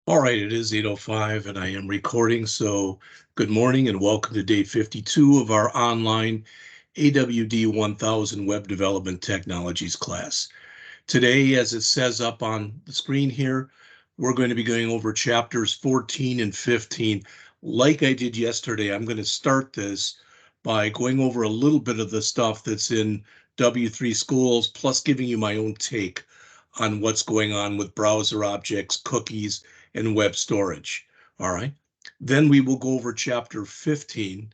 All right, it is 8:05 and I am recording, so good morning and welcome to day 52 of our online AWD1000 Web Development Technologies class. Today, as it says up on the screen here, we're going to be going over chapters 14 and 15. Like I did yesterday, I'm going to start this by going over a little bit of the stuff that's in W3 schools, plus giving you my own take on what's going on with browser objects, cookies, and web storage. All right. Then we will go over chapter 15.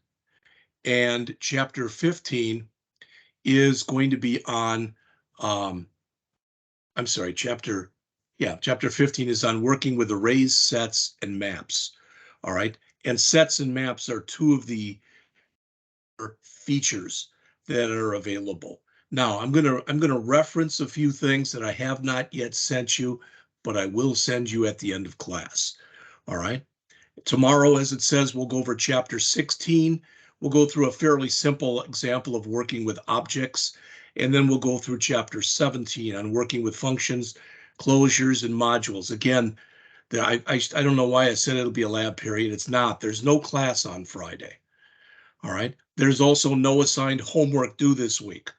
And chapter 15 is going to be on, I'm sorry, chapter 15 is on working with arrays, sets, and maps. All right. And sets and maps are two of the features that are available. Now, I'm gonna reference a few things that I have not yet sent you, but I will send you at the end of class. All right. Tomorrow, as it says, we'll go over chapter 16. We'll go through a fairly simple example of working with objects, and then we'll go through chapter 17 on working with functions, closures, and modules. Again, I don't know why I said it'll be a lab period. It's not. There's no class on Friday. All right. There's also no assigned homework due this week.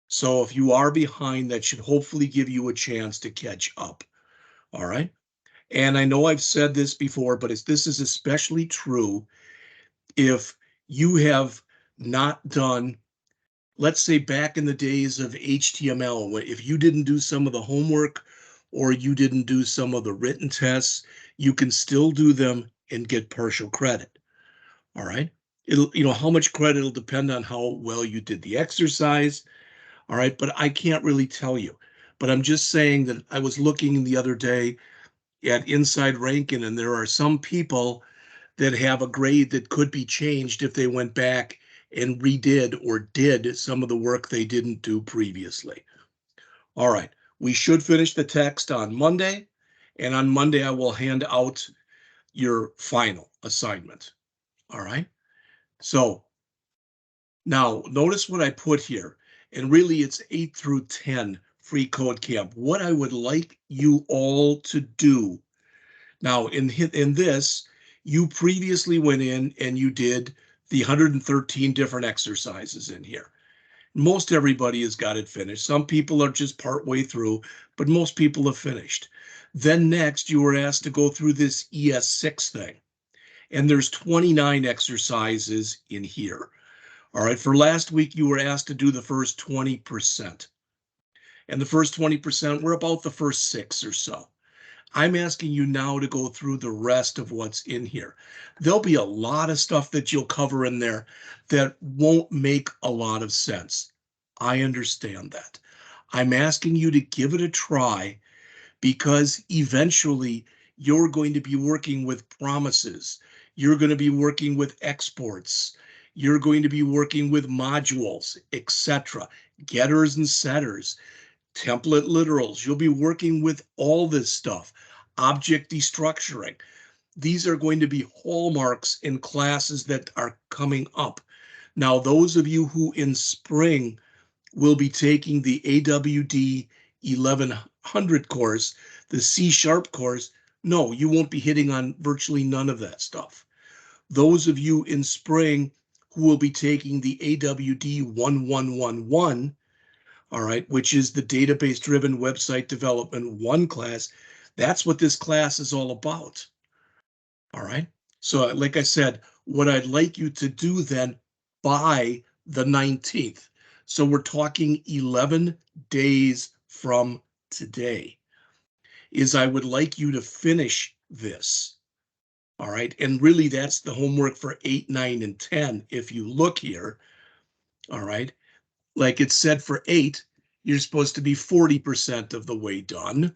So if you are behind, that should hopefully give you a chance to catch up. All right. And I know I've said this before, but this is especially true if you have not done, let's say back in the days of HTML, if you didn't do some of the homework or you didn't do some of the written tests, you can still do them and get partial credit. All right. How much credit will depend on how well you did the exercise. All right. But I can't really tell you. But I'm just saying that I was looking the other day at Inside Rankin, and there are some people that have a grade that could be changed if they went back and redid or did some of the work they didn't do previously. All right. We should finish the text on Monday, and on Monday I will hand out your final assignment. All right. So now notice what I put here, and really it's 8 through 10 free code camp. What I would like you all to do now in this, you previously went in and you did the 113 different exercises in here. Most everybody has got it finished. Some people are just part way through, but most people have finished. Then next you were asked to go through this ES6 thing, and there's 29 exercises in here. All right, for last week, you were asked to do the first 20%. And the first 20% were about the first 6 or so. I'm asking you now to go through the rest of what's in here. There'll be a lot of stuff that you'll cover in there that won't make a lot of sense. I understand that. I'm asking you to give it a try because eventually you're going to be working with promises. You're going to be working with exports. You're going to be working with modules, etc., getters and setters, template literals. You'll be working with all this stuff, object destructuring. These are going to be hallmarks in classes that are coming up. Now, those of you who in spring will be taking the AWD 1100 course, the C# course, no, you won't be hitting on virtually none of that stuff. Those of you in spring who will be taking the AWD 1111, all right, which is the database-driven website development 1 class, that's what this class is all about. All right. So like I said, what I'd like you to do then by the 19th. So we're talking 11 days from today, is I would like you to finish this. All right. And really that's the homework for 8, 9, and 10. If you look here, all right, like it said for 8, you're supposed to be 40% of the way done.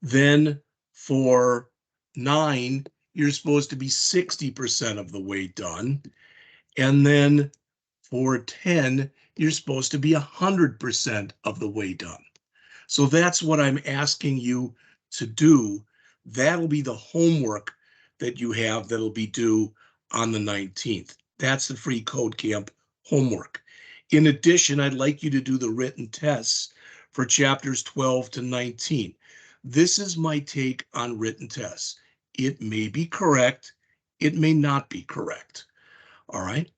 Then for 9, you're supposed to be 60% of the way done. And then for 10, you're supposed to be 100% of the way done. So that's what I'm asking you to do. That'll be the homework that you have that'll be due on the 19th. That's the free code camp homework. In addition, I'd like you to do the written tests for chapters 12 to 19. This is my take on written tests. It may be correct. It may not be correct. All right.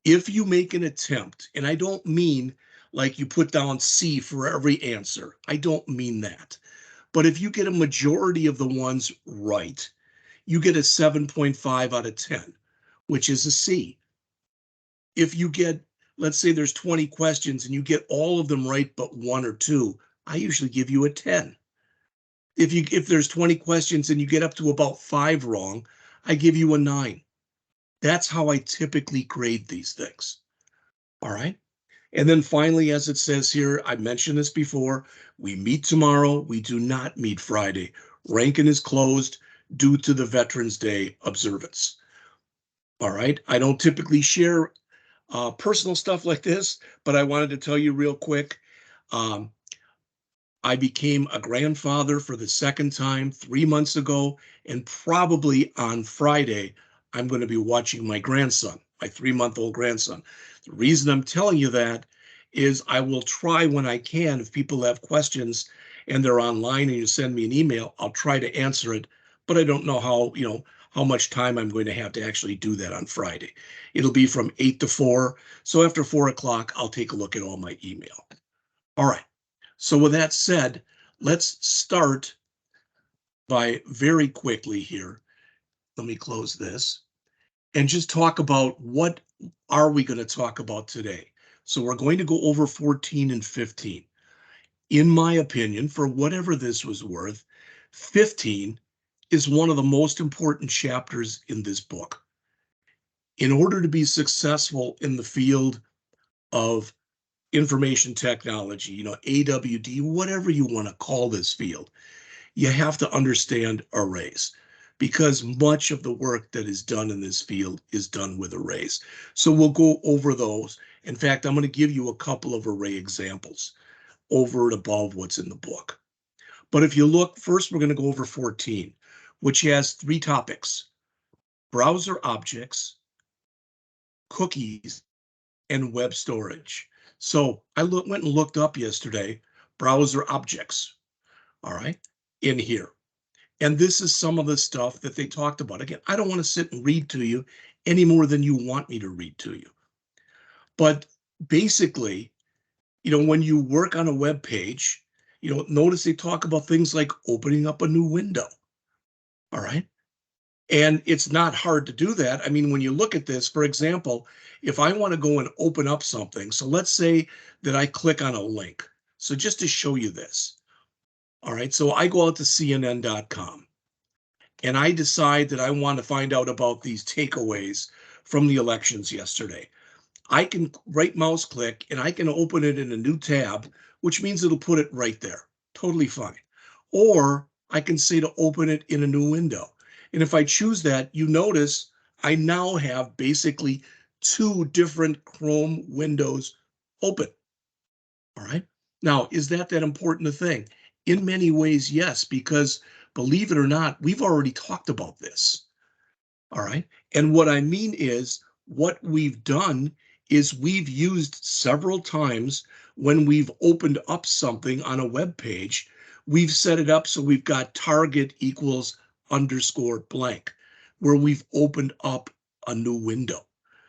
If you make an attempt, and I don't mean like you put down C for every answer. I don't mean that. But if you get a majority of the ones right, you get a 7.5 out of 10, which is a C. If you get, let's say there's 20 questions and you get all of them right but one or two, I usually give you a 10. If there's 20 questions and you get up to about 5 wrong, I give you a 9. That's how I typically grade these things. All right. And then finally, as it says here, I mentioned this before, we meet tomorrow. We do not meet Friday. Rankin is closed due to the Veterans Day observance. All right. I don't typically share personal stuff like this, but I wanted to tell you real quick. I became a grandfather for the second time 3 months ago, and probably on Friday, I'm going to be watching my grandson, my 3-month-old grandson. The reason I'm telling you that is I will try when I can, if people have questions and they're online and you send me an email, I'll try to answer it, but I don't know how much time I'm going to have to actually do that on Friday. It'll be from 8 to 4. So after 4 o'clock, I'll take a look at all my email. All right. So with that said, let's start by very quickly here. Let me close this and just talk about what are we going to talk about today. So we're going to go over 14 and 15. In my opinion, for whatever this was worth, 15 is one of the most important chapters in this book. In order to be successful in the field of information technology, AWD, whatever you want to call this field, you have to understand arrays because much of the work that is done in this field is done with arrays. So we'll go over those. In fact, I'm going to give you a couple of array examples over and above what's in the book. But if you look, first we're going to go over 14, which has 3 topics: browser objects, cookies, and web storage. So I went and looked up yesterday browser objects, all right, in here. And this is some of the stuff that they talked about. Again, I don't want to sit and read to you any more than you want me to read to you. But basically, when you work on a web page, notice they talk about things like opening up a new window, all right? And it's not hard to do that. I mean, when you look at this, for example, if I want to go and open up something, so let's say that I click on a link. So just to show you this, all right, so I go out to CNN.com and I decide that I want to find out about these takeaways from the elections yesterday. I can right mouse click and I can open it in a new tab, which means it'll put it right there. Totally fine. Or I can say to open it in a new window. And if I choose that, you notice I now have basically 2 different Chrome windows open. All right. Now, is that important a thing? In many ways, yes, because believe it or not, we've already talked about this. All right. And what I mean is what we've done is we've used several times when we've opened up something on a web page, we've set it up so we've got target equals underscore blank, where we've opened up a new window.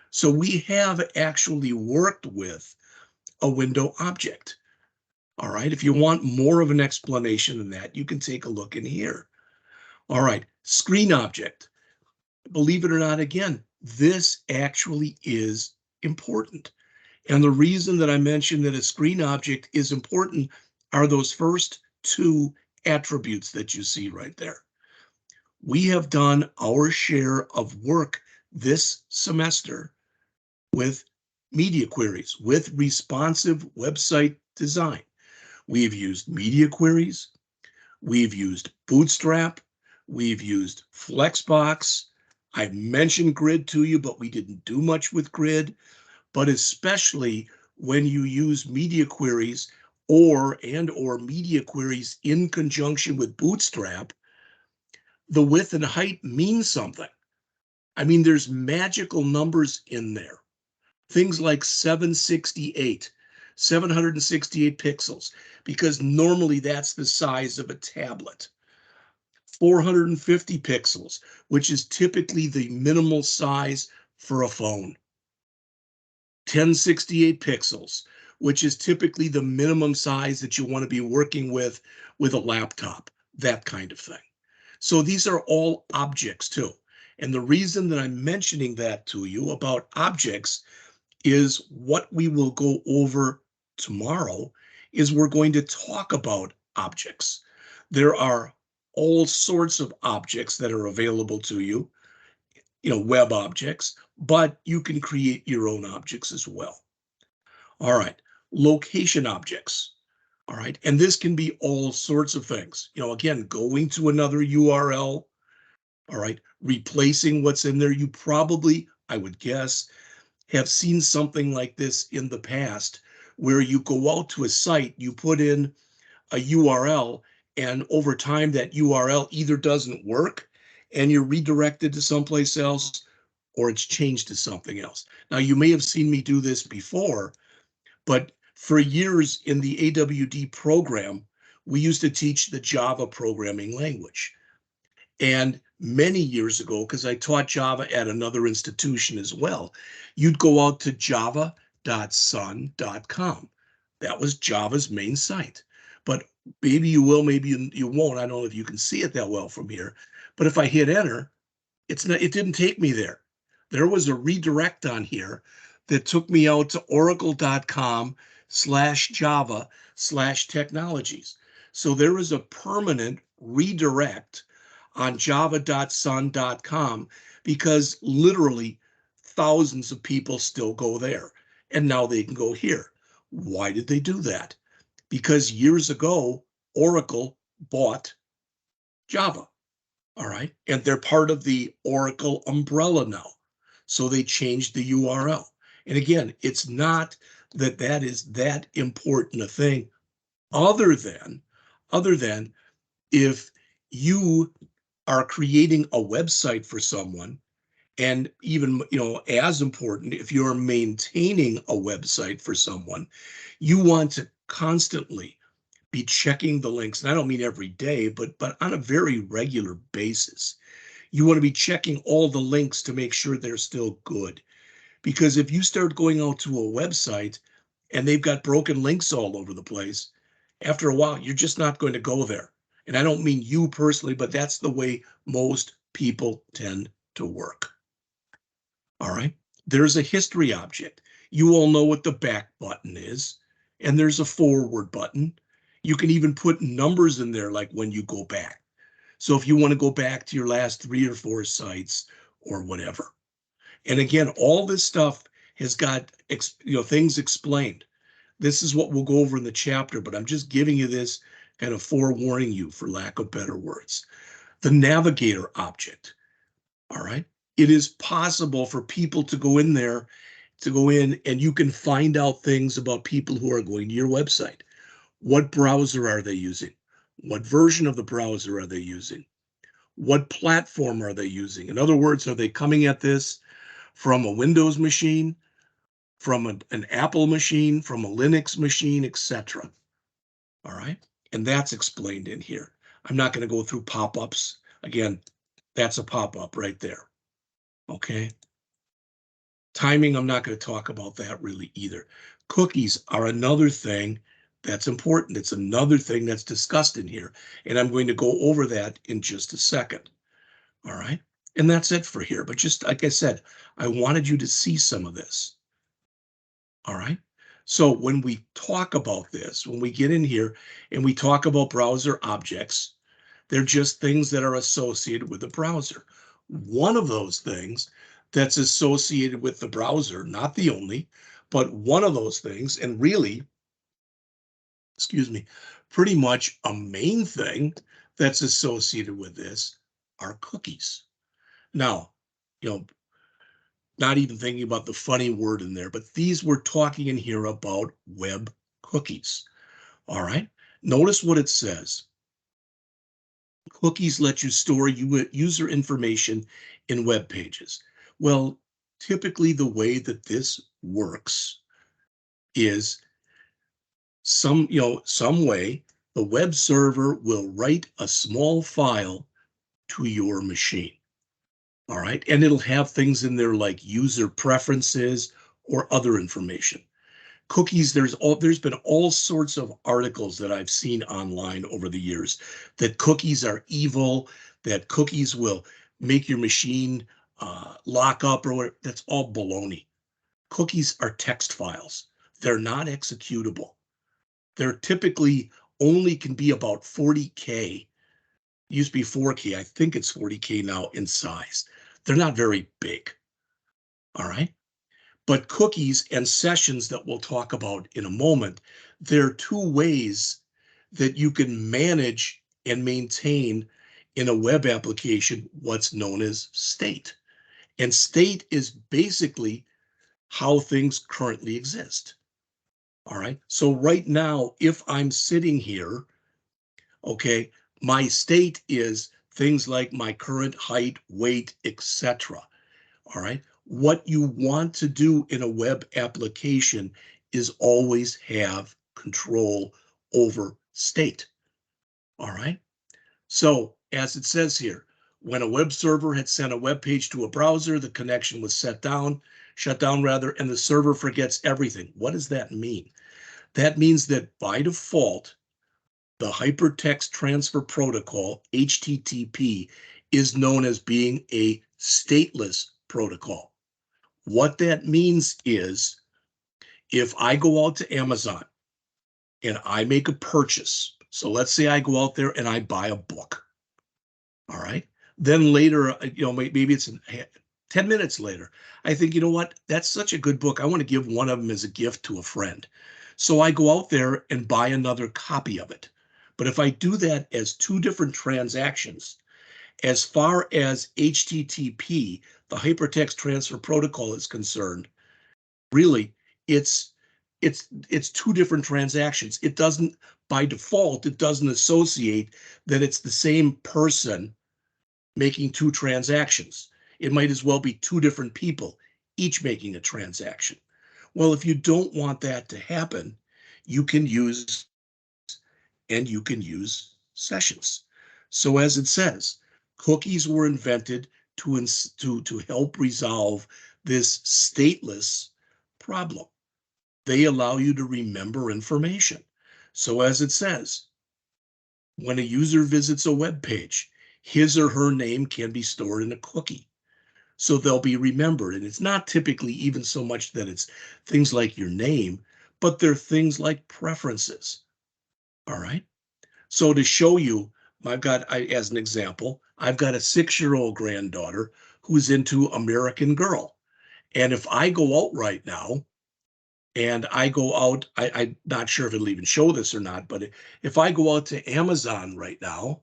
So we have actually worked with a window object. All right. If you want more of an explanation than that, you can take a look in here. All right. Screen object. Believe it or not, again, this actually is important. And the reason that I mentioned that a screen object is important are those first 2 attributes that you see right there. We have done our share of work this semester with media queries, with responsive website design. We've used media queries, we've used Bootstrap, we've used Flexbox. I've mentioned Grid to you, but we didn't do much with Grid. But especially when you use media queries or media queries in conjunction with Bootstrap, the width and height means something. I mean, there's magical numbers in there. Things like 768. 768 pixels, because normally that's the size of a tablet. 450 pixels, which is typically the minimal size for a phone. 1068 pixels, which is typically the minimum size that you want to be working with a laptop, that kind of thing. So these are all objects too. And the reason that I'm mentioning that to you about objects is what we will go over tomorrow is we're going to talk about objects. There are all sorts of objects that are available to you, web objects, but you can create your own objects as well. All right, location objects. All right, and this can be all sorts of things. Again, going to another URL, all right, replacing what's in there. You probably, I would guess, have seen something like this in the past where you go out to a site, you put in a URL, and over time that URL either doesn't work and you're redirected to someplace else, or it's changed to something else. Now, you may have seen me do this before, but for years in the AWD program, we used to teach the Java programming language. And many years ago, because I taught Java at another institution as well, you'd go out to java.sun.com. That was Java's main site. But maybe you will, maybe you won't. I don't know if you can see it that well from here. But if I hit enter, it didn't take me there. There was a redirect on here that took me out to oracle.com/java/technologies. So there is a permanent redirect on java.sun.com because literally thousands of people still go there. And now they can go here. Why did they do that? Because years ago, Oracle bought Java. All right. And they're part of the Oracle umbrella now. So they changed the URL. And again, it's not that is that important a thing other than if you are creating a website for someone, and even, as important, if you're maintaining a website for someone, you want to constantly be checking the links. And I don't mean every day, but on a very regular basis. You want to be checking all the links to make sure they're still good. Because if you start going out to a website and they've got broken links all over the place, after a while, you're just not going to go there. And I don't mean you personally, but that's the way most people tend to work. All right. There's a history object. You all know what the back button is, and there's a forward button. You can even put numbers in there, like when you go back. So if you want to go back to your last 3 or 4 sites or whatever. And again, all this stuff has got things explained. This is what we'll go over in the chapter, but I'm just giving you this, kind of forewarning you, for lack of better words. The navigator object. All right. It is possible for people to go in and you can find out things about people who are going to your website. What browser are they using? What version of the browser are they using? What platform are they using? In other words, are they coming at this from a Windows machine, from an Apple machine, from a Linux machine, etc.? All right. And that's explained in here. I'm not going to go through pop-ups. Again, that's a pop-up right there. Okay. Timing, I'm not going to talk about that really either. Cookies are another thing that's important. It's another thing that's discussed in here. And I'm going to go over that in just a second. All right. And that's it for here. But just like I said, I wanted you to see some of this. All right. So when we talk about this, when we get in here and we talk about browser objects, they're just things that are associated with the browser. One of those things that's associated with the browser, not the only, but one of those things, and really, pretty much a main thing that's associated with this are cookies. Now, not even thinking about the funny word in there, but we're talking in here about web cookies. All right. Notice what it says. Cookies let you store user information in web pages. Well, typically the way that this works is some way, the web server will write a small file to your machine. All right, and it'll have things in there like user preferences or other information. Cookies, there's been all sorts of articles that I've seen online over the years that cookies are evil, that cookies will make your machine lock up or whatever. That's all baloney. Cookies are text files. They're not executable. They're typically only can be about 40K. Used to be 4K. I think it's 40K now in size. They're not very big. All right. But cookies and sessions that we'll talk about in a moment, there are two ways that you can manage and maintain in a web application what's known as state. And state is basically how things currently exist. All right. So right now, if I'm sitting here, okay, my state is things like my current height, weight, etc. All right. What you want to do in a web application is always have control over state. All right. So as it says here, when a web server had sent a web page to a browser, the connection was shut down, and the server forgets everything. What does that mean? That means that by default, the Hypertext Transfer Protocol, HTTP, is known as being a stateless protocol. What that means is if I go out to Amazon and I make a purchase, so let's say I go out there and I buy a book, all right? Then later, maybe it's 10 minutes later, I think, you know what? That's such a good book. I want to give one of them as a gift to a friend. So I go out there and buy another copy of it. But if I do that as two different transactions, as far as HTTP, the Hypertext Transfer Protocol is concerned, really, it's two different transactions. It doesn't, by default, it doesn't associate that it's the same person making two transactions. It might as well be two different people, each making a transaction. Well, if you don't want that to happen, you can use sessions. So as it says, cookies were invented to help resolve this stateless problem. They allow you to remember information. So as it says, when a user visits a web page, his or her name can be stored in a cookie. So they'll be remembered. And it's not typically even so much that it's things like your name, but they're things like preferences. All right. So to show you, as an example, I've got a 6-year-old granddaughter who's into American Girl. And if I go out right now, and I go out, I'm not sure if it'll even show this or not, but if I go out to Amazon right now,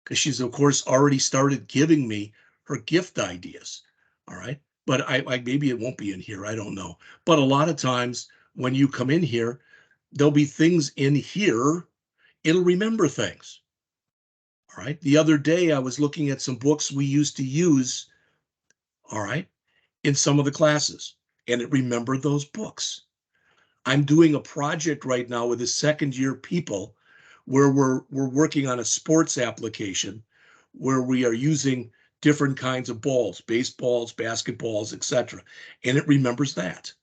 because she's of course already started giving me her gift ideas, all right? But I maybe it won't be in here, I don't know. But a lot of times when you come in here, there'll be things in here, it'll remember things. All right. The other day I was looking at some books we used to use, all right, in some of the classes, and it remembered those books. I'm doing a project right now with the second-year people where we're working on a sports application where we are using different kinds of balls, baseballs, basketballs, etc. And it remembers that.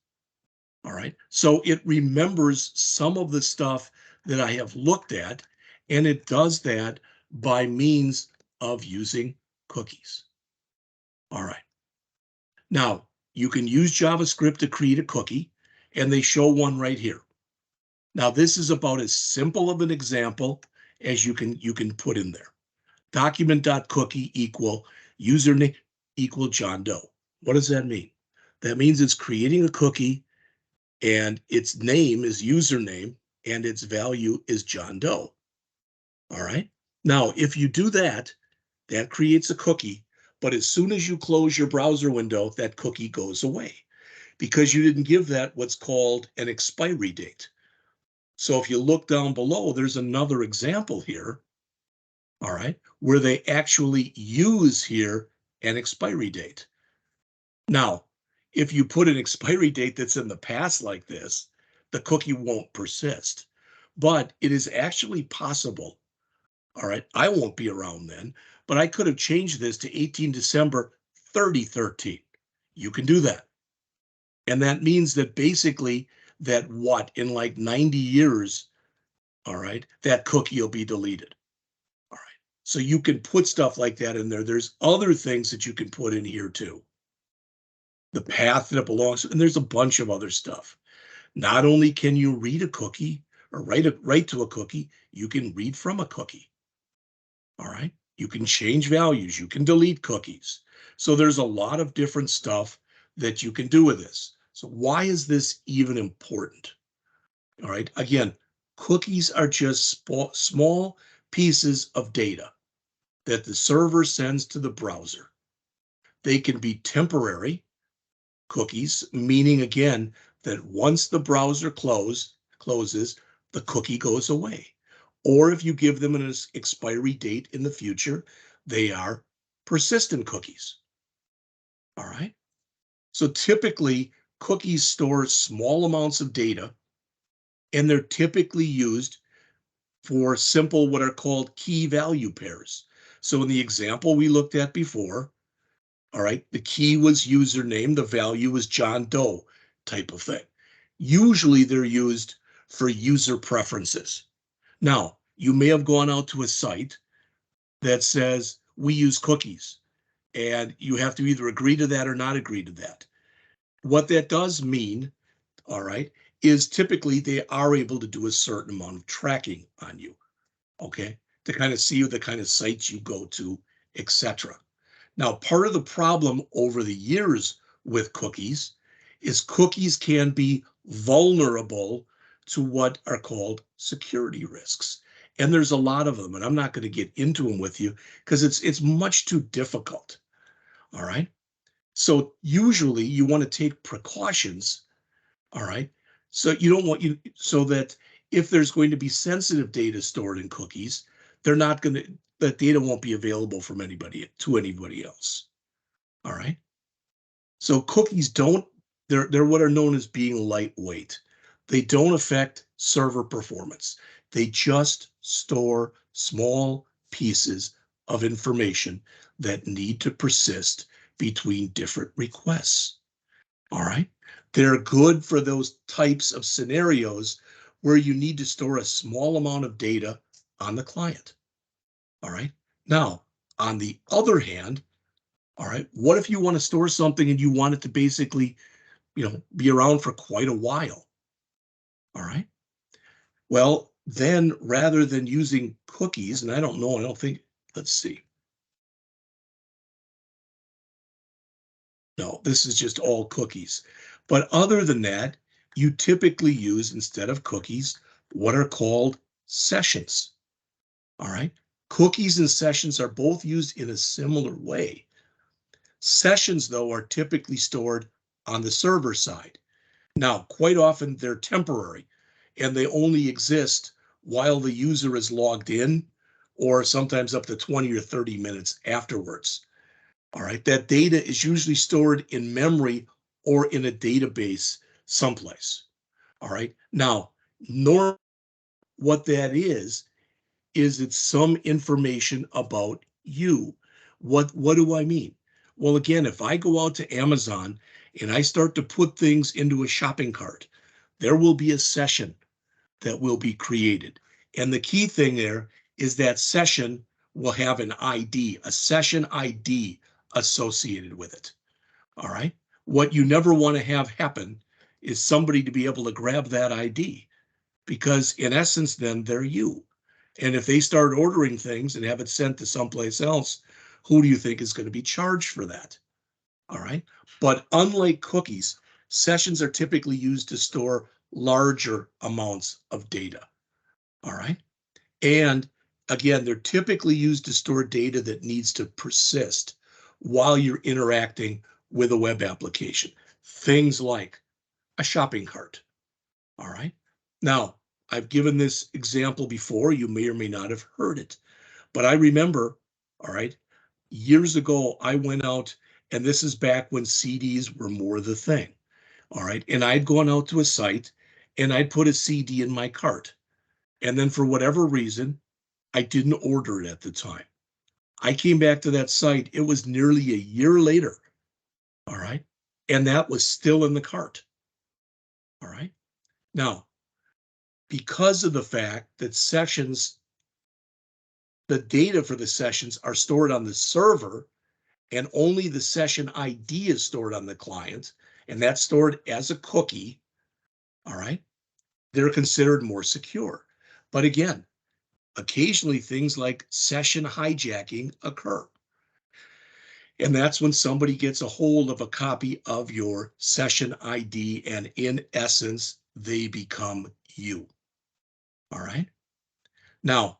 All right. So it remembers some of the stuff that I have looked at, and it does that by means of using cookies. All right. Now, you can use JavaScript to create a cookie, and they show one right here. Now, this is about as simple of an example as you can put in there. Document.cookie equal username equal John Doe. What does that mean? That means it's creating a cookie and its name is username and its value is John Doe. All right. Now, if you do that, that creates a cookie. But as soon as you close your browser window, that cookie goes away because you didn't give that what's called an expiry date. So if you look down below, there's another example here, all right, where they actually use here an expiry date. Now, if you put an expiry date that's in the past like this, the cookie won't persist. But it is actually possible, all right, I won't be around then, but I could have changed this to 18 December 3013. You can do that. And that means that basically that what, in like 90 years, all right, that cookie will be deleted. All right. So you can put stuff like that in there. There's other things that you can put in here too. The path that it belongs to, and there's a bunch of other stuff. Not only can you read a cookie or write to a cookie, you can read from a cookie. All right. You can change values. You can delete cookies. So there's a lot of different stuff that you can do with this. So why is this even important? All right. Again, cookies are just small pieces of data that the server sends to the browser. They can be temporary cookies, meaning again, that once the browser closes, the cookie goes away. Or if you give them an expiry date in the future, they are persistent cookies. All right. So typically, cookies store small amounts of data, and they're typically used for simple, what are called key value pairs. So in the example we looked at before, all right, the key was username, the value was John Doe type of thing. Usually they're used for user preferences. Now, you may have gone out to a site that says we use cookies, and you have to either agree to that or not agree to that. What that does mean, all right, is typically they are able to do a certain amount of tracking on you, okay, to kind of see the kind of sites you go to, etc. Now, part of the problem over the years with cookies is cookies can be vulnerable to what are called security risks. And there's a lot of them, and I'm not going to get into them with you because it's much too difficult. All right. So usually you want to take precautions. All right. So you don't want you so that if there's going to be sensitive data stored in cookies, they're not going to, that data won't be available from anybody to anybody else. All right. So cookies don't, they're what are known as being lightweight. They don't affect server performance. They just store small pieces of information that need to persist between different requests. All right. They're good for those types of scenarios where you need to store a small amount of data on the client. All right. Now, on the other hand, all right, what if you want to store something and you want it to basically, be around for quite a while? All right. Well, then rather than using cookies, and I don't think, let's see. No, this is just all cookies. But other than that, you typically use, instead of cookies, what are called sessions. All right. Cookies and sessions are both used in a similar way. Sessions, though, are typically stored on the server side. Now, quite often they're temporary and they only exist while the user is logged in, or sometimes up to 20 or 30 minutes afterwards. All right, that data is usually stored in memory or in a database someplace. All right, now, what that is it's some information about you. What do I mean? Well, again, if I go out to Amazon and I start to put things into a shopping cart, there will be a session that will be created. And the key thing there is that session will have an ID, a session ID associated with it. All right. What you never want to have happen is somebody to be able to grab that ID, because in essence, then they're you. And if they start ordering things and have it sent to someplace else, who do you think is going to be charged for that? All right. But unlike cookies, sessions are typically used to store larger amounts of data. All right. And again, they're typically used to store data that needs to persist while you're interacting with a web application. Things like a shopping cart. All right. Now, I've given this example before. You may or may not have heard it, but I remember, all right, years ago, I went out, and this is back when CDs were more the thing. All right. And I'd gone out to a site and I'd put a CD in my cart. And then for whatever reason, I didn't order it at the time. I came back to that site. It was nearly a year later. All right. And that was still in the cart. All right. Now, because of the fact that sessions, the data for the sessions are stored on the server, and only the session ID is stored on the client, and that's stored as a cookie, all right, they're considered more secure. But again, occasionally things like session hijacking occur. And that's when somebody gets a hold of a copy of your session ID, and in essence, they become you. All right. Now,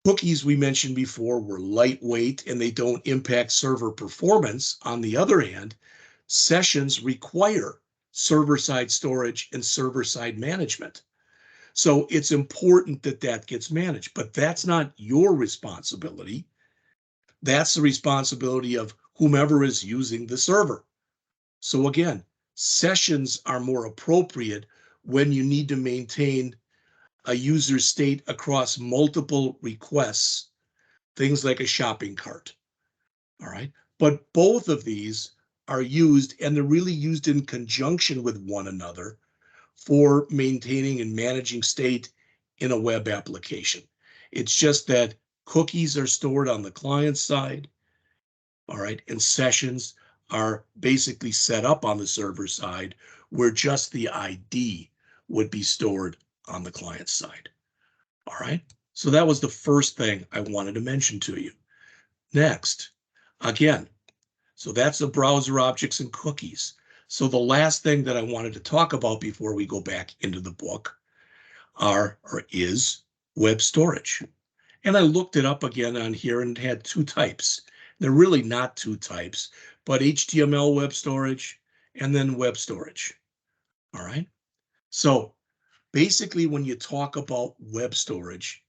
cookies we mentioned before were lightweight and they don't impact server performance. On the other hand, sessions require server-side storage and server-side management. So it's important that that gets managed, but that's not your responsibility. That's the responsibility of whomever is using the server. So again, sessions are more appropriate when you need to maintain a user state across multiple requests, things like a shopping cart. All right. But both of these are used, and they're really used in conjunction with one another for maintaining and managing state in a web application. It's just that cookies are stored on the client side, all right, and sessions are basically set up on the server side where just the ID would be stored on the client side. All right, so that was the first thing I wanted to mention to you. Next, again, so that's the browser objects and cookies. So the last thing that I wanted to talk about before we go back into the book is web storage. And I looked it up again on here and it had two types. They're really not two types, but HTML web storage and then web storage. All right. So basically, when you talk about web storage,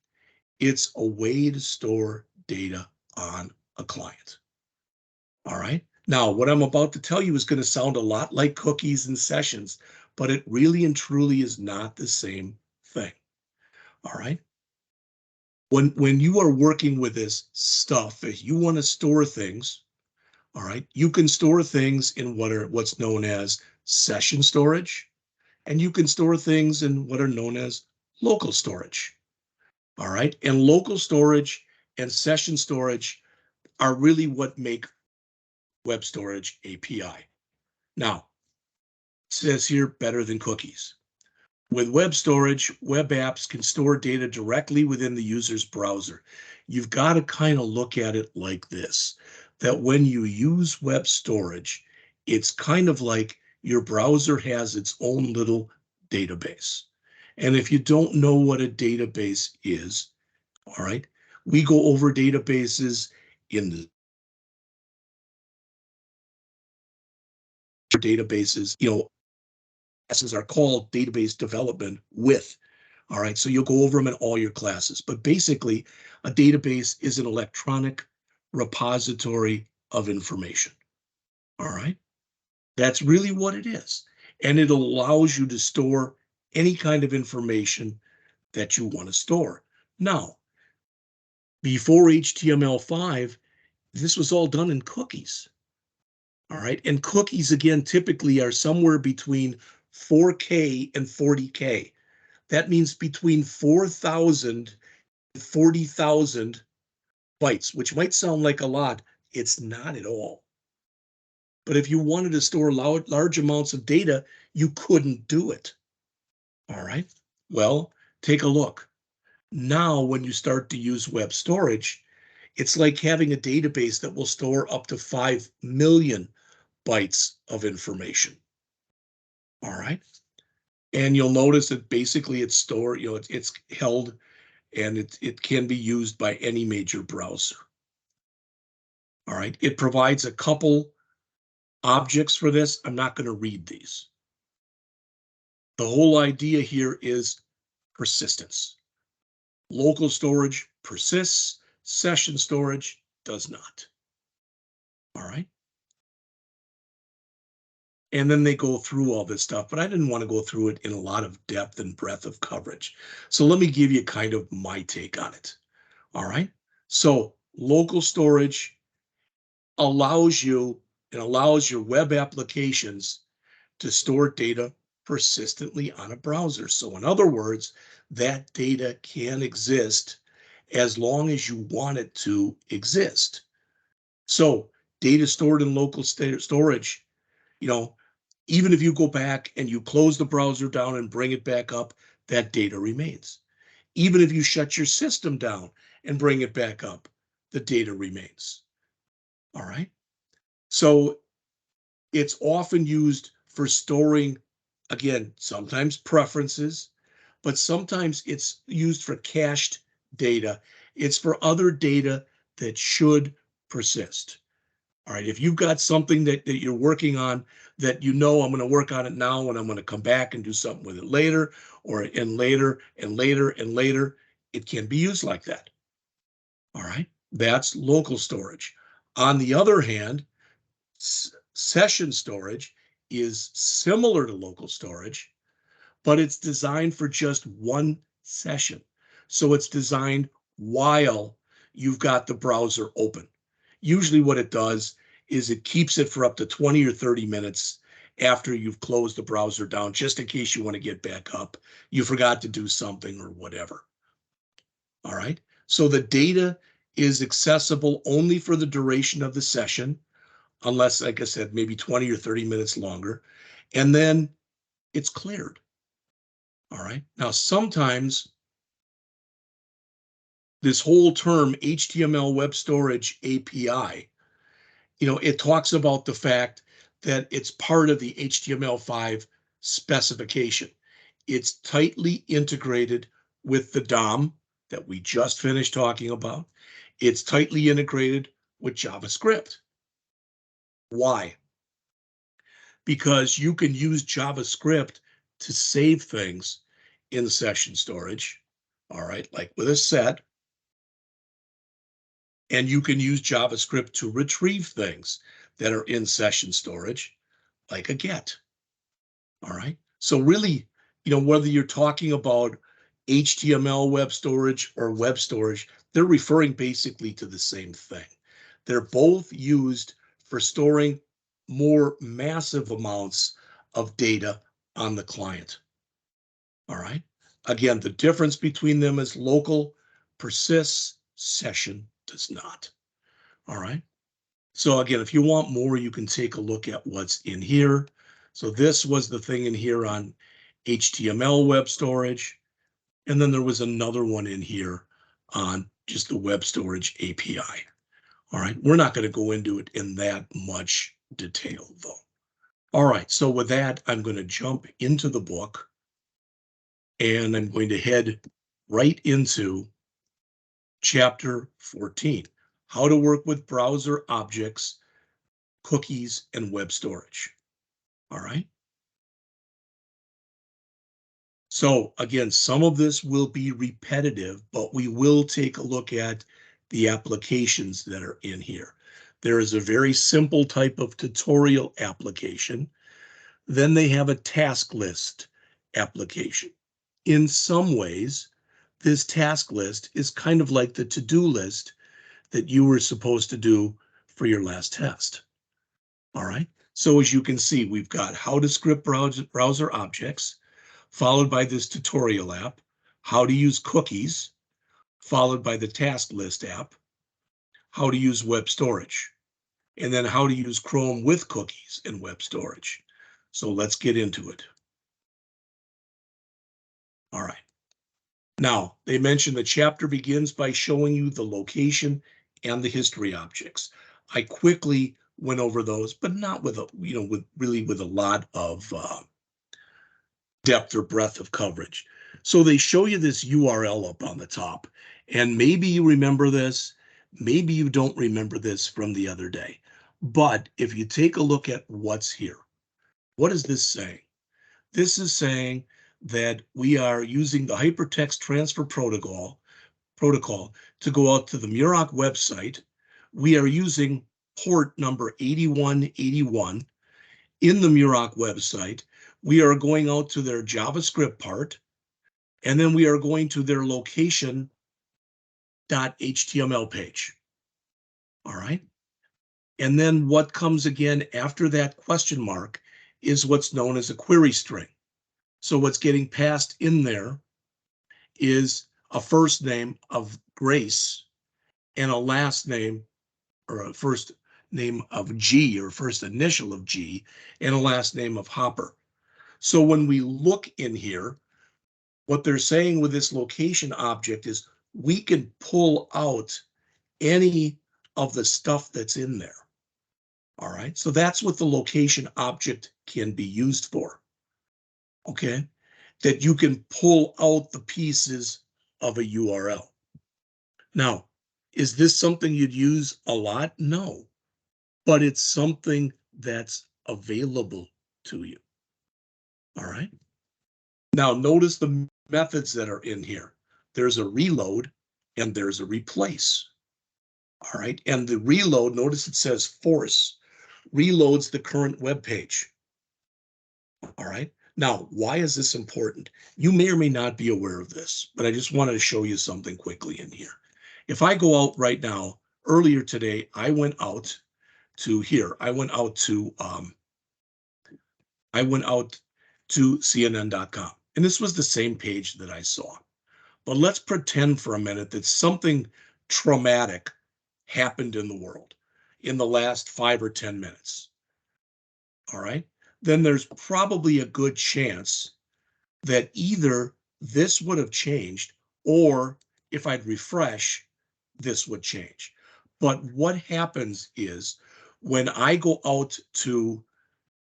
it's a way to store data on a client. All right. Now, what I'm about to tell you is going to sound a lot like cookies and sessions, but it really and truly is not the same thing. All right. When you are working with this stuff, if you want to store things, all right, you can store things in what's known as session storage, and you can store things in what are known as local storage. All right. And local storage and session storage are really what make web storage API. Now, it says here better than cookies. With web storage, web apps can store data directly within the user's browser. You've got to kind of look at it like this, that when you use web storage, it's kind of like your browser has its own little database. And if you don't know what a database is, all right, we go over databases in the databases, classes are called database development with. All right, so you'll go over them in all your classes. But basically, a database is an electronic repository of information. All right, that's really what it is. And it allows you to store any kind of information that you want to store. Now, before HTML5, this was all done in cookies. All right, and cookies, again, typically are somewhere between 4K and 40K. That means between 4,000 and 40,000 bytes, which might sound like a lot. It's not at all. But if you wanted to store large amounts of data, you couldn't do it. All right. Well, take a look. Now, when you start to use web storage, it's like having a database that will store up to 5 million bytes of information. All right. And you'll notice that basically it's stored, it's held, and it can be used by any major browser. All right. It provides a couple objects for this. I'm not going to read these. The whole idea here is persistence. Local storage persists, session storage does not. All right. And then they go through all this stuff, but I didn't want to go through it in a lot of depth and breadth of coverage. So let me give you kind of my take on it. All right. So local storage allows you and allows your web applications to store data persistently on a browser. So in other words, that data can exist as long as you want it to exist. So data stored in local storage, you know, even if you go back and you close the browser down and bring it back up, that data remains. Even if you shut your system down and bring it back up, the data remains. All right. So it's often used for storing, again, sometimes preferences, but sometimes it's used for cached data. It's for other data that should persist. All right, if you've got something that you're working on that you know I'm going to work on it now and I'm going to come back and do something with it later, or and later and later and later, it can be used like that. All right, that's local storage. On the other hand, session storage is similar to local storage, but it's designed for just one session. So it's designed while you've got the browser open. Usually what it does is it keeps it for up to 20 or 30 minutes after you've closed the browser down, just in case you want to get back up. You forgot to do something or whatever. All right. So the data is accessible only for the duration of the session, unless, like I said, maybe 20 or 30 minutes longer. And then it's cleared. All right. Now, sometimes this whole term HTML web storage API, it talks about the fact that it's part of the HTML5 specification. It's tightly integrated with the DOM that we just finished talking about. It's tightly integrated with JavaScript. Why? Because you can use JavaScript to save things in session storage, all right, like with a set. And you can use JavaScript to retrieve things that are in session storage, like a get. All right. So really, whether you're talking about HTML web storage or web storage, they're referring basically to the same thing. They're both used for storing more massive amounts of data on the client. All right. Again, the difference between them is local persists, session does not. All right. So again, if you want more, you can take a look at what's in here. So this was the thing in here on HTML web storage. And then there was another one in here on just the web storage API. All right. We're not going to go into it in that much detail, though. All right. So with that, I'm going to jump into the book and I'm going to head right into chapter 14, how to work with browser objects, cookies, and web storage. All right. So again, some of this will be repetitive, but we will take a look at the applications that are in here. There is a very simple type of tutorial application. Then they have a task list application. In some ways, this task list is kind of like the to-do list that you were supposed to do for your last test. All right. So as you can see, we've got how to script browser objects, followed by this tutorial app, how to use cookies, followed by the task list app, how to use web storage, and then how to use Chrome with cookies and web storage. So let's get into it. All right. Now, they mentioned the chapter begins by showing you the location and the history objects. I quickly went over those, but not with with a lot of depth or breadth of coverage. So they show you this URL up on the top, and maybe you remember this, maybe you don't remember this from the other day. But if you take a look at what's here, what is this saying? This is saying that we are using the hypertext transfer protocol to go out to the Muroc website. We are using port number 8181, in the Muroc website, we are going out to their JavaScript part, and then we are going to their location.html page. All right. And then what comes again after that question mark is what's known as a query string. So what's getting passed in there is a first name of Grace and a last name, or a first name of G, or first initial of G, and a last name of Hopper. So when we look in here, what they're saying with this location object is we can pull out any of the stuff that's in there. All right, so that's what the location object can be used for. Okay, that you can pull out the pieces of a URL. Now, is this something you'd use a lot? No, but it's something that's available to you. All right. Now, notice the methods that are in here. There's a reload and there's a replace. All right. And the reload, notice it says force, reloads the current web page. All right. Now, why is this important? You may or may not be aware of this, but I just wanted to show you something quickly in here. If I go out right now, earlier today, I went out to here. I went out to CNN.com. And this was the same page that I saw. But let's pretend for a minute that something traumatic happened in the world in the last 5 or 10 minutes. All right. Then there's probably a good chance that either this would have changed, or if I'd refresh, this would change. But what happens is when I go out to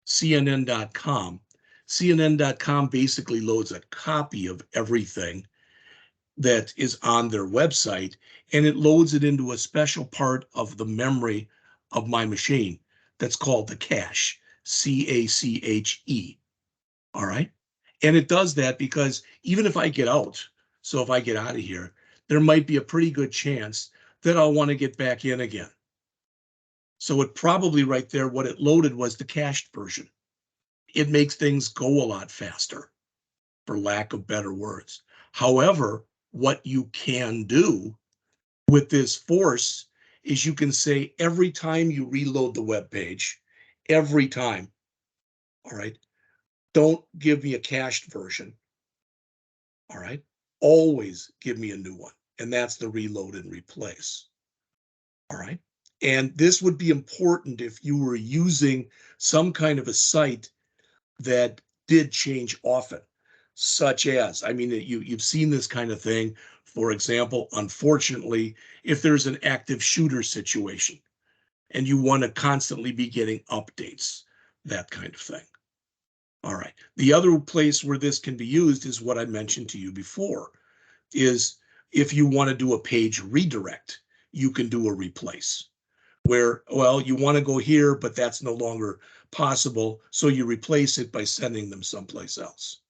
CNN.com, CNN.com basically loads a copy of everything that is on their website, and it loads it into a special part of the memory of my machine that's called the cache, CACHE. All right. And it does that because even if I get out, so if I get out of here, there might be a pretty good chance that I'll want to get back in again. So it probably right there, what it loaded was the cached version. It makes things go a lot faster, for lack of better words. However, what you can do with this force is you can say every time you reload the web page, every time, all right, don't give me a cached version, all right, always give me a new one, and that's the reload and replace, all right? And this would be important if you were using some kind of a site that did change often, such as, I mean, you've seen this kind of thing. For example, unfortunately, if there's an active shooter situation and you want to constantly be getting updates, that kind of thing. All right. The other place where this can be used is what I mentioned to you before, is if you want to do a page redirect, you can do a replace where, well, you want to go here, but that's no longer possible. So you replace it by sending them someplace else.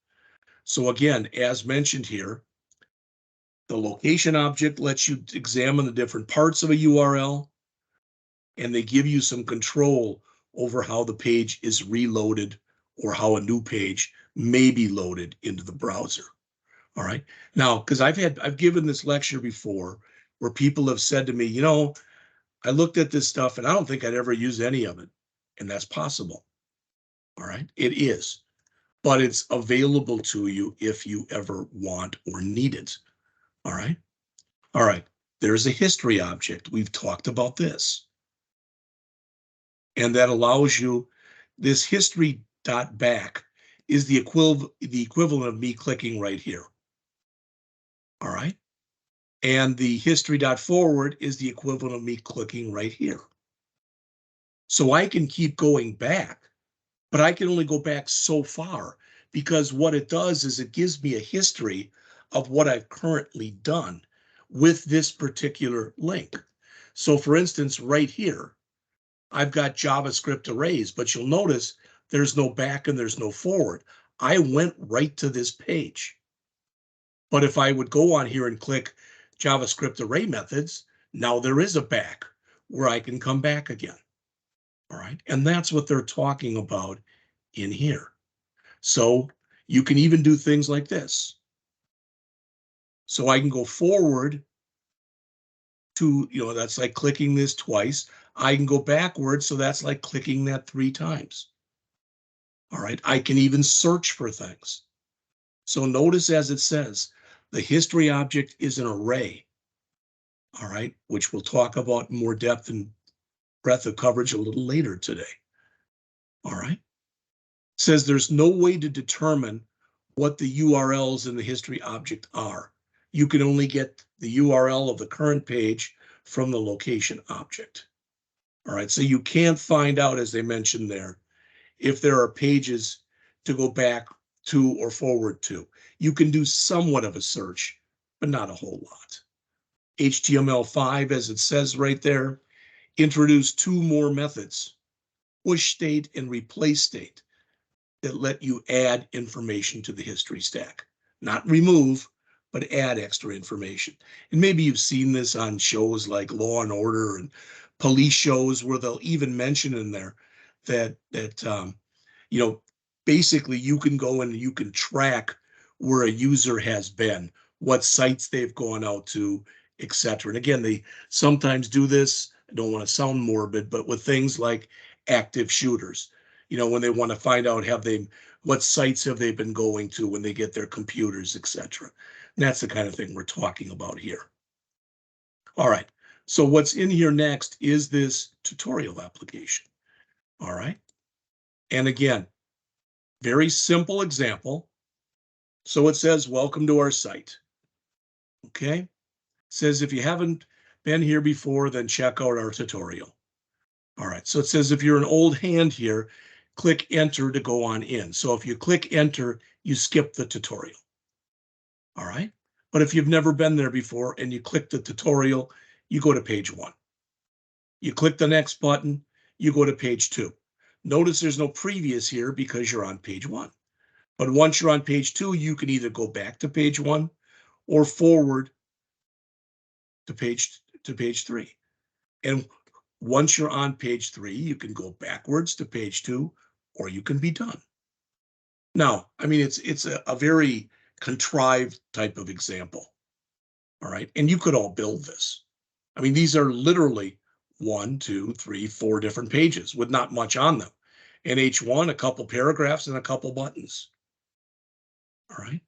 So again, as mentioned here, the location object lets you examine the different parts of a URL, and they give you some control over how the page is reloaded or how a new page may be loaded into the browser. All right. Now, because I've given this lecture before where people have said to me, you know, I looked at this stuff and I don't think I'd ever use any of it. And that's possible. All right. It is, but it's available to you if you ever want or need it. All right. All right. There's a history object. We've talked about this. And that allows you, this history.back is the equivalent of me clicking right here. All right. And the history.forward is the equivalent of me clicking right here. So I can keep going back, but I can only go back so far, because what it does is it gives me a history of what I've currently done with this particular link. So for instance, right here, I've got JavaScript arrays, but you'll notice there's no back and there's no forward. I went right to this page. But if I would go on here and click JavaScript array methods, now there is a back where I can come back again. All right. And that's what they're talking about in here. So you can even do things like this. So I can go forward to, that's like clicking this twice. I can go backwards, so that's like clicking that 3 times. All right. I can even search for things. So notice as it says, the history object is an array. All right, which we'll talk about in more depth and breadth of coverage a little later today. All right. Says there's no way to determine what the URLs in the history object are. You can only get the URL of the current page from the location object. All right, so you can't find out, as they mentioned there, if there are pages to go back to or forward to. You can do somewhat of a search, but not a whole lot. HTML5, as it says right there, introduced 2 more methods, push state and replace state, that let you add information to the history stack. Not remove, but add extra information. And maybe you've seen this on shows like Law and Order and police shows where they'll even mention in there that basically you can go in and you can track where a user has been, what sites they've gone out to, etc. And again, they sometimes do this, I don't want to sound morbid, but with things like active shooters, when they want to find out what sites have they been going to when they get their computers, etc. And that's the kind of thing we're talking about here. All right, so what's in here next is this tutorial application. All right, and again, very simple example. So it says, welcome to our site. Okay. It says, if you haven't been here before, then check out our tutorial. All right. So it says, if you're an old hand here, click enter to go on in. So if you click enter, you skip the tutorial. All right. But if you've never been there before and you click the tutorial, you go to page 1. You click the next button, you go to page 2. Notice there's no previous here because you're on page 1. But once you're on page 2, you can either go back to page 1 or forward to page 3. And once you're on page 3, you can go backwards to page 2, or you can be done. Now, I mean, it's a very contrived type of example. All right. And you could all build this. I mean, these are literally 1, 2, 3, 4 different pages with not much on them. And H1, a couple paragraphs and a couple buttons. All right.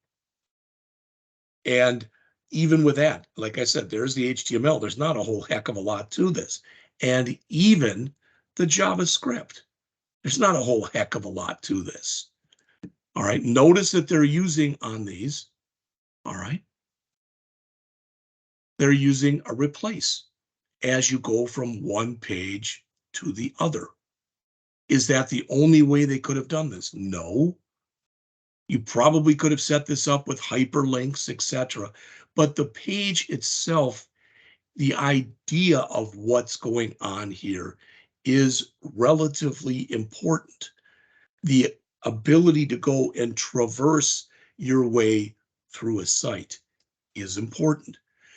And even with that, like I said, there's the HTML. There's not a whole heck of a lot to this. And even the JavaScript, there's not a whole heck of a lot to this. All right. Notice that they're using on these. All right. They're using a replace as you go from one page to the other. Is that the only way they could have done this? No. You probably could have set this up with hyperlinks, etc. But the page itself, the idea of what's going on here is relatively important. The ability to go and traverse your way through a site is important,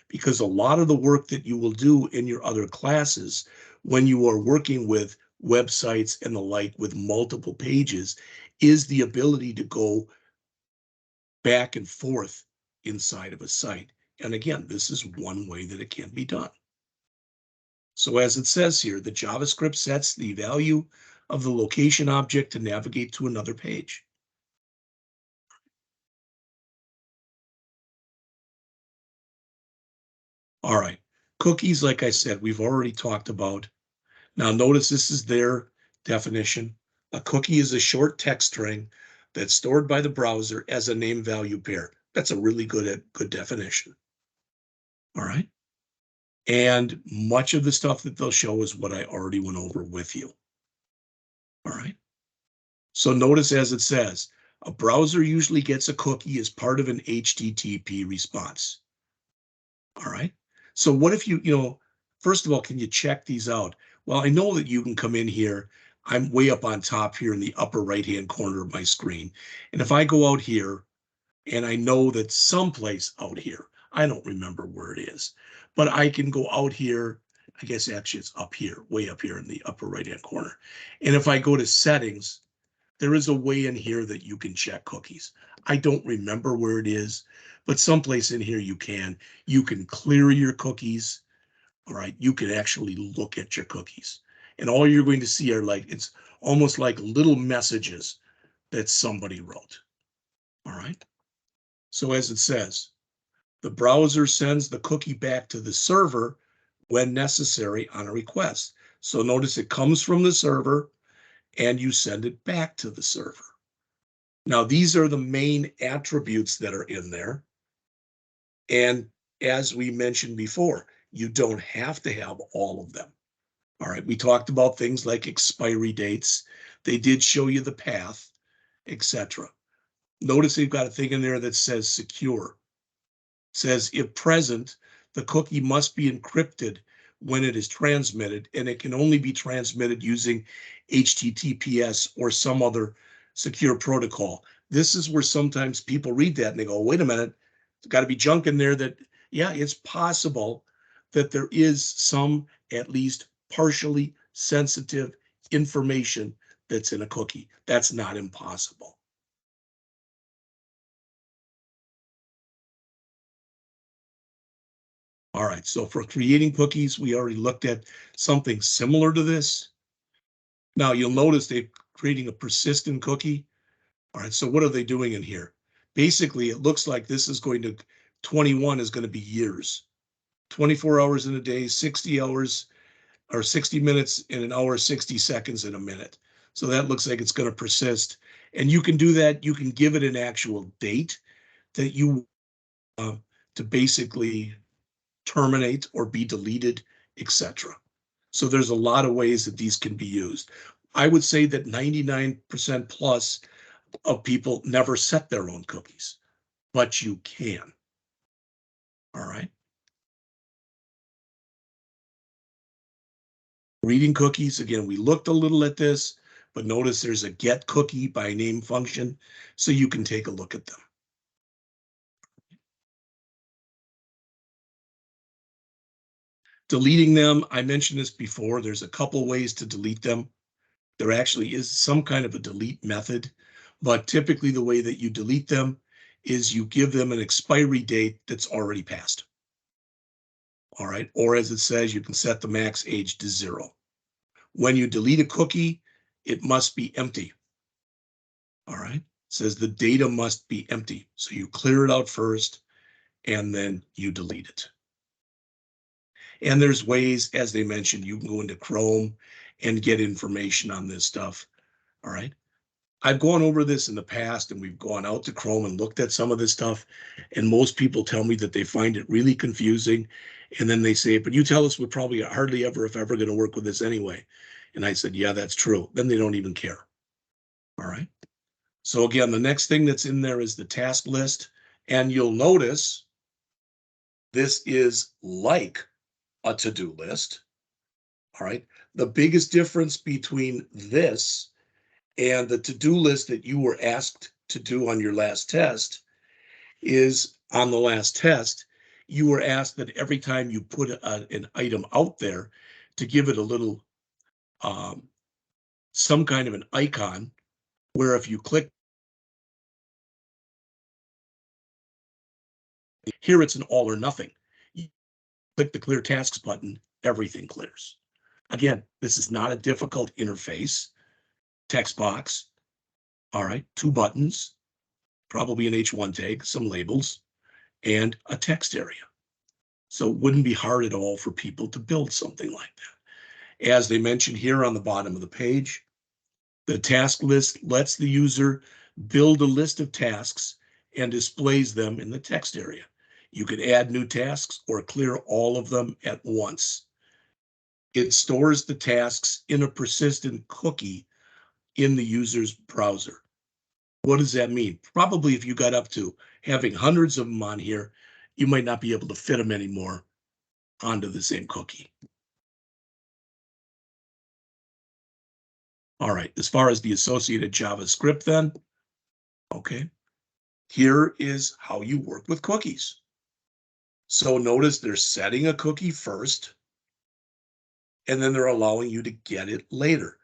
because a lot of the work that you will do in your other classes when you are working with websites and the like with multiple pages is the ability to go back and forth inside of a site. And again, this is one way that it can be done. So as it says here, the JavaScript sets the value of the location object to navigate to another page. All right, cookies, like I said, we've already talked about. Now notice this is their definition. A cookie is a short text string that's stored by the browser as a name value pair. That's a really good definition. All right. And much of the stuff that they'll show is what I already went over with you. All right. So notice as it says, a browser usually gets a cookie as part of an HTTP response. All right. So what if first of all, can you check these out? Well, I know that you can come in here. I'm way up on top here in the upper right-hand corner of my screen. And if I go out here and I know that someplace out here, I don't remember where it is, but I can go out here. I guess actually it's up here, way up here in the upper right-hand corner. And if I go to settings, there is a way in here that you can check cookies. I don't remember where it is, but someplace in here you can. You can clear your cookies. All right, you can actually look at your cookies. And all you're going to see are like, it's almost like little messages that somebody wrote. All right. So as it says, the browser sends the cookie back to the server when necessary on a request. So notice it comes from the server and you send it back to the server. Now, these are the main attributes that are in there. And as we mentioned before, you don't have to have all of them. All right, we talked about things like expiry dates. They did show you the path, etc. Notice they've got a thing in there that says secure. It says if present, the cookie must be encrypted when it is transmitted, and it can only be transmitted using HTTPS or some other secure protocol. This is where sometimes people read that and they go, wait a minute, there's got to be junk in there that, yeah, it's possible that there is some at least partially sensitive information that's in a cookie. That's not impossible. All right, so for creating cookies, we already looked at something similar to this. Now you'll notice they're creating a persistent cookie. All right, so what are they doing in here? Basically, it looks like this is going to, 21 is going to be years. 24 hours in a day, 60 hours or 60 minutes in an hour, 60 seconds in a minute. So that looks like it's going to persist. And you can do that. You can give it an actual date that you to basically terminate or be deleted, etc. So there's a lot of ways that these can be used. I would say that 99% plus of people never set their own cookies, but you can. All right. Reading cookies, again, we looked a little at this, but notice there's a get cookie by name function, so you can take a look at them. Deleting them, I mentioned this before, there's a couple ways to delete them. There actually is some kind of a delete method, but typically the way that you delete them is you give them an expiry date that's already passed. All right, or as it says, you can set the max age to 0. When you delete a cookie, it must be empty. All right, it says the data must be empty. So you clear it out first and then you delete it. And there's ways, as they mentioned, you can go into Chrome and get information on this stuff. All right. I've gone over this in the past and we've gone out to Chrome and looked at some of this stuff. And most people tell me that they find it really confusing. And then they say, but you tell us we're probably hardly ever, if ever, going to work with this anyway. And I said, yeah, that's true. Then they don't even care. All right. So again, the next thing that's in there is the task list. And you'll notice this is like a to-do list. All right. The biggest difference between this and the to-do list that you were asked to do on your last test is on the last test, you were asked that every time you put an item out there to give it a little, some kind of an icon where if you click, here it's an all or nothing. You click the clear tasks button, everything clears. Again, this is not a difficult interface. Text box, all right, 2 buttons, probably an H1 tag, some labels, and a text area. So it wouldn't be hard at all for people to build something like that. As they mentioned here on the bottom of the page, the task list lets the user build a list of tasks and displays them in the text area. You can add new tasks or clear all of them at once. It stores the tasks in a persistent cookie in the user's browser. What does that mean? Probably if you got up to having hundreds of them on here, you might not be able to fit them anymore onto the same cookie. All right, as far as the associated JavaScript then, okay, here is how you work with cookies. So notice they're setting a cookie first. and then they're allowing you to get it later.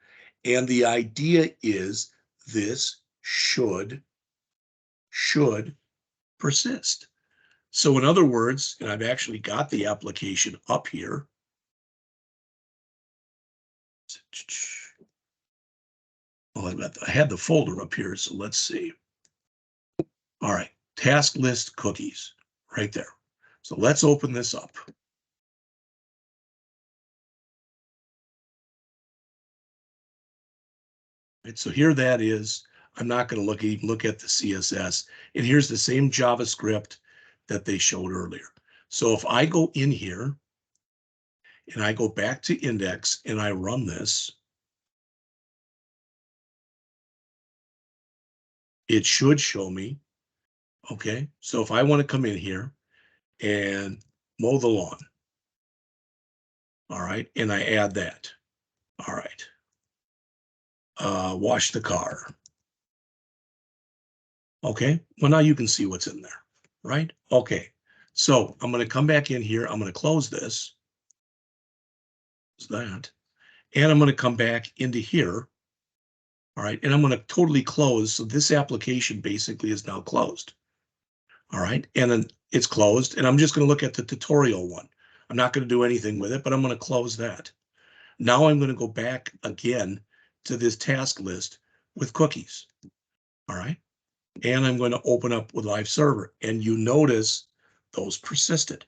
And the idea is this should persist. So in other words, and I've actually got the application up here. Well, I had the folder up here, so let's see. All right, task list cookies right there. So let's open this up. Right, so here that is. I'm not going to even look at the CSS. And here's the same JavaScript that they showed earlier. So if I go in here and I go back to index and I run this, it should show me. Okay, so if I want to come in here and mow the lawn, all right, and I add that, all right, wash the car. Okay, well, now you can see what's in there, right? Okay, so I'm going to come back in here. I'm going to close this. That. And I'm going to come back into here. All right, and I'm going to totally close. So this application basically is now closed. All right, and then it's closed. And I'm just going to look at the tutorial one. I'm not going to do anything with it, but I'm going to close that. Now I'm going to go back again to this task list with cookies. All right, and I'm going to open up with live server. And you notice those persisted.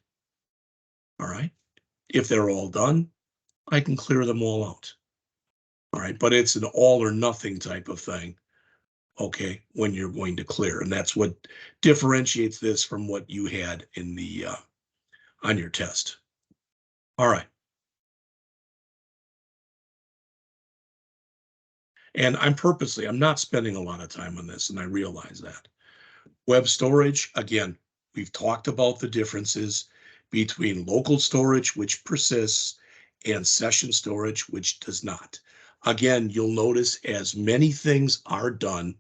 All right, if they're all done, I can clear them all out. All right, but it's an all or nothing type of thing, okay, when you're going to clear. And that's what differentiates this from what you had in the on your test. All right. And I'm not spending a lot of time on this, and I realize that. Web storage, again, we've talked about the differences between local storage, which persists, and session storage, which does not. Again, you'll notice as many things are done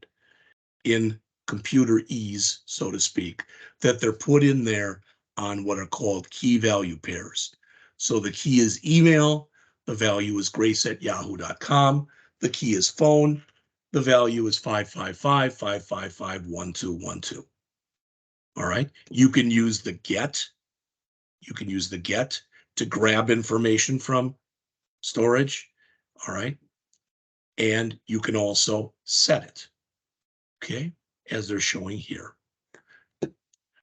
in computer ease, so to speak, that they're put in there on what are called key value pairs. So the key is email, the value is grace@yahoo.com, the key is phone, the value is 555-555-1212. All right, you can use the get to grab information from storage. All right, and you can also set it, okay, as they're showing here.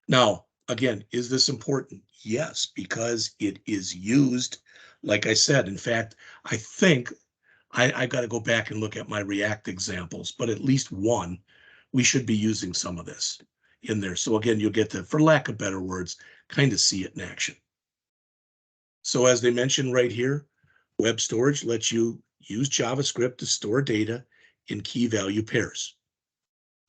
Now, again, is this important? Yes, because it is used, like I said. In fact, I think I've got to go back and look at my React examples, but at least one, we should be using some of this in there. So again, you'll get to, for lack of better words, kind of see it in action. So as they mentioned right here, web storage lets you use JavaScript to store data in key value pairs.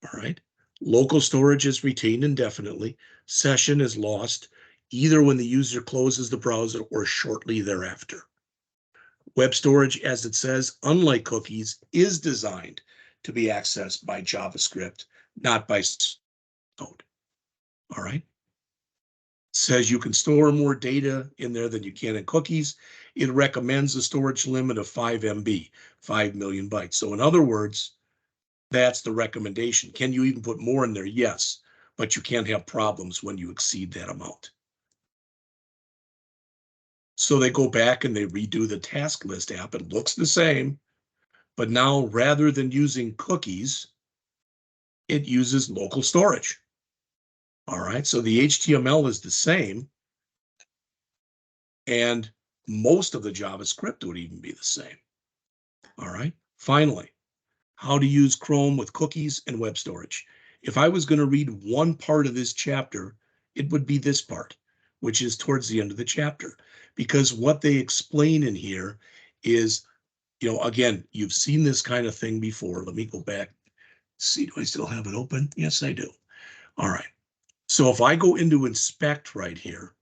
All right. Local storage is retained indefinitely. Session is lost either when the user closes the browser or shortly thereafter. Web storage, as it says, unlike cookies, is designed to be accessed by JavaScript, not by code. All right. Says you can store more data in there than you can in cookies. It recommends a storage limit of 5 MB, 5 million bytes. So in other words, that's the recommendation. Can you even put more in there? Yes, but you can't have problems when you exceed that amount. So they go back and they redo the task list app. It looks the same, but now rather than using cookies, it uses local storage. All right, so the HTML is the same, and most of the JavaScript would even be the same. All right, finally, how to use Chrome with cookies and web storage. If I was going to read one part of this chapter, it would be this part, which is towards the end of the chapter, because what they explain in here is, you know, again, you've seen this kind of thing before. Let me go back. See, do I still have it open? Yes, I do. All right. So if I go into inspect right here,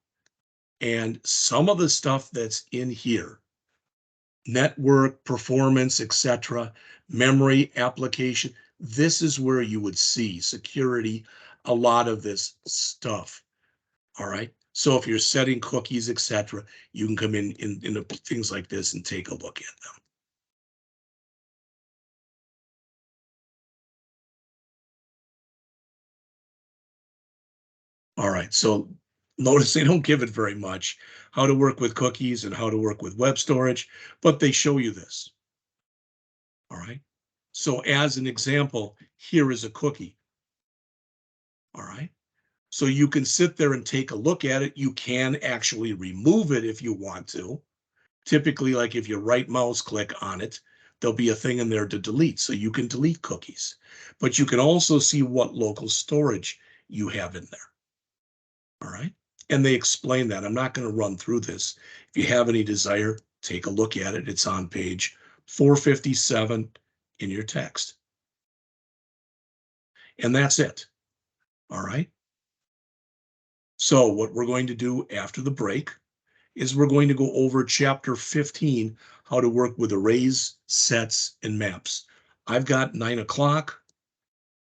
and some of the stuff that's in here, network, performance, etc., memory, application, this is where you would see security, a lot of this stuff. All right. So if you're setting cookies, etc., you can come into things like this and take a look at them. All right, so notice they don't give it very much, how to work with cookies and how to work with web storage, but they show you this. All right. So as an example, here is a cookie. All right. So you can sit there and take a look at it. You can actually remove it if you want to. Typically, like if you right mouse click on it, there'll be a thing in there to delete. So you can delete cookies, but you can also see what local storage you have in there. All right. And they explain that. I'm not going to run through this. If you have any desire, take a look at it. It's on page 457 in your text. And that's it. All right. So what we're going to do after the break is we're going to go over chapter 15, how to work with arrays, sets, and maps. I've got 9 o'clock.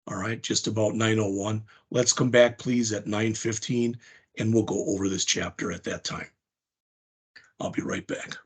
All right, just about 9:01. Let's come back, please, at 9:15, and we'll go over this chapter at that time. I'll be right back.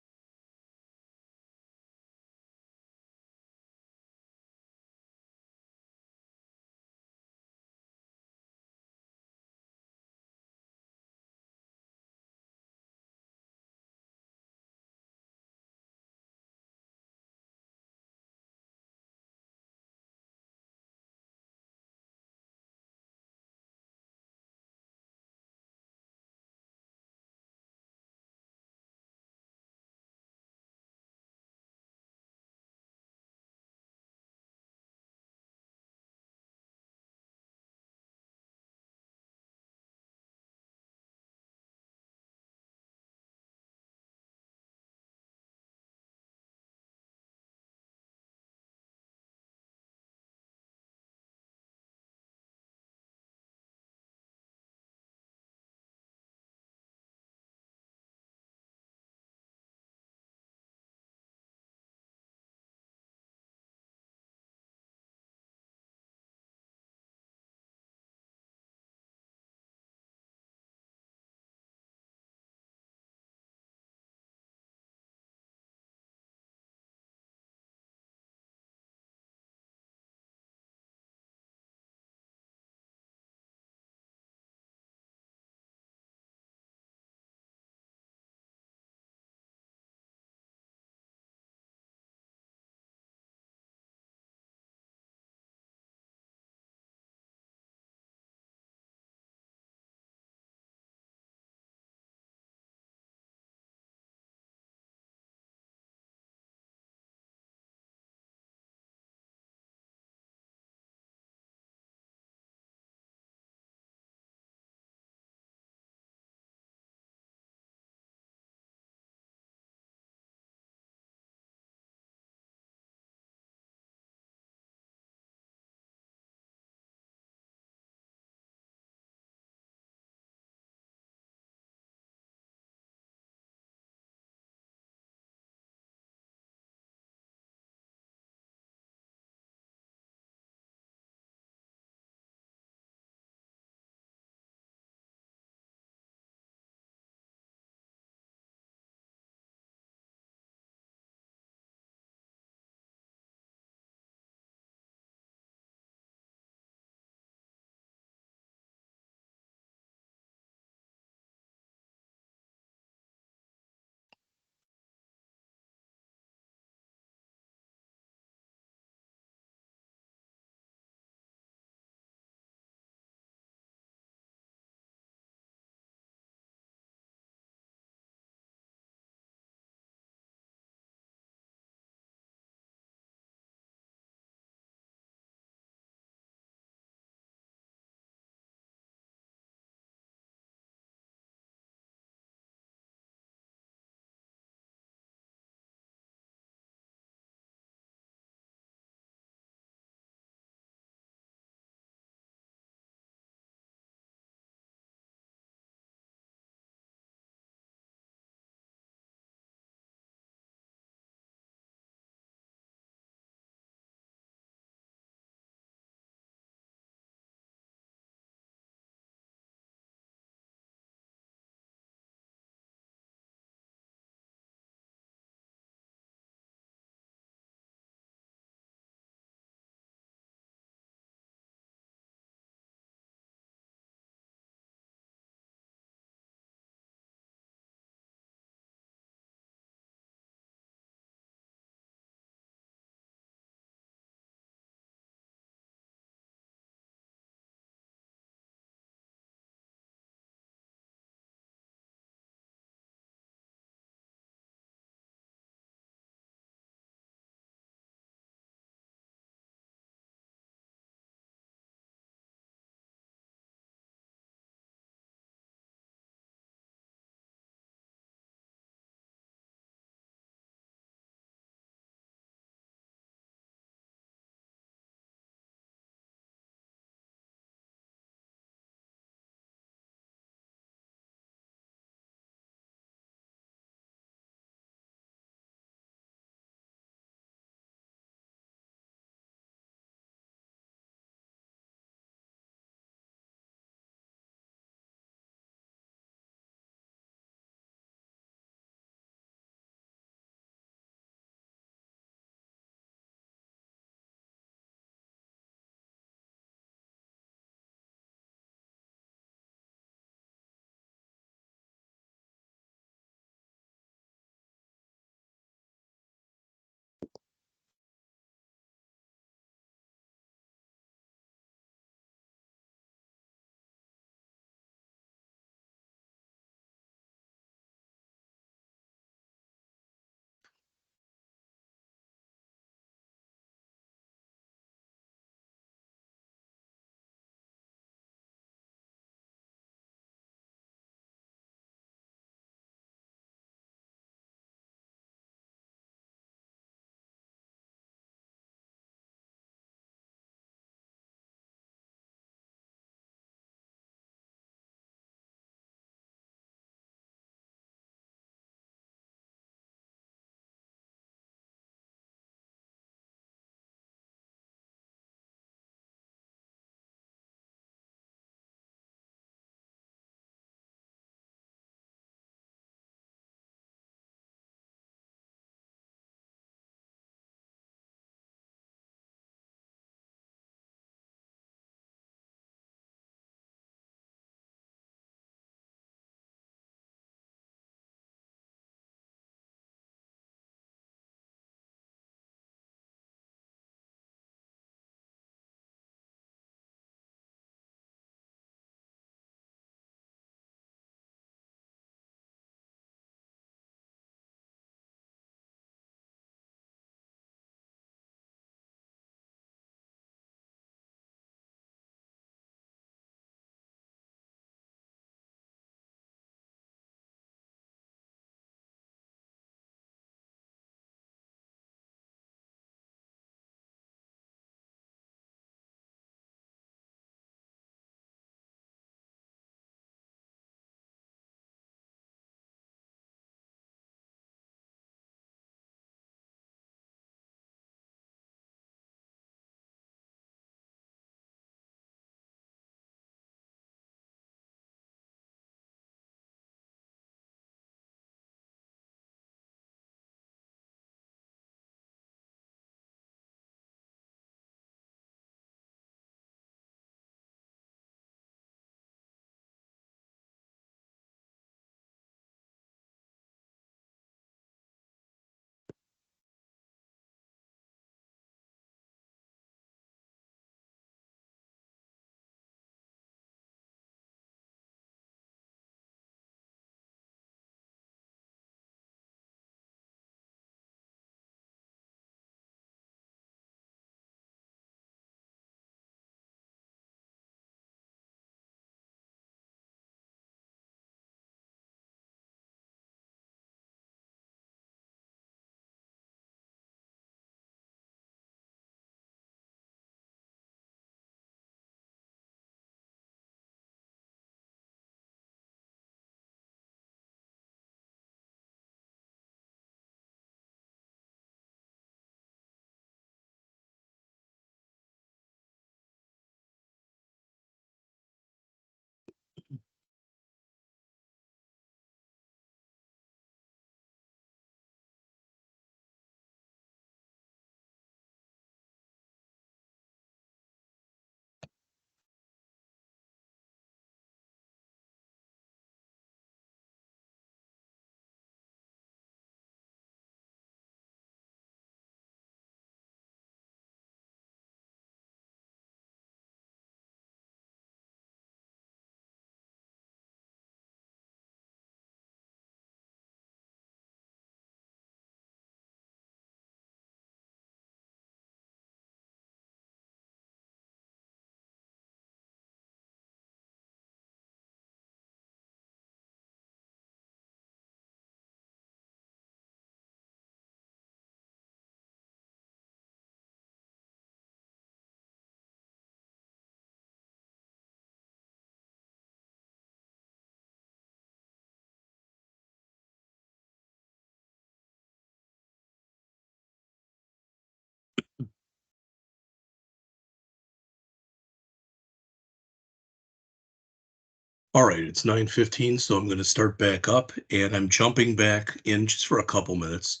All right, it's 9:15, so I'm going to start back up, and I'm jumping back in just for a couple minutes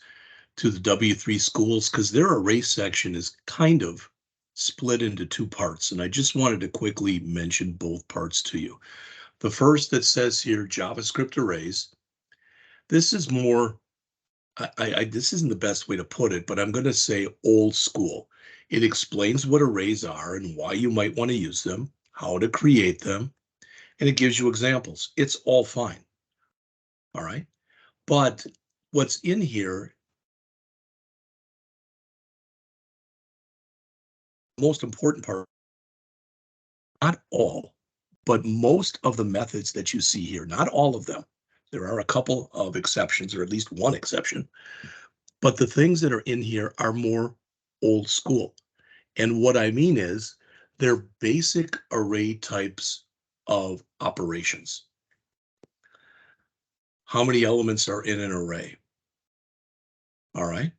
to the W3 schools because their array section is kind of split into two parts, and I just wanted to quickly mention both parts to you. The first that says here JavaScript arrays. This is more, this isn't the best way to put it, but I'm going to say old school. It explains what arrays are and why you might want to use them, how to create them, and it gives you examples. It's all fine. All right. But what's in here, most important part, not all, but most of the methods that you see here, not all of them. There are a couple of exceptions, or at least one exception, but the things that are in here are more old school. And what I mean is they're basic array types of operations. How many elements are in an array? All right.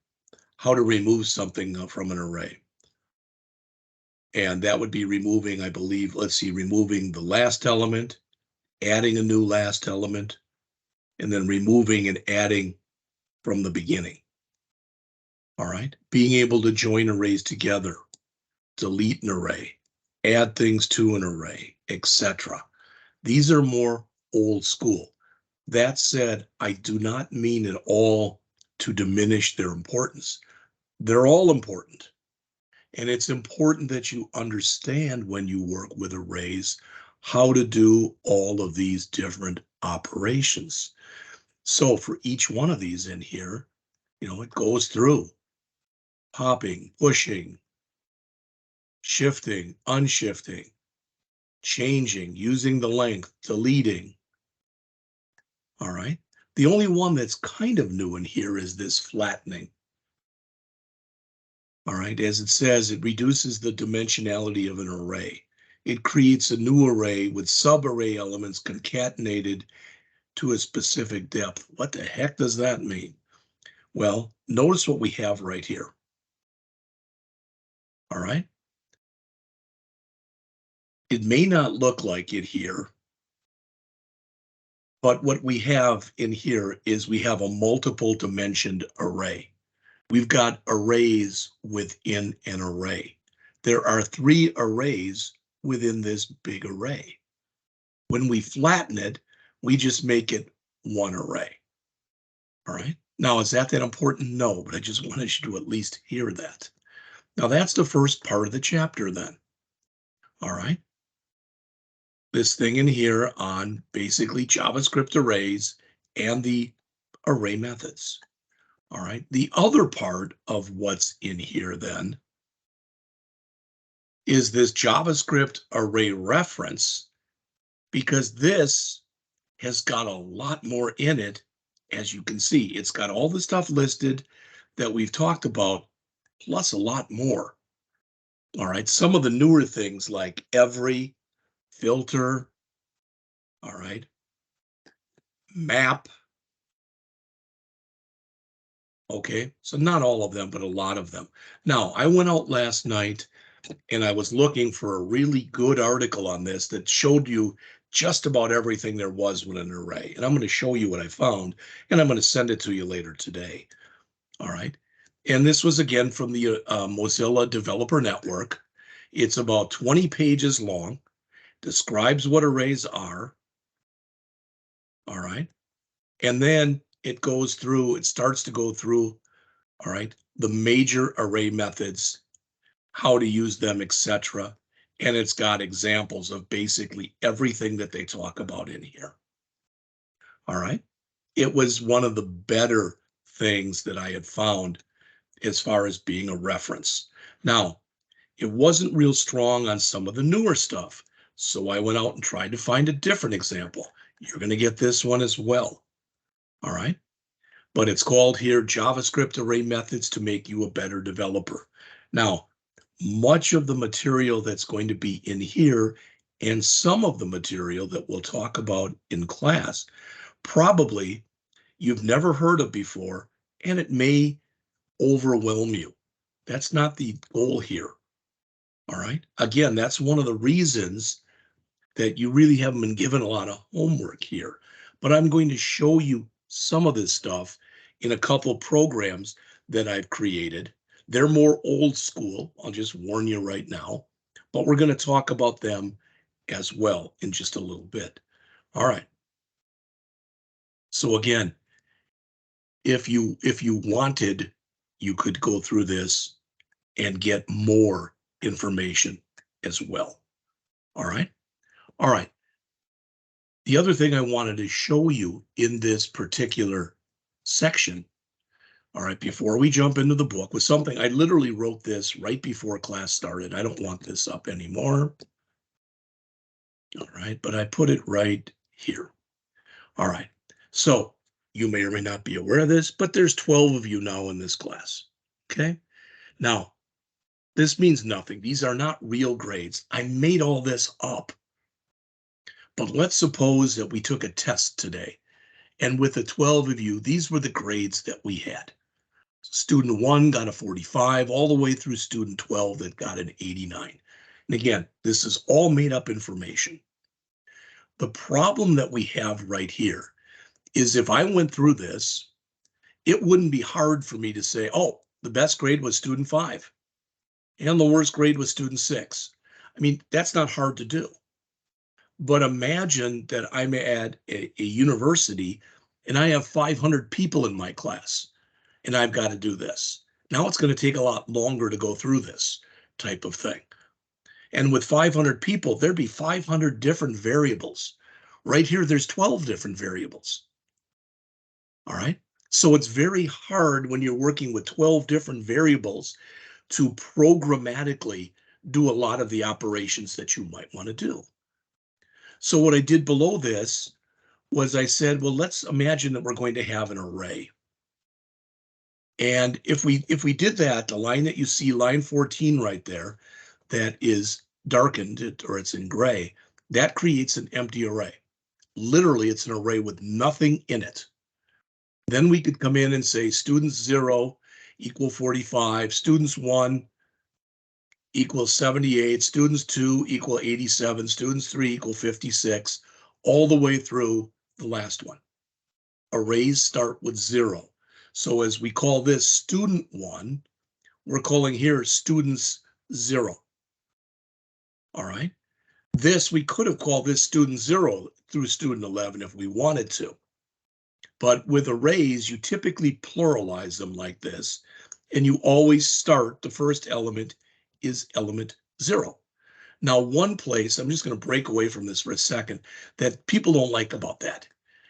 How to remove something from an array. And that would be removing, I believe, let's see, removing the last element, adding a new last element, and then removing and adding from the beginning. All right. Being able to join arrays together, delete an array, add things to an array, etc. These are more old school. That said, I do not mean at all to diminish their importance. They're all important. And it's important that you understand when you work with arrays how to do all of these different operations. So for each one of these in here, it goes through popping, pushing, shifting, unshifting, changing, using the length, deleting. All right. The only one that's kind of new in here is this flattening. All right, as it says, it reduces the dimensionality of an array. It creates a new array with subarray elements concatenated to a specific depth. What the heck does that mean? Well, notice what we have right here. All right. It may not look like it here, but what we have in here is we have a multiple dimensioned array. We've got arrays within an array. There are 3 arrays within this big array. When we flatten it, we just make it one array. All right. Now, is that important? No, but I just wanted you to at least hear that. Now, that's the first part of the chapter then. All right. This thing in here on basically JavaScript arrays and the array methods. All right. The other part of what's in here then is this JavaScript array reference, because this has got a lot more in it. As you can see, it's got all the stuff listed that we've talked about, plus a lot more. All right, some of the newer things like every, filter, all right, map. Okay, so not all of them, but a lot of them. Now, I went out last night and I was looking for a really good article on this that showed you just about everything there was with an array. And I'm going to show you what I found, and I'm going to send it to you later today. All right. And this was again from the Mozilla Developer Network. It's about 20 pages long, describes what arrays are. All right. And then it goes through, it starts to go through, all right, the major array methods, how to use them, etc. And it's got examples of basically everything that they talk about in here. All right. It was one of the better things that I had found as far as being a reference. Now, it wasn't real strong on some of the newer stuff, so I went out and tried to find a different example. You're going to get this one as well. All right. But it's called here JavaScript array methods to make you a better developer. Now, much of the material that's going to be in here and some of the material that we'll talk about in class, probably you've never heard of before, and it may overwhelm you. That's not the goal here. All right. Again, that's one of the reasons that you really haven't been given a lot of homework here, but I'm going to show you some of this stuff in a couple programs that I've created. They're more old school, I'll just warn you right now, but we're going to talk about them as well in just a little bit. All right. So again, if you wanted, you could go through this and get more information as well. All right. All right. The other thing I wanted to show you in this particular section, all right, before we jump into the book, was something I literally wrote this right before class started. I don't want this up anymore. All right, but I put it right here. All right, so you may or may not be aware of this, but there's 12 of you now in this class. Okay, now this means nothing. These are not real grades. I made all this up. But let's suppose that we took a test today, and with the 12 of you, these were the grades that we had. Student 1 got a 45, all the way through student 12 that got an 89. And again, this is all made up information. The problem that we have right here is if I went through this, it wouldn't be hard for me to say, oh, the best grade was student 5, and the worst grade was student 6. I mean, that's not hard to do. But imagine that I'm at a university and I have 500 people in my class and I've got to do this. Now it's going to take a lot longer to go through this type of thing. And with 500 people, there'd be 500 different variables. Right here, there's 12 different variables. All right. So it's very hard when you're working with 12 different variables to programmatically do a lot of the operations that you might want to do. So what I did below this was I said, well, let's imagine that we're going to have an array. And if we did that, the line that you see, line 14 right there, that is darkened or it's in gray, that creates an empty array. Literally, it's an array with nothing in it. Then we could come in and say students 0 equal 45, students 1 equals 78, students 2 equal 87, students 3 equal 56, all the way through the last one. Arrays start with 0. So as we call this student 1, we're calling here students 0. All right. This, we could have called this student 0 through student 11 if we wanted to. But with arrays, you typically pluralize them like this, and you always start, the first element is element 0. Now, one place, I'm just going to break away from this for a second, that people don't like about that.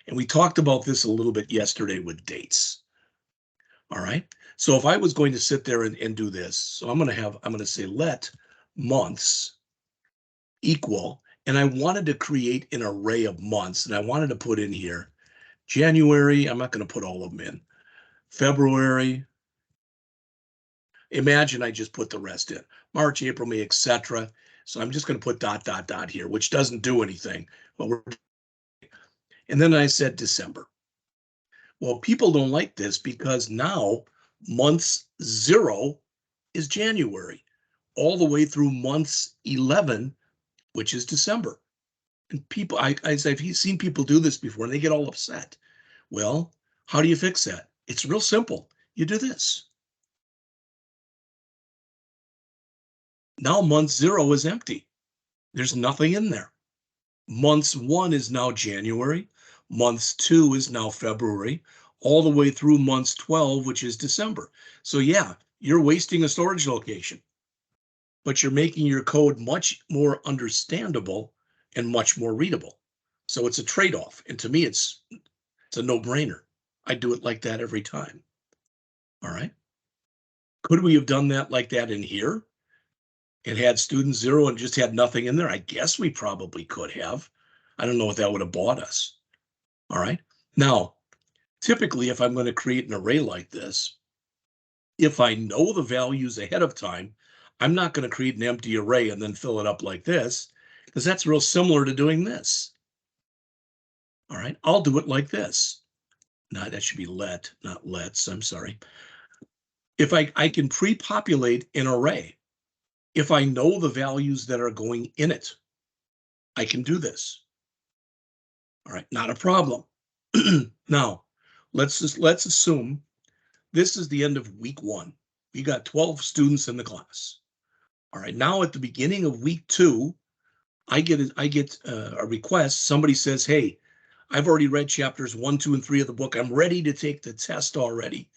And we talked about this a little bit yesterday with dates. All right. So if I was going to sit there and do this, so I'm going to say let months equal, and I wanted to create an array of months, and I wanted to put in here January, I'm not going to put all of them in, February, imagine I just put the rest in, March, April, May, etc. So I'm just going to put ... here, which doesn't do anything. And then I said December. Well, people don't like this because now months 0 is January, all the way through months 11, which is December. And people, I've seen people do this before and they get all upset. Well, how do you fix that? It's real simple. You do this. Now month 0 is empty. There's nothing in there. Months 1 is now January. Months 2 is now February, all the way through months 12, which is December. So yeah, you're wasting a storage location, but you're making your code much more understandable and much more readable. So it's a trade-off. And to me, it's a no-brainer. I do it like that every time. All right. Could we have done that like that in here and had student 0 and just had nothing in there? I guess we probably could have. I don't know what that would have bought us. All right. Now, typically, if I'm going to create an array like this, if I know the values ahead of time, I'm not going to create an empty array and then fill it up like this, because that's real similar to doing this. All right, I'll do it like this. No, that should be let, not let's, I'm sorry. If I can pre-populate an array, if I know the values that are going in it. I can do this. All right, not a problem. Now, let's assume this is the end of week 1. We got 12 students in the class. All right, now at the beginning of week 2, I get a request. Somebody says, hey, I've already read chapters 1, 2, and 3 of the book. I'm ready to take the test already.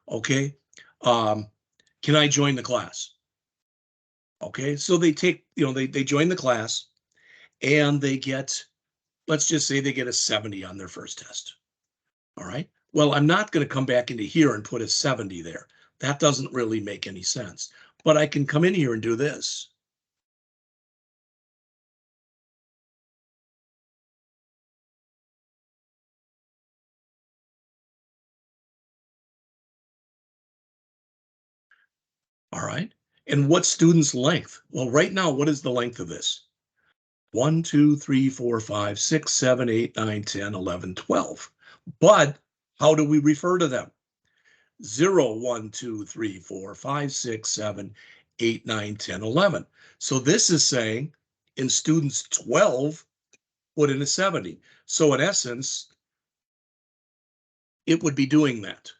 Okay. Can I join the class? Okay, so they take, they join the class and they get, let's just say they get a 70 on their first test. All right. Well, I'm not going to come back into here and put a 70 there. That doesn't really make any sense. But I can come in here and do this. All right. And what student's length? Well, right now, what is the length of this? 1, 2, 3, 4, 5, 6, 7, 8, 9, 10, 11, 12. But how do we refer to them? 0, 1, 2, 3, 4, 5, 6, 7, 8, 9, 10, 11. So this is saying in students 12, put in a 70. So in essence, it would be doing that.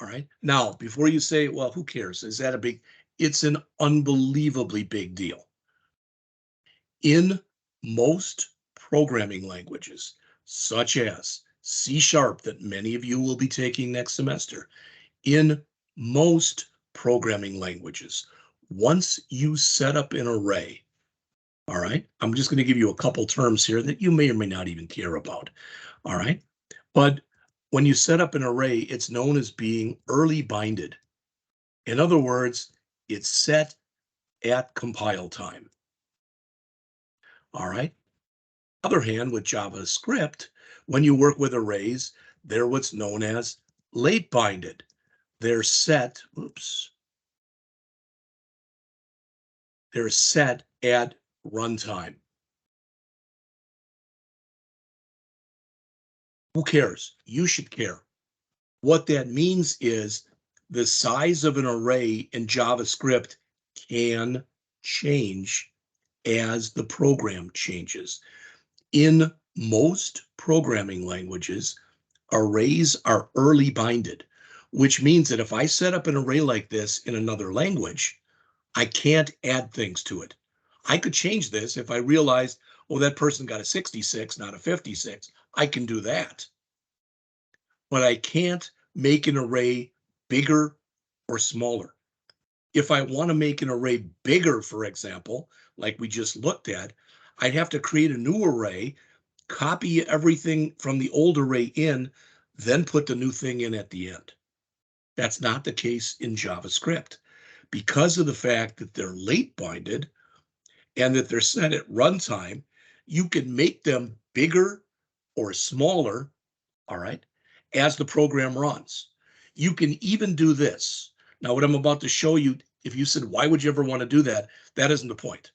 All right. Now, before you say, well, who cares? Is that a big? It's an unbelievably big deal. In most programming languages, such as C# that many of you will be taking next semester, in most programming languages, once you set up an array, all right, I'm just going to give you a couple terms here that you may or may not even care about, all right, but when you set up an array, it's known as being early binded. In other words, it's set at compile time. All right. On the other hand, with JavaScript, when you work with arrays, they're what's known as late binded. They're set, they're set at runtime. Who cares? You should care. What that means is the size of an array in JavaScript can change as the program changes. In most programming languages, arrays are early binded, which means that if I set up an array like this in another language, I can't add things to it. I could change this if I realized, oh, that person got a 66, not a 56. I can do that. But I can't make an array bigger or smaller. If I want to make an array bigger, for example, like we just looked at, I'd have to create a new array, copy everything from the old array in, then put the new thing in at the end. That's not the case in JavaScript. Because of the fact that they're late binded and that they're set at runtime, you can make them bigger or smaller, all right, as the program runs. You can even do this. Now, what I'm about to show you, if you said, why would you ever want to do that? That isn't the point.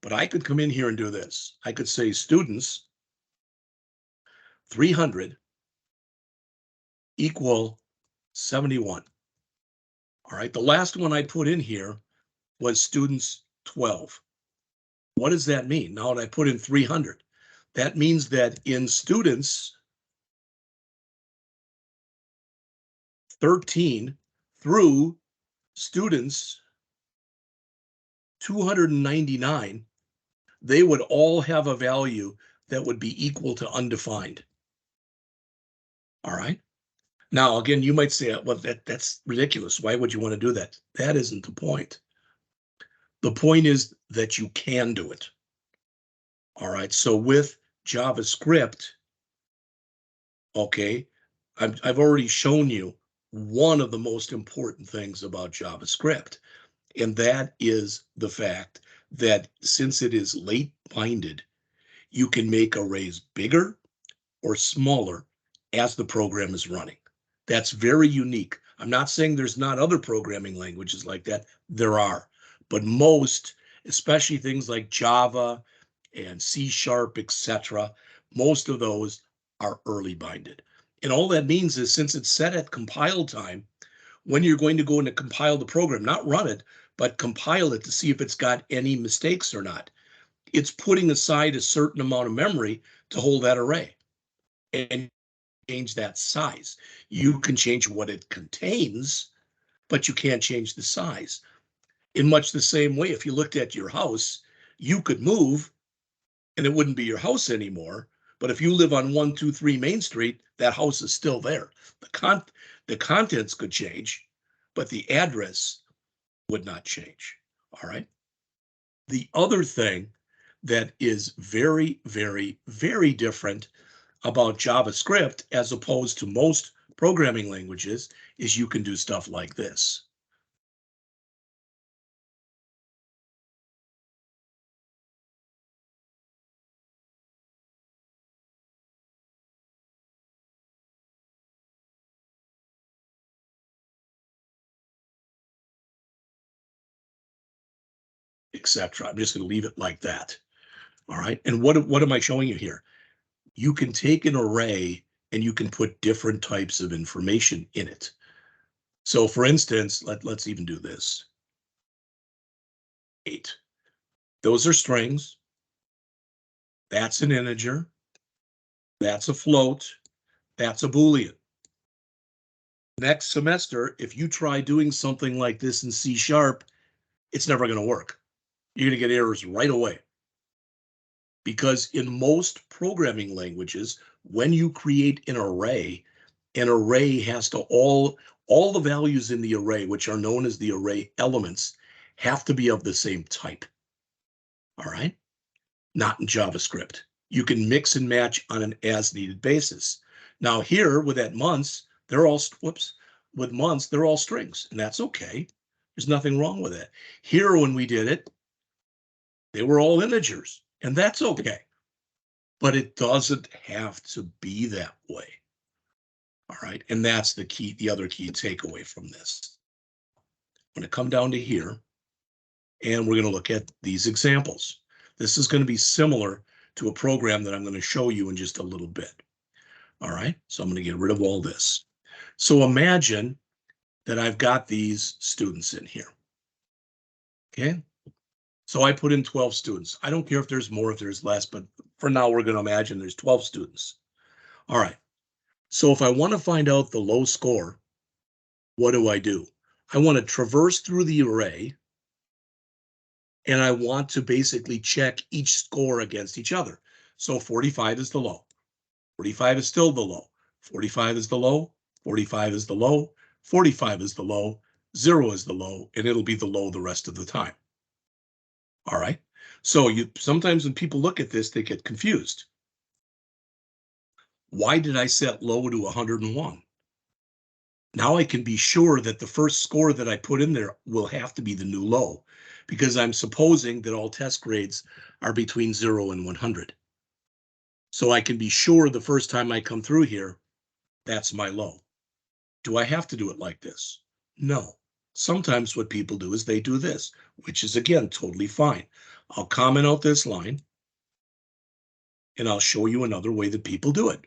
But I could come in here and do this. I could say students 300 equal 71. All right, the last one I put in here was students 12. What does that mean? Now that I put in 300, that means that in students 13 through students 299, they would all have a value that would be equal to undefined. All right. Now, again, you might say, well, that's ridiculous. Why would you want to do that? That isn't the point. The point is that you can do it. All right. So with JavaScript, okay, I've already shown you one of the most important things about JavaScript, and that is the fact that since it is late binded, you can make arrays bigger or smaller as the program is running. That's very unique. I'm not saying there's not other programming languages like that. There are, but most, especially things like Java and C#, etc., most of those are early binded. And all that means is since it's set at compile time, when you're going to go in to compile the program, not run it, but compile it to see if it's got any mistakes or not, it's putting aside a certain amount of memory to hold that array and change that size. You can change what it contains, but you can't change the size. In much the same way, if you looked at your house, you could move and it wouldn't be your house anymore. But if you live on 123 Main Street, that house is still there. The contents could change, but the address would not change. All right. The other thing that is very, very, very different about JavaScript as opposed to most programming languages is you can do stuff like this. Etc. I'm just going to leave it like that. All right. And what am I showing you here? You can take an array and you can put different types of information in it. So for instance, let's even do this. 8. Those are strings. That's an integer. That's a float. That's a Boolean. Next semester, if you try doing something like this in C#, it's never going to work. You're going to get errors right away. Because in most programming languages, when you create an array has to all the values in the array, which are known as the array elements, have to be of the same type. All right? Not in JavaScript. You can mix and match on an as-needed basis. Now here with that months, they're all, with months, they're all strings, and that's okay. There's nothing wrong with that. Here when we did it, they were all integers, and that's okay. But it doesn't have to be that way. All right, and that's the key, the other key takeaway from this. I'm going to come down to here, and we're going to look at these examples. This is going to be similar to a program that I'm going to show you in just a little bit. All right, so I'm going to get rid of all this. So imagine that I've got these students in here. Okay, so I put in 12 students. I don't care if there's more, if there's less, but for now we're going to imagine there's 12 students. All right, so if I want to find out the low score, what do? I want to traverse through the array, and I want to basically check each score against each other. So 45 is the low. 45 is still the low. 45 is the low. 45 is the low. 45 is the low. 0 is the low, and it'll be the low the rest of the time. All right. So sometimes when people look at this, they get confused. Why did I set low to 101? Now I can be sure that the first score that I put in there will have to be the new low, because I'm supposing that all test grades are between 0 and 100. So I can be sure the first time I come through here, that's my low. Do I have to do it like this? No. Sometimes what people do is they do this, which is, again, totally fine. I'll comment out this line, and I'll show you another way that people do it.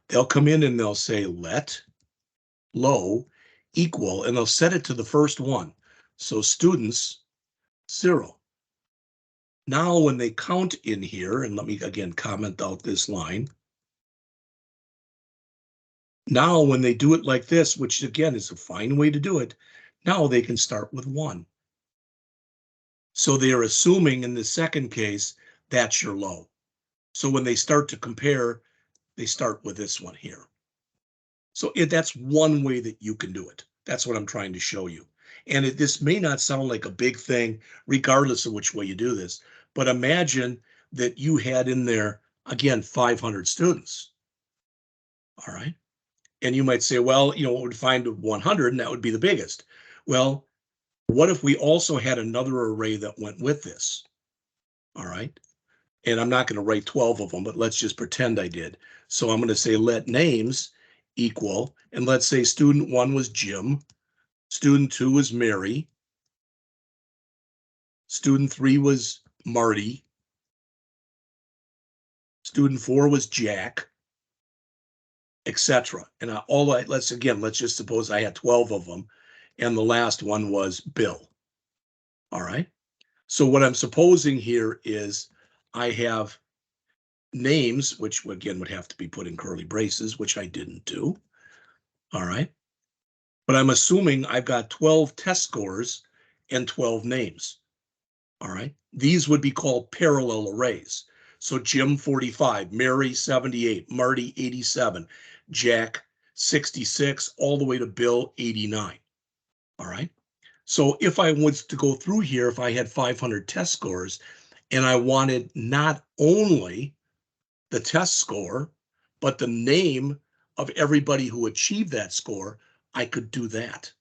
They'll come in and they'll say let low equal, and they'll set it to the first one. So students, 0. Now when they count in here, and let me again comment out this line. Now when they do it like this, which again is a fine way to do it, now they can start with 1. So they are assuming in the second case, that's your low. So when they start to compare, they start with this one here. So that's one way that you can do it. That's what I'm trying to show you. And this may not sound like a big thing, regardless of which way you do this, but imagine that you had in there, again, 500 students. All right. And you might say, well, it would find 100 and that would be the biggest. Well, what if we also had another array that went with this? All right. And I'm not going to write 12 of them, but let's just pretend I did. So I'm going to say let names equal, and let's say student 1 was Jim, student 2 was Mary, student 3 was Marty, student 4 was Jack, etc. And let's just suppose I had 12 of them, and the last one was Bill. All right. So what I'm supposing here is I have names, which again would have to be put in curly braces, which I didn't do. All right. But I'm assuming I've got 12 test scores and 12 names. All right. These would be called parallel arrays. So Jim 45, Mary 78, Marty 87, Jack 66, all the way to Bill 89. All right. So if I was to go through here, if I had 500 test scores and I wanted not only the test score, but the name of everybody who achieved that score, I could do that.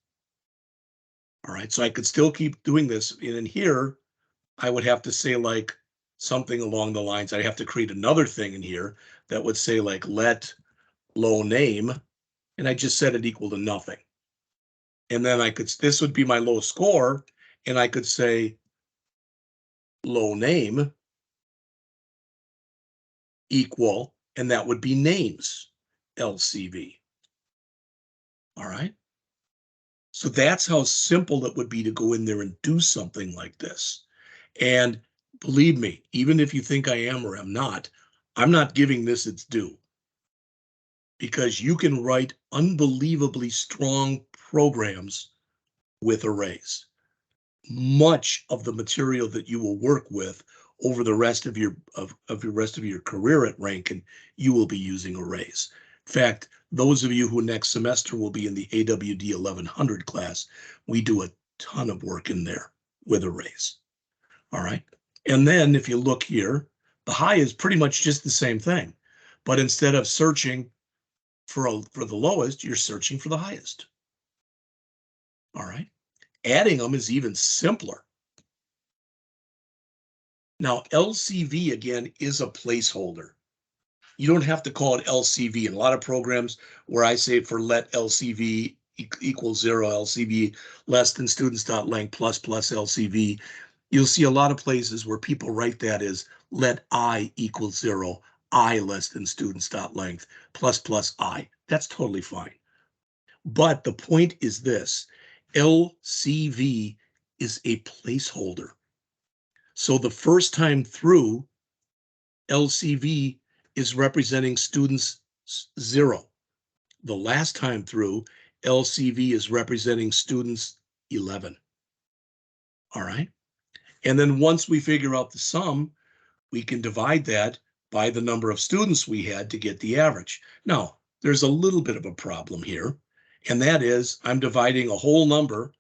All right, so I could still keep doing this. And in here, I would have to say like something along the lines, I'd have to create another thing in here that would say like let low name, and I just set it equal to nothing. And then this would be my low score, and I could say low name equal, and that would be names, LCV. All right. So that's how simple it would be to go in there and do something like this. And believe me, even if you think I am or I'm not giving this its due, because you can write unbelievably strong programs with arrays. Much of the material that you will work with over the rest of your career at Rankin, you will be using arrays. In fact, those of you who next semester will be in the AWD1000 class, we do a ton of work in there with arrays. All right. And then if you look here, the high is pretty much just the same thing. But instead of searching for the lowest, you're searching for the highest. All right. Adding them is even simpler. Now, LCV, again, is a placeholder. You don't have to call it LCV. In a lot of programs where I say for let LCV equals 0, LCV less than students.length plus LCV, you'll see a lot of places where people write that as let I equal 0, I less than students.length plus I. That's totally fine. But the point is this, LCV is a placeholder. So the first time through, LCV is representing students 0. The last time through, LCV is representing students 11. All right. And then once we figure out the sum, we can divide that by the number of students we had to get the average. Now, there's a little bit of a problem here, and that is I'm dividing a whole number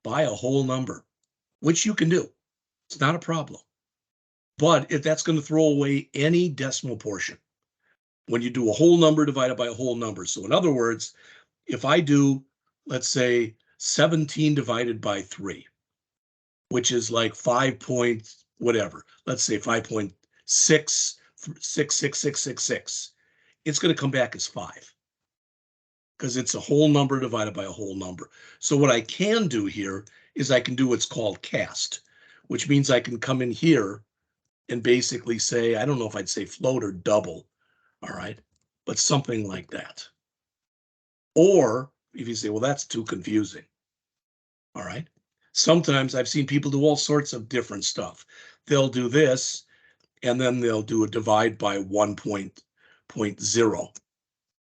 by a whole number, which you can do. It's not a problem. But if that's going to throw away any decimal portion, when you do a whole number divided by a whole number. So in other words, if I do, let's say 17 divided by 3, which is like 5 point whatever, let's say 5.66666, it's going to come back as 5 because it's a whole number divided by a whole number. So what I can do here is I can do what's called cast, which means I can come in here and basically say, I don't know if I'd say float or double, all right, but something like that. Or if you say, well, that's too confusing, all right. Sometimes I've seen people do all sorts of different stuff. They'll do this, and then they'll do a divide by 1.0.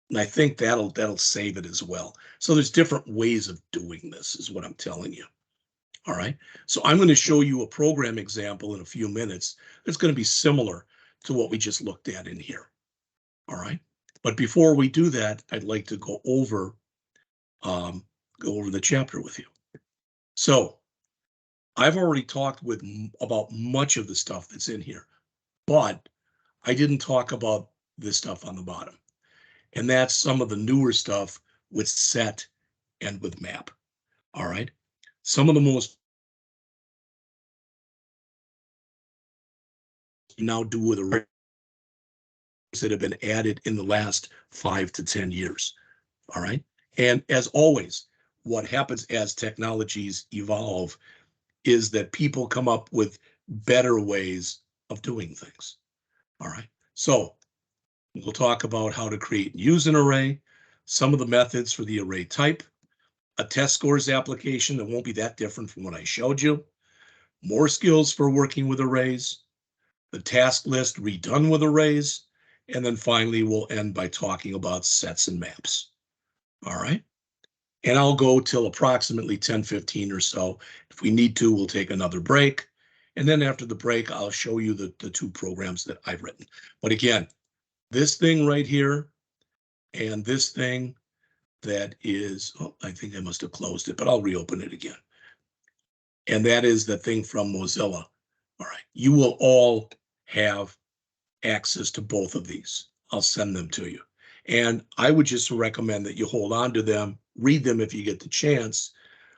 And I think that'll save it as well. So there's different ways of doing this, is what I'm telling you. All right. So I'm going to show you a program example in a few minutes that's going to be similar to what we just looked at in here. All right. But before we do that, I'd like to go over the chapter with you. So I've already talked about much of the stuff that's in here, but I didn't talk about this stuff on the bottom. And that's some of the newer stuff with set and with map. All right. Some of the most you now do with arrays that have been added in the last 5 to 10 years. All right. And as always, what happens as technologies evolve is that people come up with better ways of doing things. All right. So we'll talk about how to create and use an array, some of the methods for the array type, a test scores application that won't be that different from what I showed you, more skills for working with arrays, the task list redone with arrays, and then finally we'll end by talking about sets and maps. All right. And I'll go till approximately 10:15 or so. If we need to, we'll take another break. And then after the break, I'll show you the two programs that I've written. But again, this thing right here and this thing that is, oh, I think I must have closed it, but I'll reopen it again. And that is the thing from Mozilla. All right, you will all have access to both of these. I'll send them to you. And I would just recommend that you hold on to them, read them if you get the chance.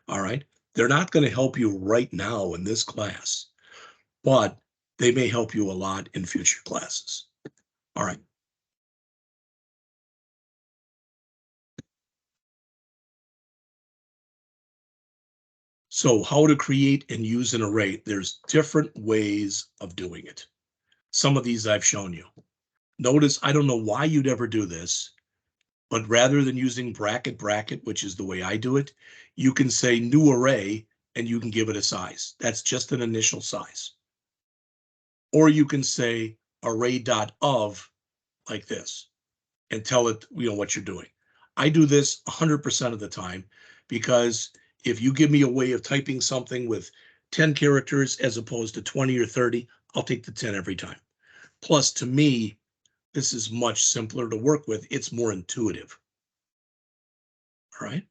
All right. They're not going to help you right now in this class, but they may help you a lot in future classes. All right. So how to create and use an array. There's different ways of doing it. Some of these I've shown you. Notice, I don't know why you'd ever do this, but rather than using bracket, which is the way I do it, you can say new array and you can give it a size. That's just an initial size. Or you can say array.of like this and tell it, what you're doing. I do this 100% of the time because if you give me a way of typing something with 10 characters as opposed to 20 or 30, I'll take the 10 every time. Plus, to me, this is much simpler to work with. It's more intuitive. All right.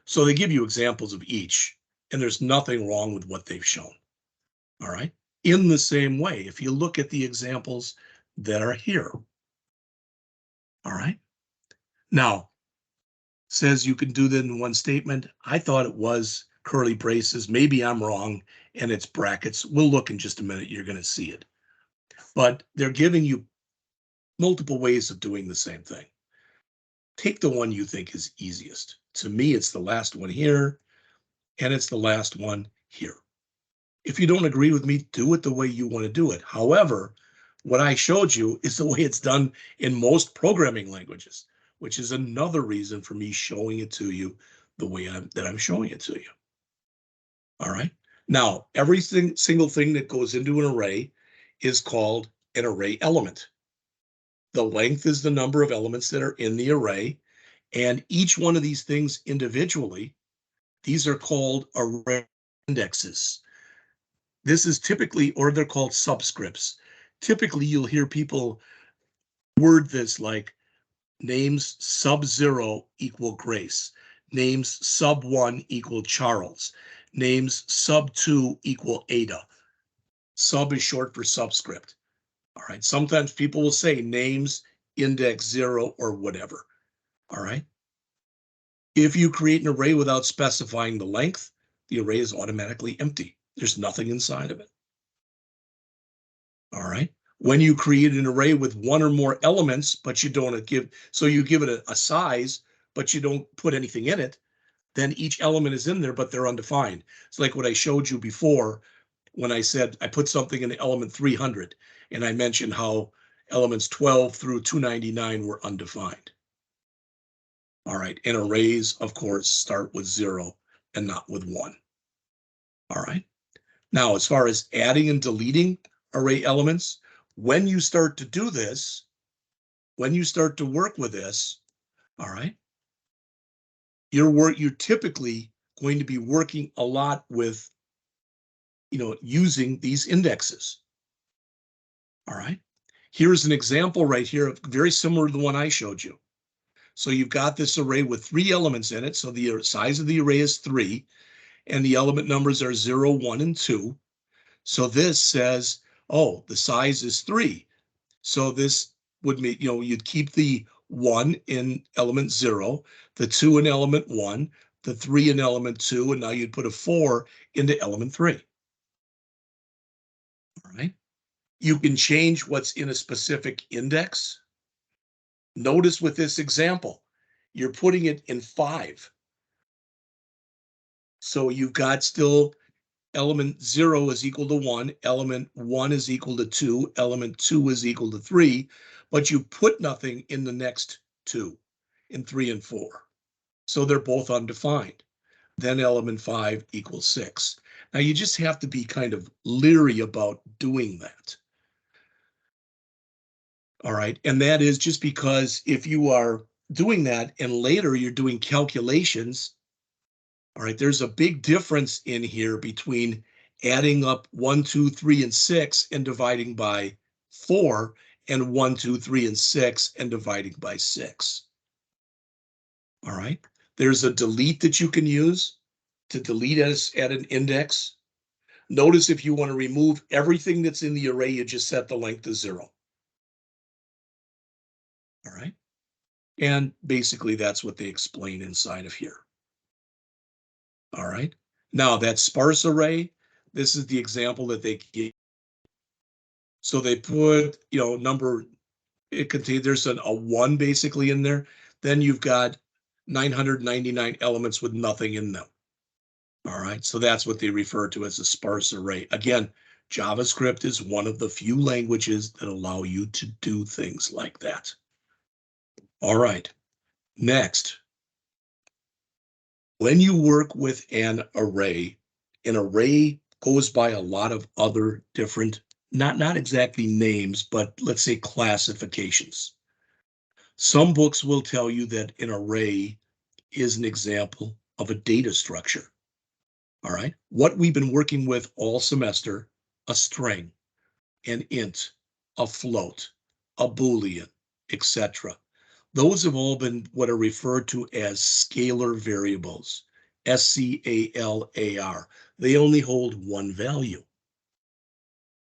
So they give you examples of each, and there's nothing wrong with what they've shown. All right. In the same way, if you look at the examples that are here. All right. Now, says you can do that in one statement. I thought it was curly braces. Maybe I'm wrong, and it's brackets. We'll look in just a minute. You're going to see it. But they're giving you multiple ways of doing the same thing. Take the one you think is easiest. To me, it's the last one here, and it's the last one here. If you don't agree with me, do it the way you want to do it. However, what I showed you is the way it's done in most programming languages, which is another reason for me showing it to you the way that I'm showing it to you. All right. Now, every single thing that goes into an array is called an array element. The length is the number of elements that are in the array, and each one of these things individually, these are called array indexes. This is typically, or they're called subscripts. Typically, you'll hear people word this like names sub-0 equal Grace, names sub-1 equal Charles, names sub-2 equal Ada. Sub is short for subscript. All right. Sometimes people will say names index 0 or whatever. All right. If you create an array without specifying the length, the array is automatically empty. There's nothing inside of it. All right. When you create an array with one or more elements, but you don't give, so you give it a size, but you don't put anything in it, then each element is in there, but they're undefined. It's like what I showed you before when I said I put something in the element 300, and I mentioned how elements 12 through 299 were undefined. All right. And arrays, of course, start with 0 and not with 1. All right. Now, as far as adding and deleting array elements, when you start to do this, when you start to work with this, all right, you're typically going to be working a lot with, using these indexes. All right. Here's an example right here, very similar to the one I showed you. So you've got this array with 3 elements in it. So the size of the array is 3, and the element numbers are 0, 1, and 2. So this says, oh, the size is 3. So this would mean, you'd keep the 1 in element 0, the 2 in element 1, the 3 in element 2, and now you'd put a 4 into element 3. All right. You can change what's in a specific index. Notice with this example, you're putting it in 5. So you've got still element 0 is equal to 1, element 1 is equal to 2, element 2 is equal to 3, but you put nothing in the next 2, in 3 and 4. So they're both undefined. Then element 5 equals 6. Now you just have to be kind of leery about doing that. All right, and that is just because if you are doing that and later you're doing calculations, all right, there's a big difference in here between adding up 1, 2, 3, and 6 and dividing by 4 and 1, 2, 3, and 6 and dividing by 6. All right, there's a delete that you can use to delete at an index. Notice if you want to remove everything that's in the array, you just set the length to 0. All right, and basically that's what they explain inside of here. All right, now that sparse array, this is the example that they gave. So they put, number, it contains, there's a 1 basically in there. Then you've got 999 elements with nothing in them. All right, so that's what they refer to as a sparse array. Again, JavaScript is one of the few languages that allow you to do things like that. All right, next. When you work with an array goes by a lot of other different, not exactly names, but let's say classifications. Some books will tell you that an array is an example of a data structure. All right, what we've been working with all semester, a string, an int, a float, a Boolean, etc. Those have all been what are referred to as scalar variables, SCALAR. They only hold one value.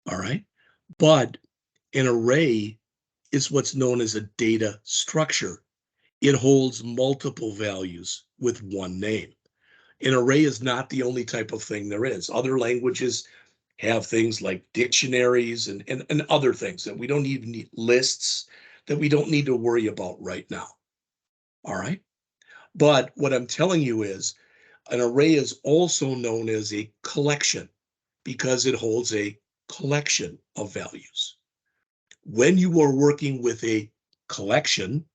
All right, but an array is what's known as a data structure. It holds multiple values with one name. An array is not the only type of thing there is. Other languages have things like dictionaries and other things that we don't even need, lists that we don't need to worry about right now. All right. But what I'm telling you is an array is also known as a collection because it holds a collection of values. When you are working with a collection,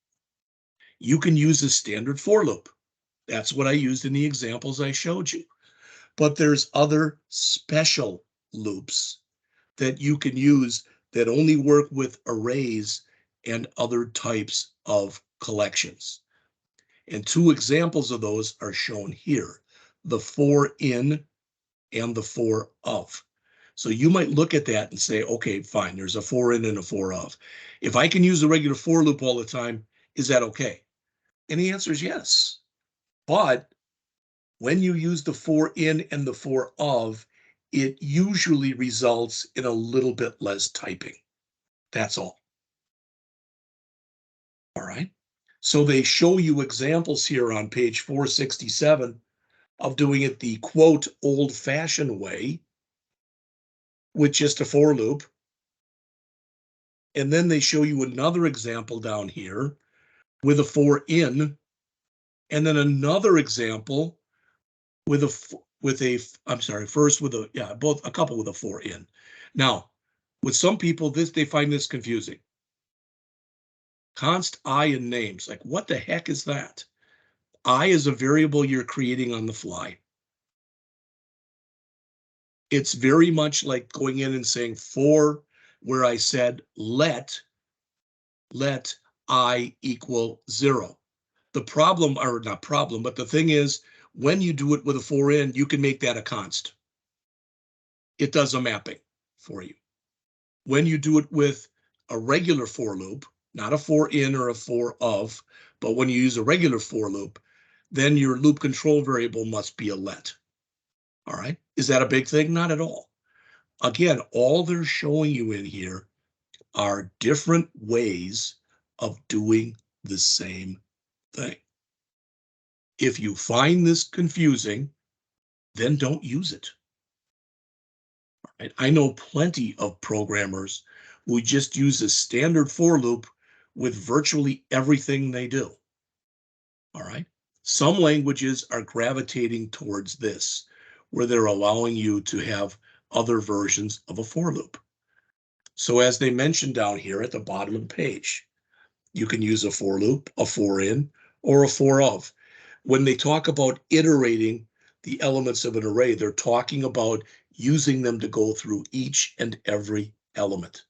you can use a standard for loop. That's what I used in the examples I showed you. But there's other special loops that you can use that only work with arrays and other types of collections. And two examples of those are shown here, the for in and the for of. So you might look at that and say, okay, fine, there's a for in and a for of. If I can use the regular for loop all the time, is that okay? And the answer is yes. But when you use the for in and the for of, it usually results in a little bit less typing. That's all. All right. So they show you examples here on page 467 of doing it the quote old-fashioned way with just a for loop. And then they show you another example down here with a for in, and then another example with a couple with a for in. Now, with some people, they find this confusing. Const I in names, like what the heck is that? I is a variable you're creating on the fly. It's very much like going in and saying for, where I said let I equal 0. The problem, or not problem, but the thing is, when you do it with a for in, you can make that a const. It does a mapping for you. When you do it with a regular for loop, not a for in or a for of, but when you use a regular for loop, then your loop control variable must be a let. All right, is that a big thing? Not at all. Again, all they're showing you in here are different ways of doing the same thing. If you find this confusing, then don't use it. All right? I know plenty of programmers who just use a standard for loop with virtually everything they do. All right. Some languages are gravitating towards this, where they're allowing you to have other versions of a for loop. So as they mentioned down here at the bottom of the page, you can use a for loop, a for in, or a for of. When they talk about iterating the elements of an array, they're talking about using them to go through each and every element.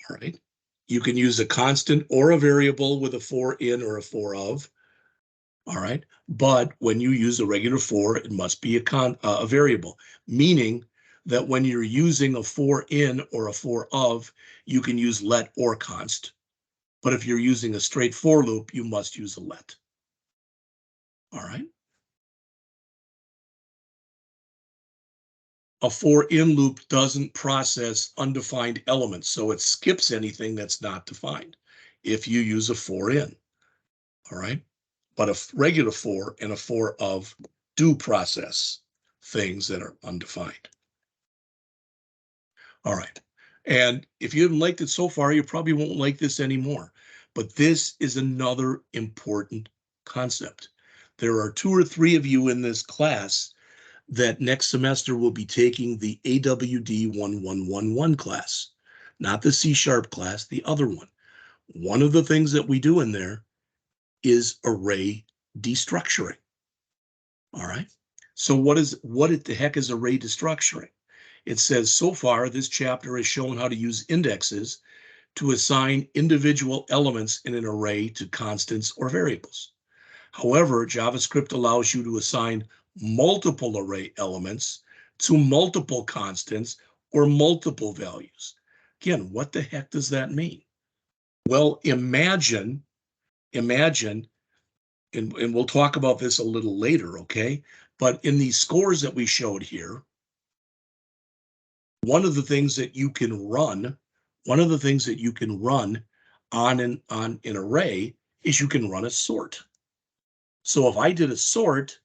all right? You can use a constant or a variable with a for in or a for of, all right? But when you use a regular for, it must be a variable, meaning that when you're using a for in or a for of, you can use let or const. But if you're using a straight for loop, you must use a let. All right. A for in loop doesn't process undefined elements, so it skips anything that's not defined if you use a for in. All right. But a regular for and a for of do process things that are undefined. All right. And if you haven't liked it so far, you probably won't like this anymore. But this is another important concept. There are 2 or 3 of you in this class that next semester will be taking the AWD1111 class, not the C# class, the other one. One of the things that we do in there is array destructuring. All right. So what the heck is array destructuring? It says, so far, this chapter has shown how to use indexes to assign individual elements in an array to constants or variables. However, JavaScript allows you to assign multiple array elements to multiple constants or multiple values. Again, what the heck does that mean? Well, imagine, and we'll talk about this a little later, okay? But in these scores that we showed here, one of the things that you can run on an array is you can run a sort. So if I did a sort,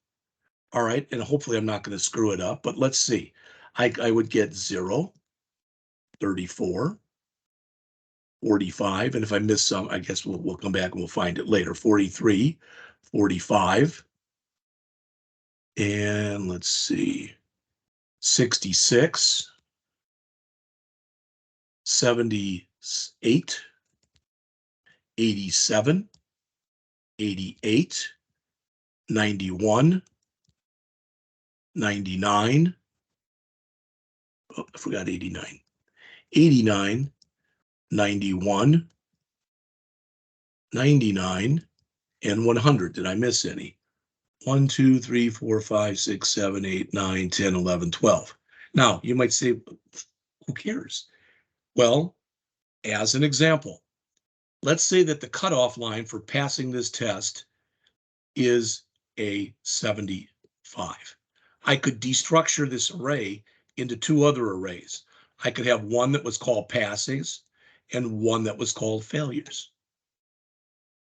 all right, and hopefully I'm not going to screw it up, but let's see. I would get 0, 34, 45, and if I miss some, I guess we'll come back and we'll find it later. 43, 45, and let's see, 66, 78, 87, 88, 91, 99. Oh, I forgot 89. 89, 91, 99, and 100. Did I miss any? 1, 2, 3, 4, 5, 6, 7, 8, 9, 10, 11, 12. Now, you might say, who cares? Well, as an example, let's say that the cutoff line for passing this test is a 75. I could destructure this array into 2 other arrays. I could have one that was called passings and one that was called failures.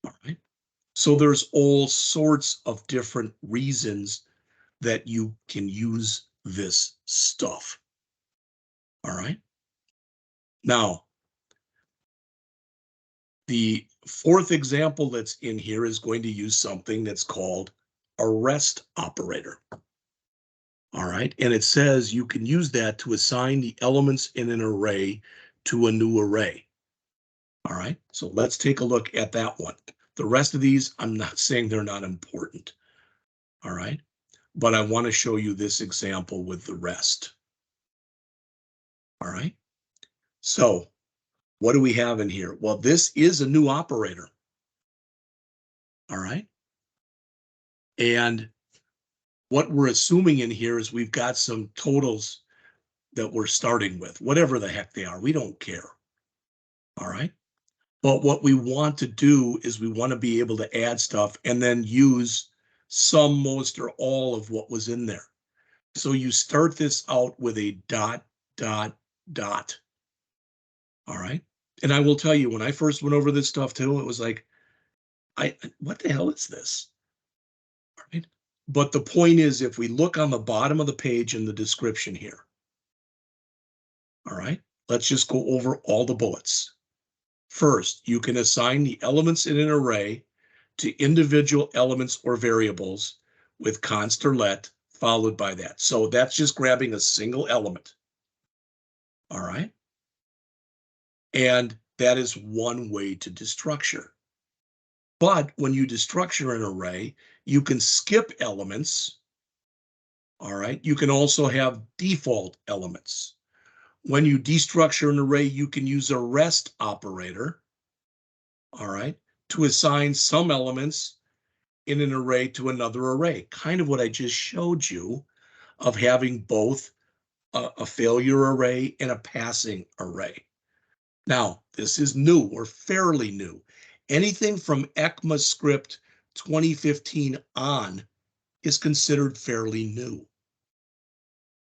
All right. So there's all sorts of different reasons that you can use this stuff. All right. Now, the 4th example that's in here is going to use something that's called a REST operator. All right. And it says you can use that to assign the elements in an array to a new array. All right. So let's take a look at that one. The rest of these, I'm not saying they're not important. All right. But I want to show you this example with the REST. All right. So what do we have in here? Well, this is a new operator. All right. And what we're assuming in here is we've got some totals that we're starting with, whatever the heck they are. We don't care. All right. But what we want to do is we want to be able to add stuff and then use some, most, or all of what was in there. So you start this out with a ... All right. And I will tell you, when I first went over this stuff too, it was like, what the hell is this? All right. But the point is, if we look on the bottom of the page in the description here, all right, let's just go over all the bullets. First, you can assign the elements in an array to individual elements or variables with const or let followed by that. So that's just grabbing a single element. All right. And that is one way to destructure. But when you destructure an array, you can skip elements. All right. You can also have default elements, When you destructure an array, you can use a rest operator, all right, to assign some elements in an array to another array. Kind of what I just showed you of having both a failure array and a passing array. Now, this is new or fairly new. Anything from ECMAScript 2015 on is considered fairly new.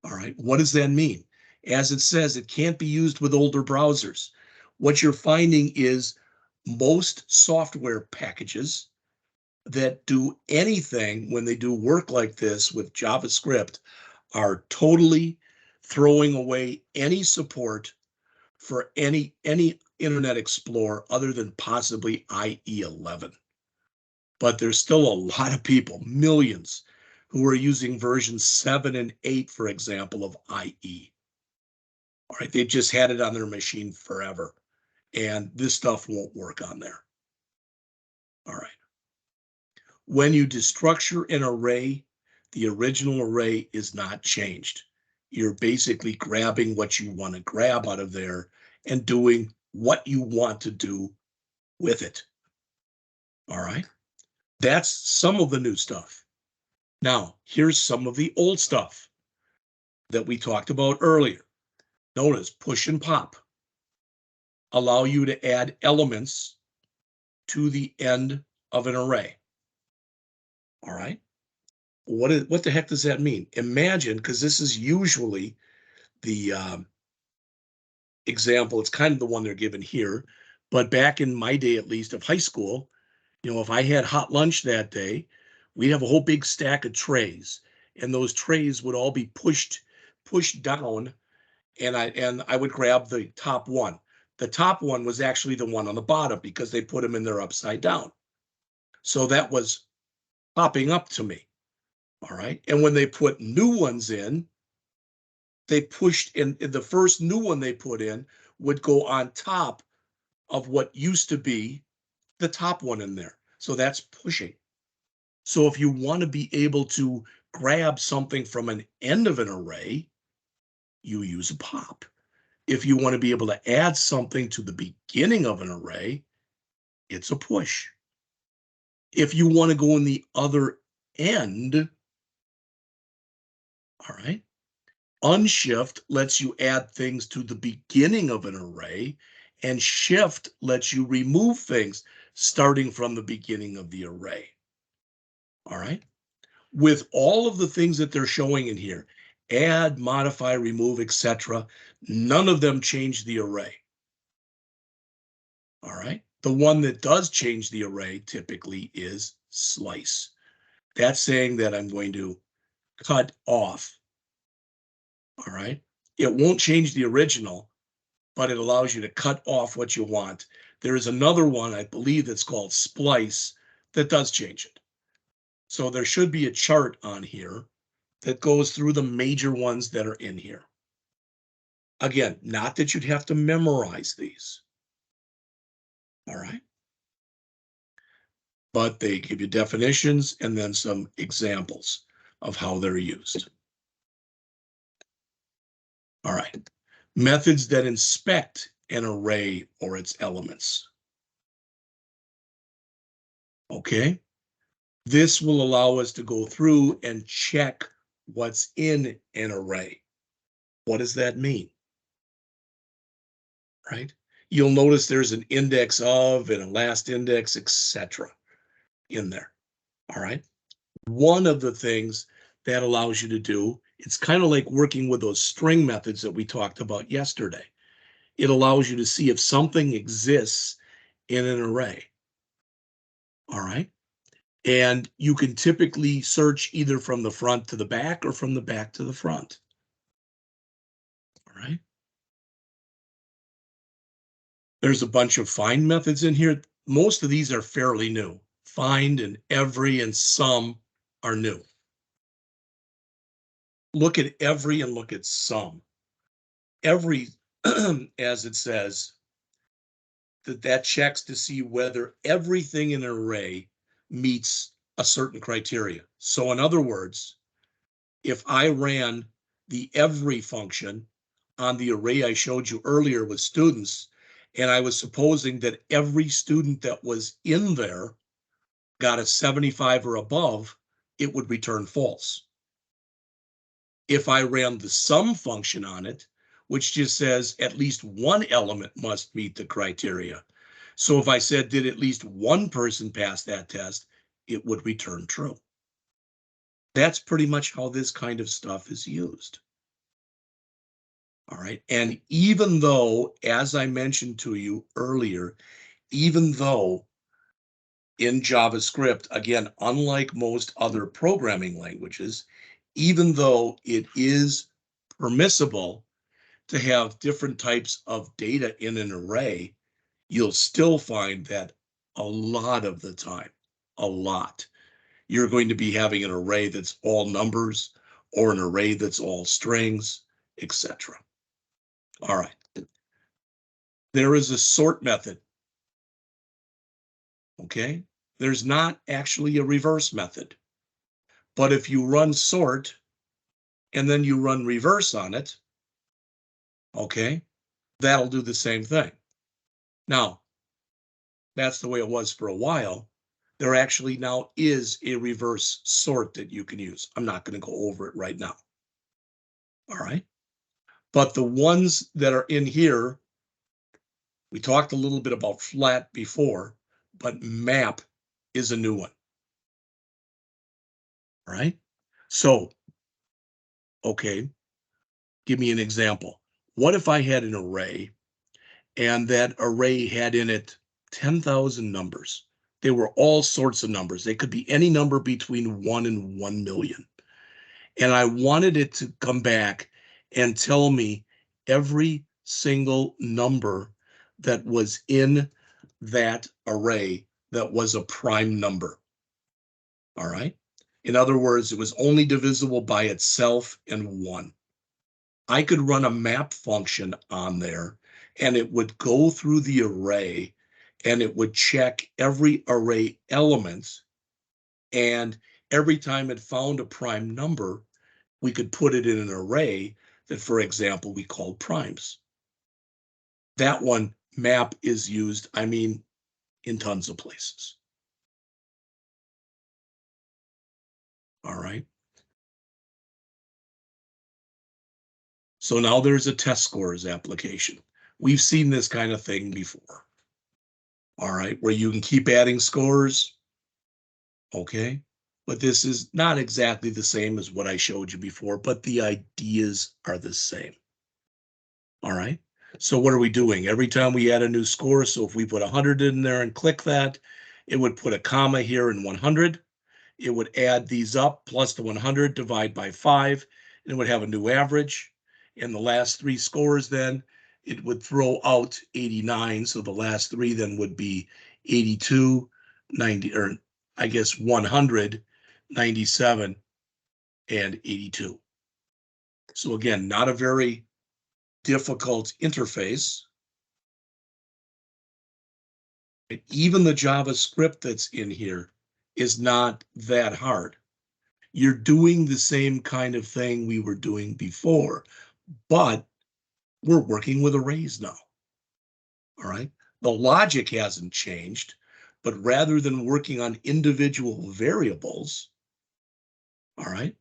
All right, what does that mean? As it says, it can't be used with older browsers. What you're finding is most software packages that do anything when they do work like this with JavaScript are totally throwing away any support for any Internet Explorer other than possibly IE11. But there's still a lot of people, millions, who are using versions 7 and 8, for example, of IE. All right, they've just had it on their machine forever, and this stuff won't work on there. All right. When you destructure an array, the original array is not changed. You're basically grabbing what you want to grab out of there and doing what you want to do with it. All right. That's some of the new stuff. Now, here's some of the old stuff that we talked about earlier. Notice push and pop allow you to add elements to the end of an array. All right. What the heck does that mean? Imagine, because this is usually the example, it's kind of the one they're given here, but back in my day, at least of high school, if I had hot lunch that day, we'd have a whole big stack of trays, and those trays would all be pushed down, and I would grab the top one. The top one was actually the one on the bottom because they put them in there upside down. So that was popping up to me. All right. And when they put new ones in, they pushed in the first new one they put in would go on top of what used to be the top one in there. So that's pushing. So if you want to be able to grab something from an end of an array, you use a pop. If you want to be able to add something to the beginning of an array, it's a push. If you want to go in the other end, all right, unshift lets you add things to the beginning of an array, and shift lets you remove things starting from the beginning of the array. All right. With all of the things that they're showing in here, add, modify, remove, etc., none of them change the array. All right. The one that does change the array typically is slice. That's saying that I'm going to cut off. All right. It won't change the original, but it allows you to cut off what you want. There is another one, I believe, that's called splice that does change it. So there should be a chart on here that goes through the major ones that are in here. Again, not that you'd have to memorize these. All right. But they give you definitions and then some examples of how they're used. All right. Methods that inspect an array or its elements. Okay. This will allow us to go through and check what's in an array. What does that mean? Right? You'll notice there's an index of and a last index, etc. in there. All right. One of the things that allows you to do, it's kind of like working with those string methods that we talked about yesterday. It allows you to see if something exists in an array. All right. And you can typically search either from the front to the back or from the back to the front. All right. There's a bunch of find methods in here. Most of these are fairly new. Find and every and some are new. Look at every and look at some. Every, as it says, that checks to see whether everything in an array meets a certain criteria. So in other words, if I ran the every function on the array I showed you earlier with students, and I was supposing that every student that was in there got a 75 or above, it would return false. If I ran the sum function on it, which just says at least one element must meet the criteria. So if I said, did at least one person pass that test, it would return true. That's pretty much how this kind of stuff is used. All right. And even though, as I mentioned to you earlier, even though in JavaScript, again, unlike most other programming languages, even though it is permissible to have different types of data in an array, you'll still find that a lot of the time, you're going to be having an array that's all numbers or an array that's all strings, etc. All right. There is a sort method. Okay. There's not actually a reverse method. But if you run sort and then you run reverse on it, okay, that'll do the same thing. Now, that's the way it was for a while. There actually now is a reverse sort that you can use. I'm not going to go over it right now. All right. But the ones that are in here, we talked a little bit about flat before, but map is a new one. All right. So, okay, give me an example. What if I had an array and that array had in it 10,000 numbers? They were all sorts of numbers. They could be any number between 1 and 1 million. And I wanted it to come back and tell me every single number that was in that array that was a prime number. All right. In other words, it was only divisible by itself and 1. I could run a map function on there and it would go through the array and it would check every array element. And every time it found a prime number, we could put it in an array that, for example, we called primes. That one, map, is used, I mean, in tons of places. All right. So now there's a test scores application. We've seen this kind of thing before. All right, where you can keep adding scores. Okay, but this is not exactly the same as what I showed you before, but the ideas are the same. All right, so what are we doing? Every time we add a new score, so if we put 100 in there and click that, it would put a comma here in 100. It would add these up, plus the 100, divide by 5, and it would have a new average. And the last 3 scores then, it would throw out 89. So the last 3 then would be 82, 90, or I guess 100, 97, and 82. So again, not a very difficult interface. And even the JavaScript that's in here is not that hard. You're doing the same kind of thing we were doing before, but we're working with arrays now. All right. The logic hasn't changed, but rather than working on individual variables, all right,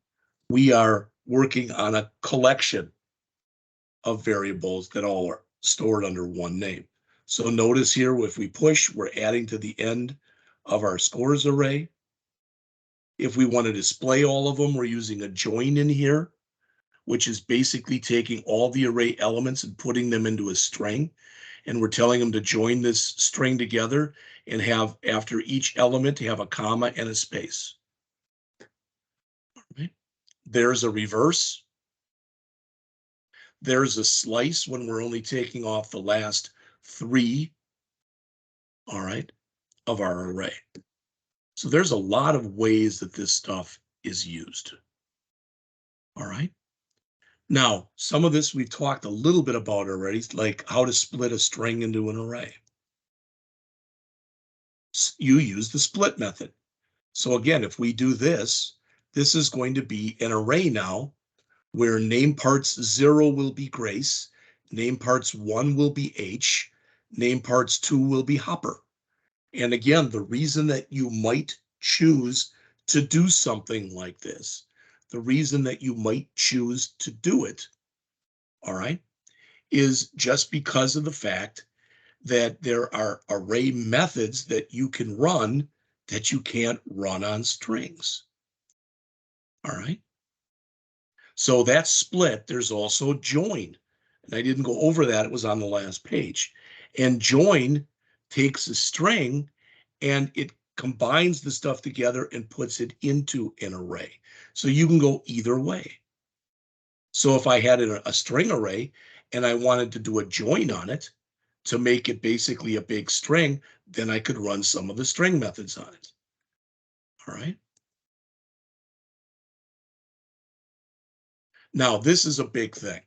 we are working on a collection of variables that all are stored under one name. So notice here, if we push, we're adding to the end of our scores array. If we want to display all of them, we're using a join in here, which is basically taking all the array elements and putting them into a string. And we're telling them to join this string together and have, after each element, to have a comma and a space. Right. There's a reverse. There's a slice when we're only taking off the last 3, all right, of our array. So there's a lot of ways that this stuff is used. All right. Now, some of this we've talked a little bit about already, like how to split a string into an array. You use the split method. So again, if we do this, this is going to be an array now where name parts 0 will be Grace name parts 1 will be H, name parts 2 will be Hopper. And again, the reason that you might choose to do something like this, the reason that you might choose to do it, all right, is just because of the fact that there are array methods that you can run that you can't run on strings. All right. So that's split. There's also join. And I didn't go over that. It was on the last page. And join takes a string and it combines the stuff together and puts it into an array. So you can go either way. So if I had a string array and I wanted to do a join on it to make it basically a big string, then I could run some of the string methods on it. All right. Now, this is a big thing.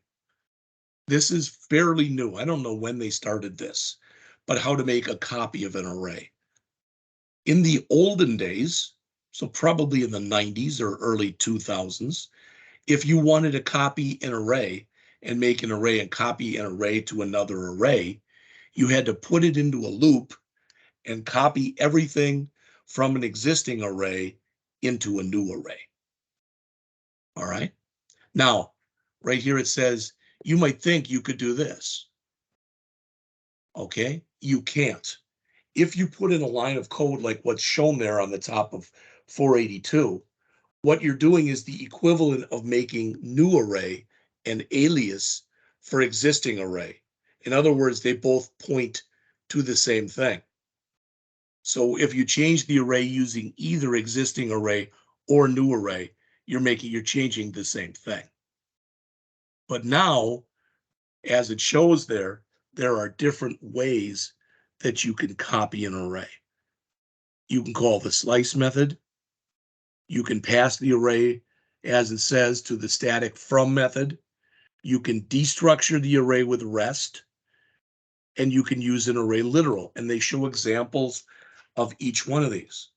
This is fairly new. I don't know when they started this, but how to make a copy of an array. In the olden days, so probably in the 90s or early 2000s, if you wanted to copy an array and make an array and copy an array to another array, you had to put it into a loop and copy everything from an existing array into a new array. All right. Now, right here it says, you might think you could do this. Okay, you can't. If you put in a line of code like what's shown there on the top of 482, what you're doing is the equivalent of making new array an alias for existing array. In other words, they both point to the same thing. So if you change the array using either existing array or new array, you're changing the same thing. But now, as it shows there are different ways that you can copy an array. You can call the slice method. You can pass the array, as it says, to the static from method. You can destructure the array with rest, and you can use an array literal. And they show examples of each one of these.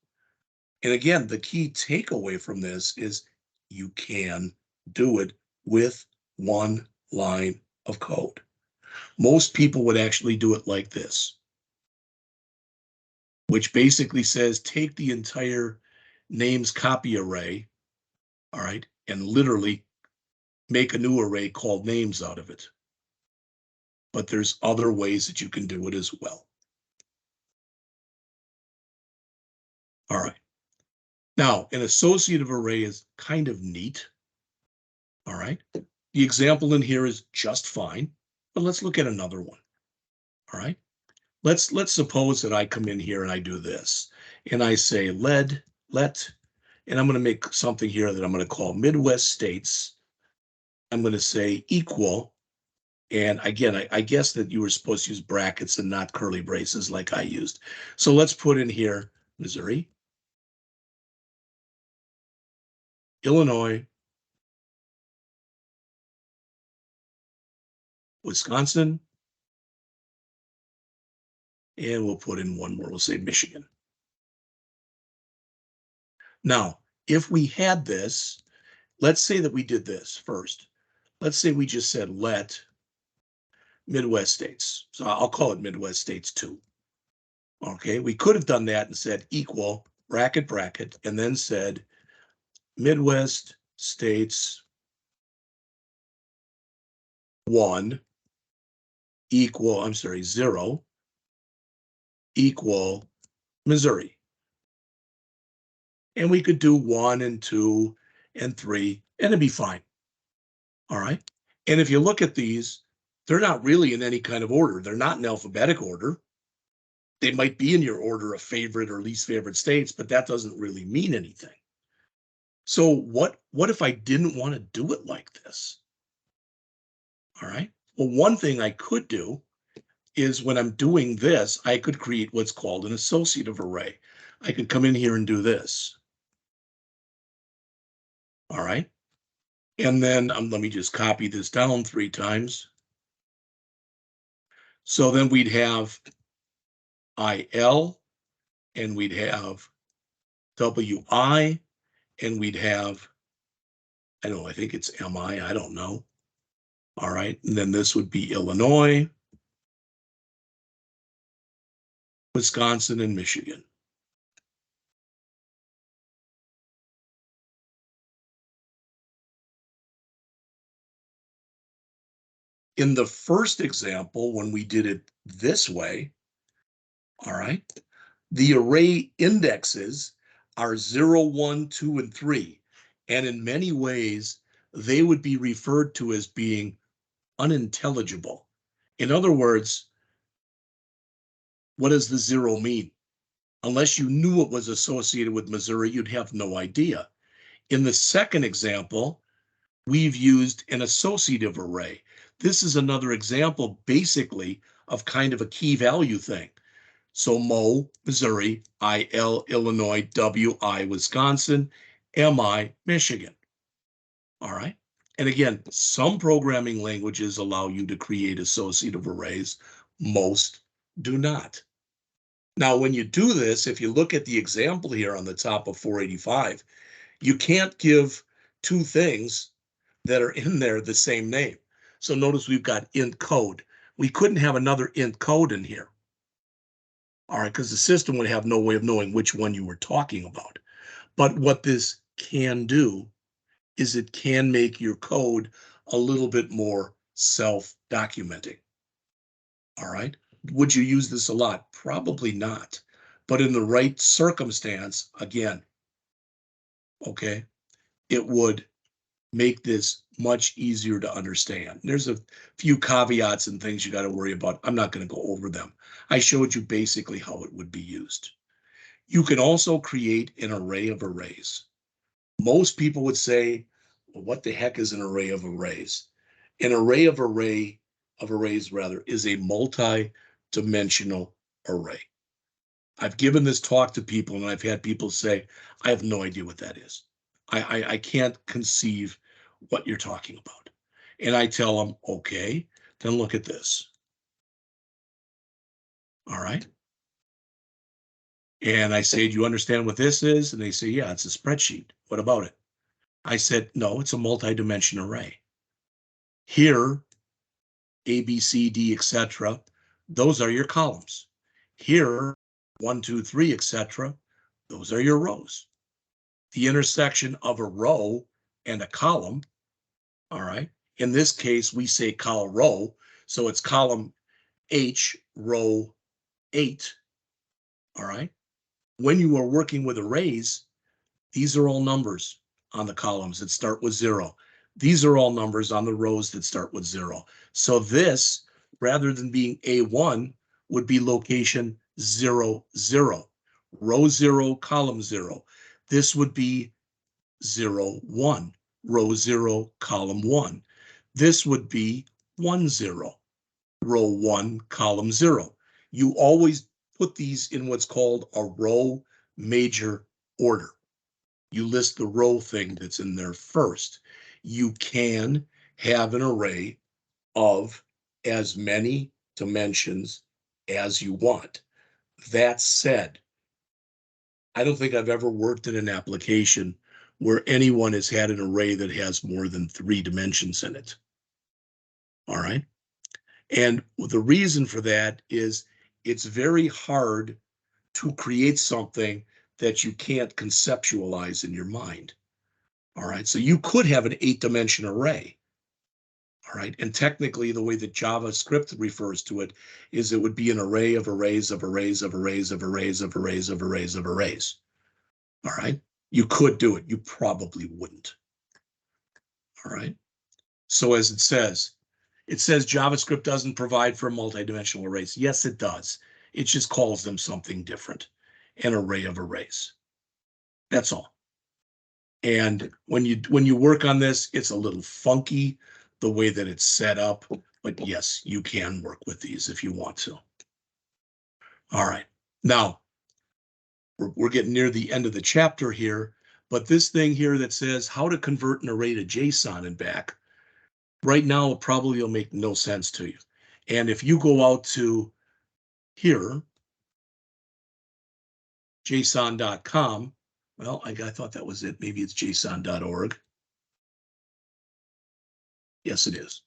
And again, the key takeaway from this is you can do it with one line of code. Most people would actually do it like this, which basically says take the entire names copy array, all right, and literally make a new array called names out of it. But there's other ways that you can do it as well. All right. Now, an associative array is kind of neat. All right. The example in here is just fine, but let's look at another one. All right. Let's suppose that I come in here and I do this, and I say let, and I'm going to make something here that I'm going to call Midwest States. I'm going to say equal. And again, I guess that you were supposed to use brackets and not curly braces like I used. So let's put in here Missouri, Illinois, Wisconsin, and we'll put in one more. We'll say Michigan. Now, if we had this, let's say that we did this first. Let's say we just said let Midwest States. So I'll call it Midwest States 2. Okay, we could have done that and said equal, bracket, bracket, and then said Midwest States 1 equal, I'm sorry, 0 equal Missouri. And we could do 1 and 2 and 3, and it'd be fine. All right. And if you look at these, they're not really in any kind of order. They're not in alphabetic order. They might be in your order of favorite or least favorite states, but that doesn't really mean anything. So what if I didn't want to do it like this? All right. Well, one thing I could do is when I'm doing this, I could create what's called an associative array. I could come in here and do this. All right. And then let me just copy this down 3 times. So then we'd have IL, and we'd have WI, and we'd have, I don't know, I think it's MI, I don't know. All right, and then this would be Illinois, Wisconsin, and Michigan. In the first example, when we did it this way, all right, the array indexes are 0, 1, 2, and 3. And in many ways, they would be referred to as being unintelligible. In other words, what does the 0 mean? Unless you knew it was associated with Missouri, you'd have no idea. In the second example, we've used an associative array. This is another example, basically, of kind of a key value thing. So Mo, Missouri, IL, Illinois, WI, Wisconsin, MI, Michigan. All right. And again, some programming languages allow you to create associative arrays. Most do not. Now, when you do this, if you look at the example here on the top of 485, you can't give two things that are in there the same name. So notice we've got int code. We couldn't have another int code in here. All right, because the system would have no way of knowing which one you were talking about. But what this can do is it can make your code a little bit more self-documenting. All right. Would you use this a lot? Probably not. But in the right circumstance, again, okay, it would make this much easier to understand. There's a few caveats and things you got to worry about. I'm not going to go over them. I showed you basically how it would be used. You can also create an array of arrays. Most people would say, well, what the heck is an array of arrays? An array of arrays is a multi-dimensional array. I've given this talk to people and I've had people say, I have no idea what that is. I can't conceive what you're talking about. And I tell them, okay, then look at this. All right. And I say, do you understand what this is? And they say, yeah, it's a spreadsheet. What about it? I said, no, it's a multi-dimension array. Here, A, B, C, D, etc. Those are your columns. Here, 1, 2, 3, etc. Those are your rows. The intersection of a row and a column, all right? In this case, we say column row, so it's column H, row 8, all right? When you are working with arrays, these are all numbers on the columns that start with 0. These are all numbers on the rows that start with 0. So this, rather than being A1, would be location 0, 0. Row 0, column 0. This would be 0, 1. Row 0, column 1. This would be 1, 0. Row 1, column 0. You always put these in what's called a row major order. You list the row thing that's in there first. You can have an array of as many dimensions as you want. That said, I don't think I've ever worked in an application where anyone has had an array that has more than 3 dimensions in it. All right. And the reason for that is it's very hard to create something that you can't conceptualize in your mind. All right, so you could have an 8-dimension array. All right, and technically the way that JavaScript refers to it is it would be an array of arrays of arrays of arrays of arrays of arrays of arrays of arrays. All right, you could do it. You probably wouldn't. All right, so as it says JavaScript doesn't provide for multidimensional arrays. Yes, it does. It just calls them something different, an array of arrays. That's all. And when you work on this, it's a little funky the way that it's set up, but yes, you can work with these if you want to. All right, now we're getting near the end of the chapter here, but this thing here that says how to convert an array to JSON and back, right now it probably will make no sense to you. And if you go out to here, json.com, well, I thought that was it. Maybe it's json.org. Yes, it is.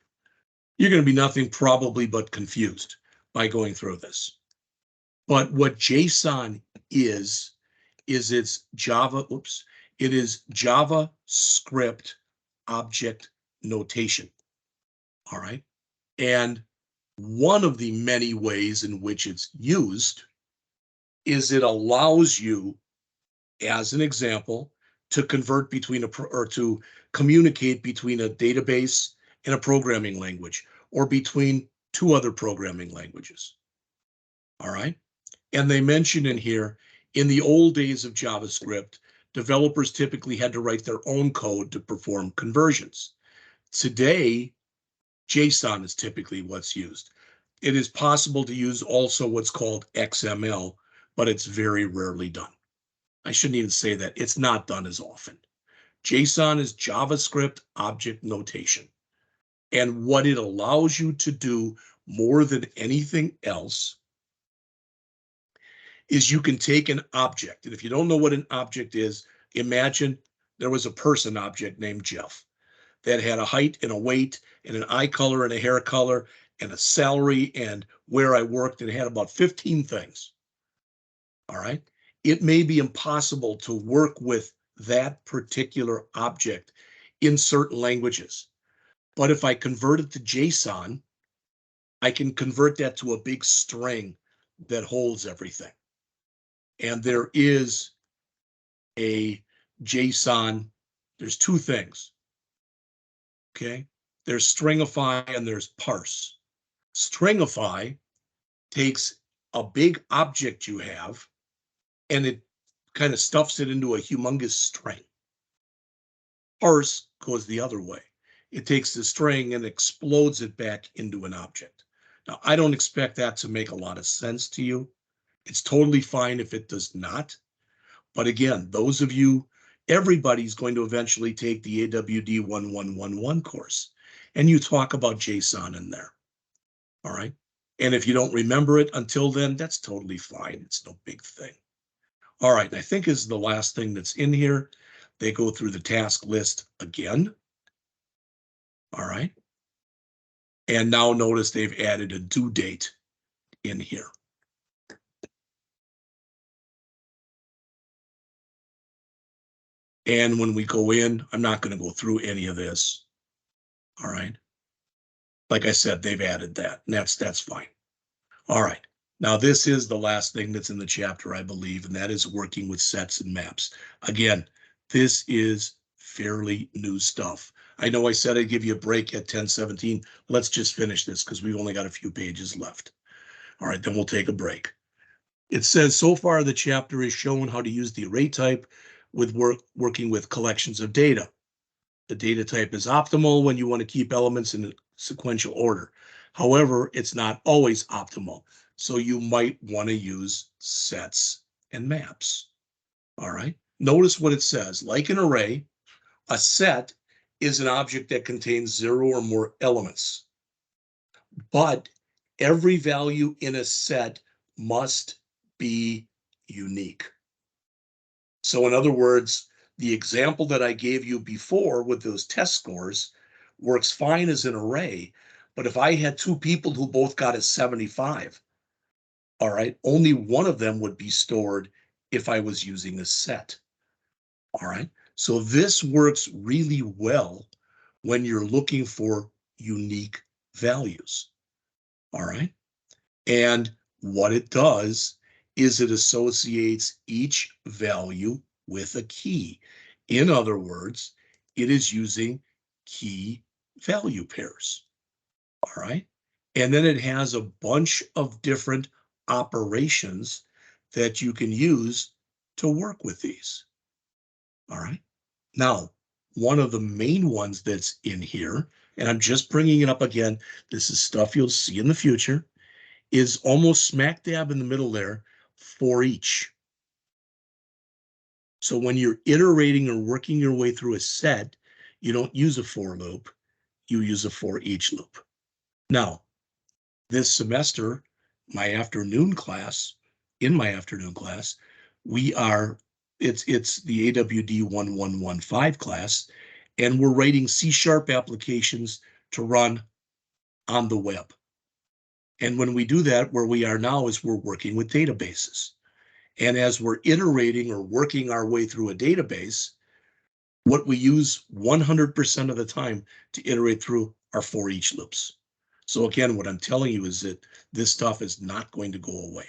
You're going to be nothing probably but confused by going through this. But what JSON is it's Java, it is JavaScript object notation. All right. And one of the many ways in which it's used is it allows you, as an example, to convert between or to communicate between a database and a programming language, or between two other programming languages. All right. And they mention in here, in the old days of JavaScript, developers typically had to write their own code to perform conversions. Today, JSON is typically what's used. It is possible to use also what's called XML, but it's very rarely done. I shouldn't even say that. It's not done as often. JSON is JavaScript object notation. And what it allows you to do more than anything else is you can take an object. And if you don't know what an object is, imagine there was a person object named Jeff that had a height and a weight and an eye color and a hair color and a salary and where I worked, and it had about 15 things. All right. It may be impossible to work with that particular object in certain languages. But if I convert it to JSON, I can convert that to a big string that holds everything. And there is a JSON, there's two things. Okay, there's stringify and there's parse. Stringify takes a big object you have and it kind of stuffs it into a humongous string. Parse goes the other way. It takes the string and explodes it back into an object. Now, I don't expect that to make a lot of sense to you. It's totally fine if it does not. But again, those of you, everybody's going to eventually take the AWD1000 course, and you talk about JSON in there. All right. And if you don't remember it until then, that's totally fine. It's no big thing. All right. I think is the last thing that's in here. They go through the task list again. All right. And now notice they've added a due date in here. And when we go in, I'm not going to go through any of this. All right. Like I said, they've added that, and that's fine. All right. Now, this is the last thing that's in the chapter, I believe, and that is working with sets and maps. Again, this is fairly new stuff. I know I said I'd give you a break at 10:17. Let's just finish this because we've only got a few pages left. All right, then we'll take a break. It says, so far the chapter has shown how to use the array type with working with collections of data. The data type is optimal when you want to keep elements in a sequential order. However, it's not always optimal. So you might want to use sets and maps. All right. Notice what it says. Like an array, a set is an object that contains 0 or more elements. But every value in a set must be unique. So in other words, the example that I gave you before with those test scores works fine as an array. But if I had two people who both got a 75, all right, only one of them would be stored if I was using a set. All right, so this works really well when you're looking for unique values. All right, and what it does is it associates each value with a key. In other words, it is using key value pairs. All right. And then it has a bunch of different operations that you can use to work with these. All right. Now, one of the main ones that's in here, and I'm just bringing it up again, this is stuff you'll see in the future, is almost smack dab in the middle there, for each. So when you're iterating or working your way through a set, you don't use a for loop, you use a for each loop. Now, this semester, in my afternoon class, we are, it's the AWD1115 class, and we're writing C# applications to run on the web. And when we do that, where we are now is we're working with databases. And as we're iterating or working our way through a database, what we use 100% of the time to iterate through are for each loops. So again, what I'm telling you is that this stuff is not going to go away.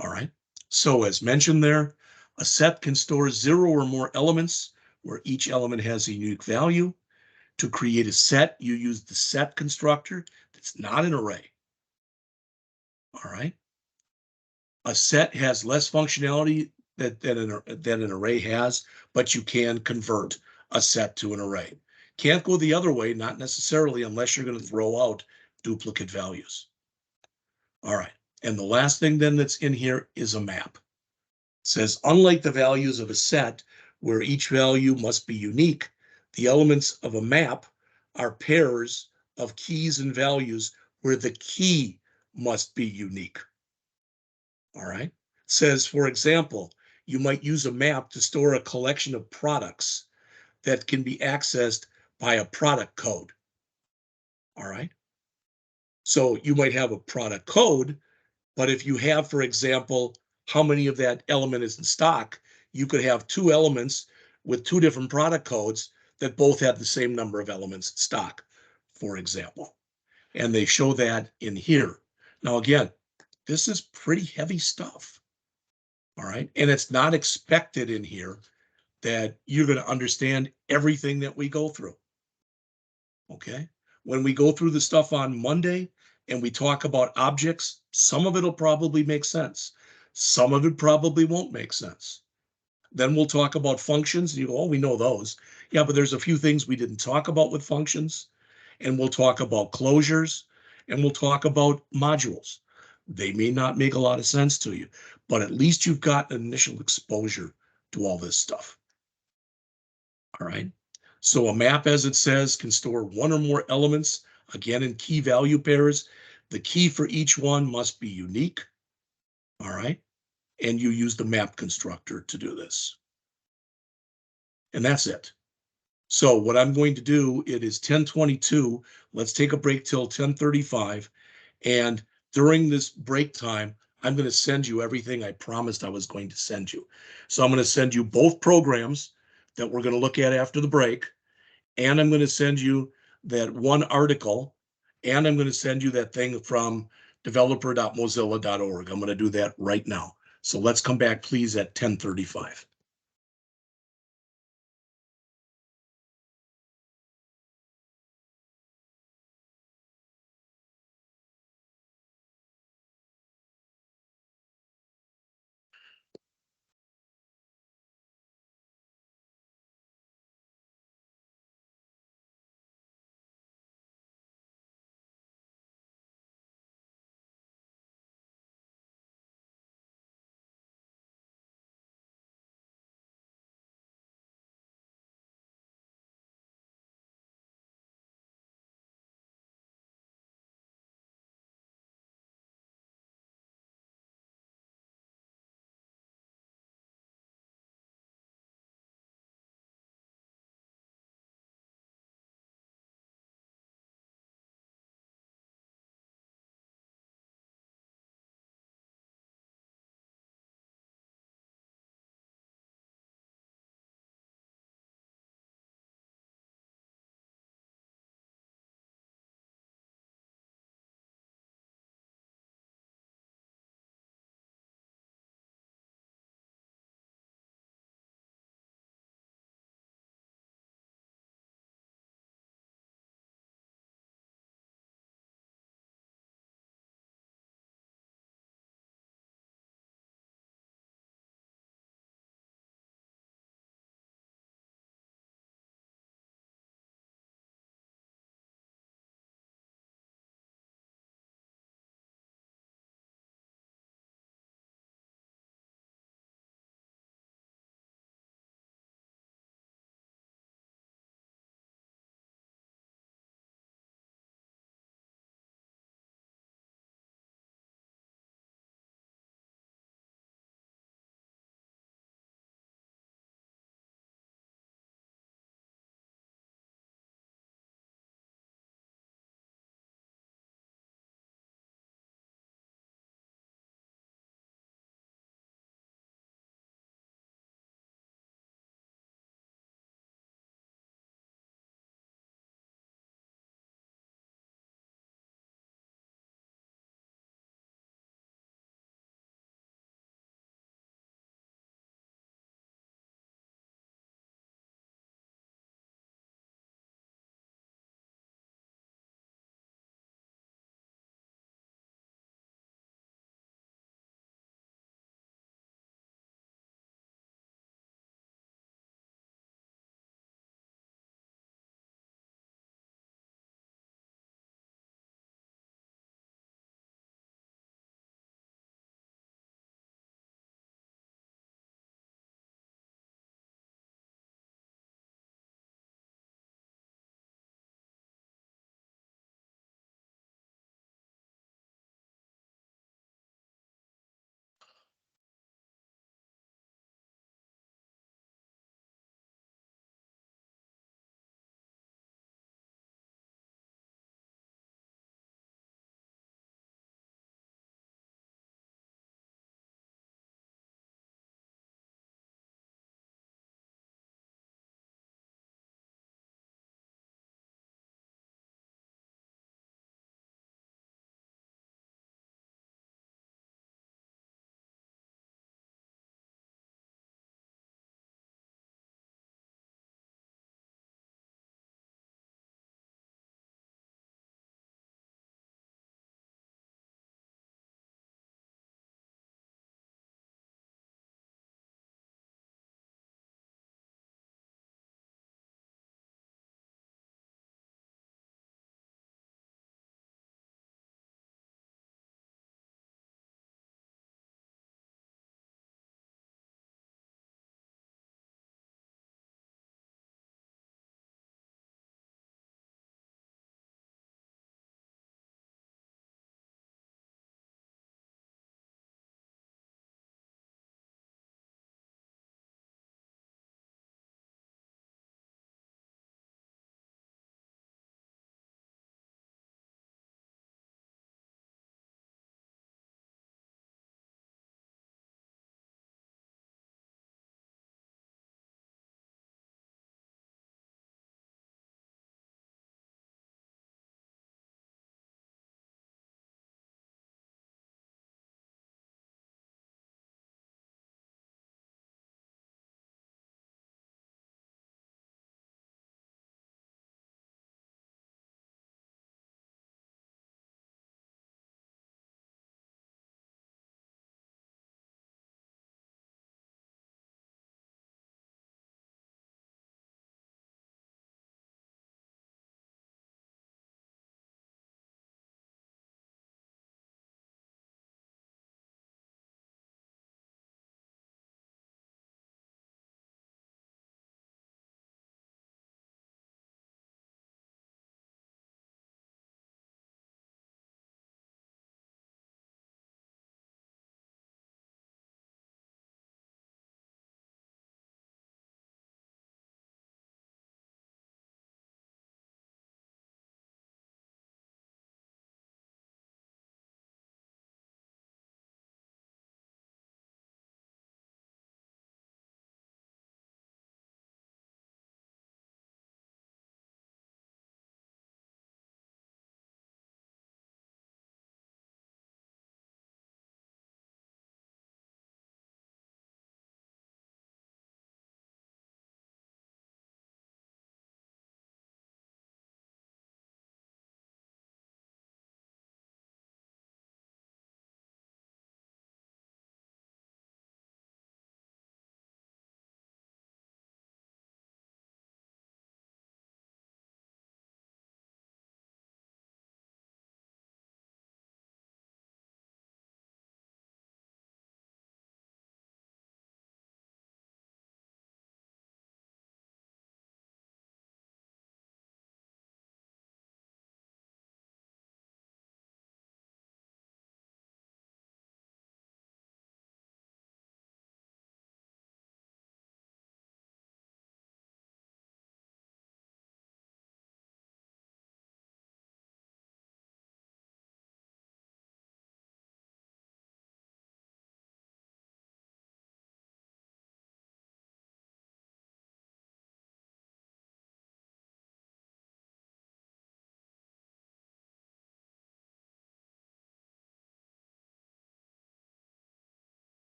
All right. So as mentioned there, a set can store 0 or more elements where each element has a unique value. To create a set, you use the set constructor. That's not an array. All right. A set has less functionality than an array has, but you can convert a set to an array. Can't go the other way, not necessarily, unless you're going to throw out duplicate values. All right. And the last thing then that's in here is a map. It says, unlike the values of a set, where each value must be unique, the elements of a map are pairs of keys and values where the key must be unique. All right. It says, for example, you might use a map to store a collection of products that can be accessed by a product code. All right. So you might have a product code, but if you have, for example, how many of that element is in stock, you could have 2 elements with 2 different product codes that both have the same number of elements in stock, for example. And they show that in here. Now, again, this is pretty heavy stuff. All right. And it's not expected in here that you're going to understand everything that we go through. Okay. When we go through the stuff on Monday and we talk about objects, some of it'll probably make sense. Some of it probably won't make sense. Then we'll talk about functions. And you go, oh, we know those. Yeah, but there's a few things we didn't talk about with functions. And we'll talk about closures and we'll talk about modules. They may not make a lot of sense to you, but at least you've got an initial exposure to all this stuff. All right. So a map, as it says, can store 1 or more elements, again, in key value pairs. The key for each one must be unique. All right. And you use the map constructor to do this. And that's it. So what I'm going to do, it is 10:22. Let's take a break till 10:35. And during this break time, I'm going to send you everything I promised I was going to send you. So I'm going to send you both programs that we're going to look at after the break. And I'm going to send you that one article, and I'm going to send you that thing from developer.mozilla.org. I'm going to do that right now. So let's come back, please, at 10:35.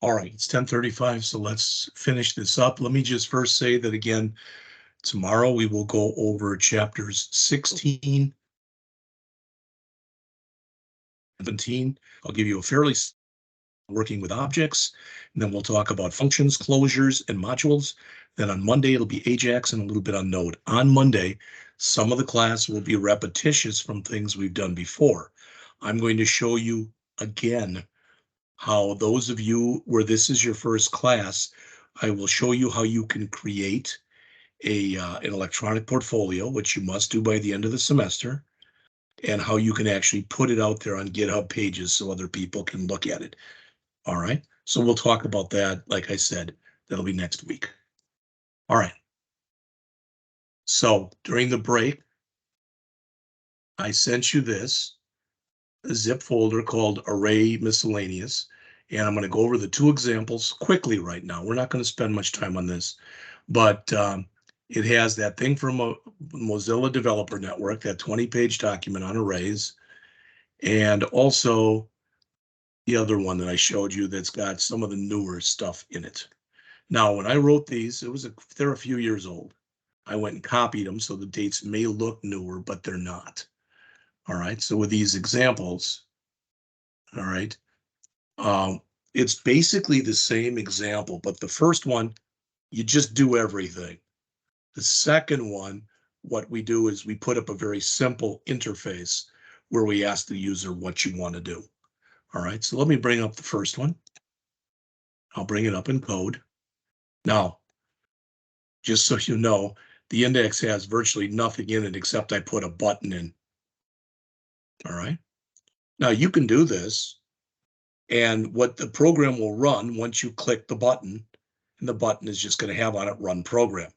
All right, it's 10:35, so let's finish this up. Let me just first say that again, tomorrow we will go over chapters 16, 17. I'll give you a fairly working with objects, and then we'll talk about functions, closures, and modules. Then on Monday, it'll be Ajax and a little bit on Node. On Monday, some of the class will be repetitious from things we've done before. I'm going to show you again how those of you where this is your first class, I will show you how you can create an electronic portfolio, which you must do by the end of the semester, and how you can actually put it out there on GitHub pages so other people can look at it. All right, so we'll talk about that. Like I said, that'll be next week. All right. So during the break, I sent you this zip folder called Array Miscellaneous, and I'm going to go over the two examples quickly right now. We're not going to spend much time on this, but it has that thing from Mozilla Developer Network, that 20-page document on arrays, and also the other one that I showed you that's got some of the newer stuff in it. Now, when I wrote these, they're a few years old. I went and copied them, so the dates may look newer, but they're not. All right, so with these examples, all right, it's basically the same example, but the first one, you just do everything. The second one, what we do is we put up a very simple interface where we ask the user what you want to do. All right, so let me bring up the first one. I'll bring it up in code. Now, just so you know, the index has virtually nothing in it except I put a button in. All right. Now you can do this, and what the program will run once you click the button, and the button is just going to have on it run program.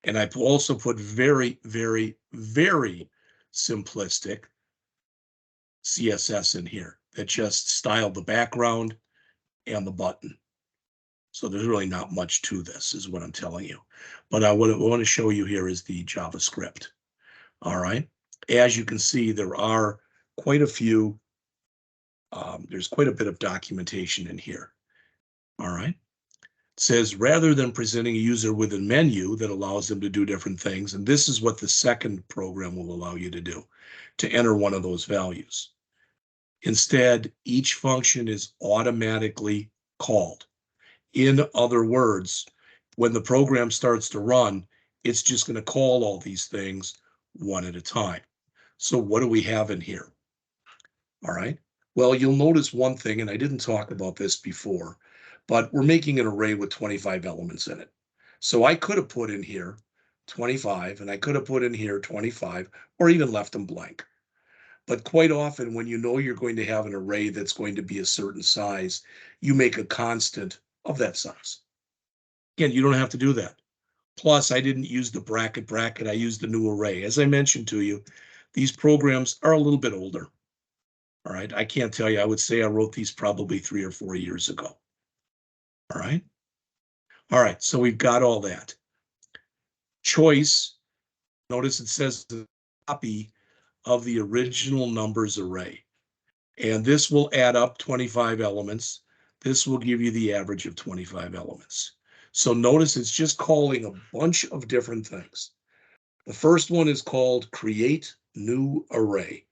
And I've also put very, very, very simplistic CSS in here that just styled the background and the button. So there's really not much to this, is what I'm telling you. But what I want to show you here is the JavaScript. All right. As you can see, there are quite a few. There's quite a bit of documentation in here. All right. It says rather than presenting a user with a menu that allows them to do different things, and this is what the second program will allow you to do, to enter one of those values. Instead, each function is automatically called. In other words, when the program starts to run, it's just going to call all these things one at a time. So what do we have in here? All right. Well, you'll notice one thing, and I didn't talk about this before, but we're making an array with 25 elements in it. So I could have put in here 25, and I could have put in here 25, or even left them blank. But quite often, when you know you're going to have an array that's going to be a certain size, you make a constant of that size. Again, you don't have to do that. Plus, I didn't use the bracket, I used the new array. As I mentioned to you, these programs are a little bit older. All right, I can't tell you, I would say I wrote these probably 3 or 4 years ago. All right. All right, so we've got all that. Choice, notice it says the copy of the original numbers array. And this will add up 25 elements. This will give you the average of 25 elements. So notice it's just calling a bunch of different things. The first one is called create new array.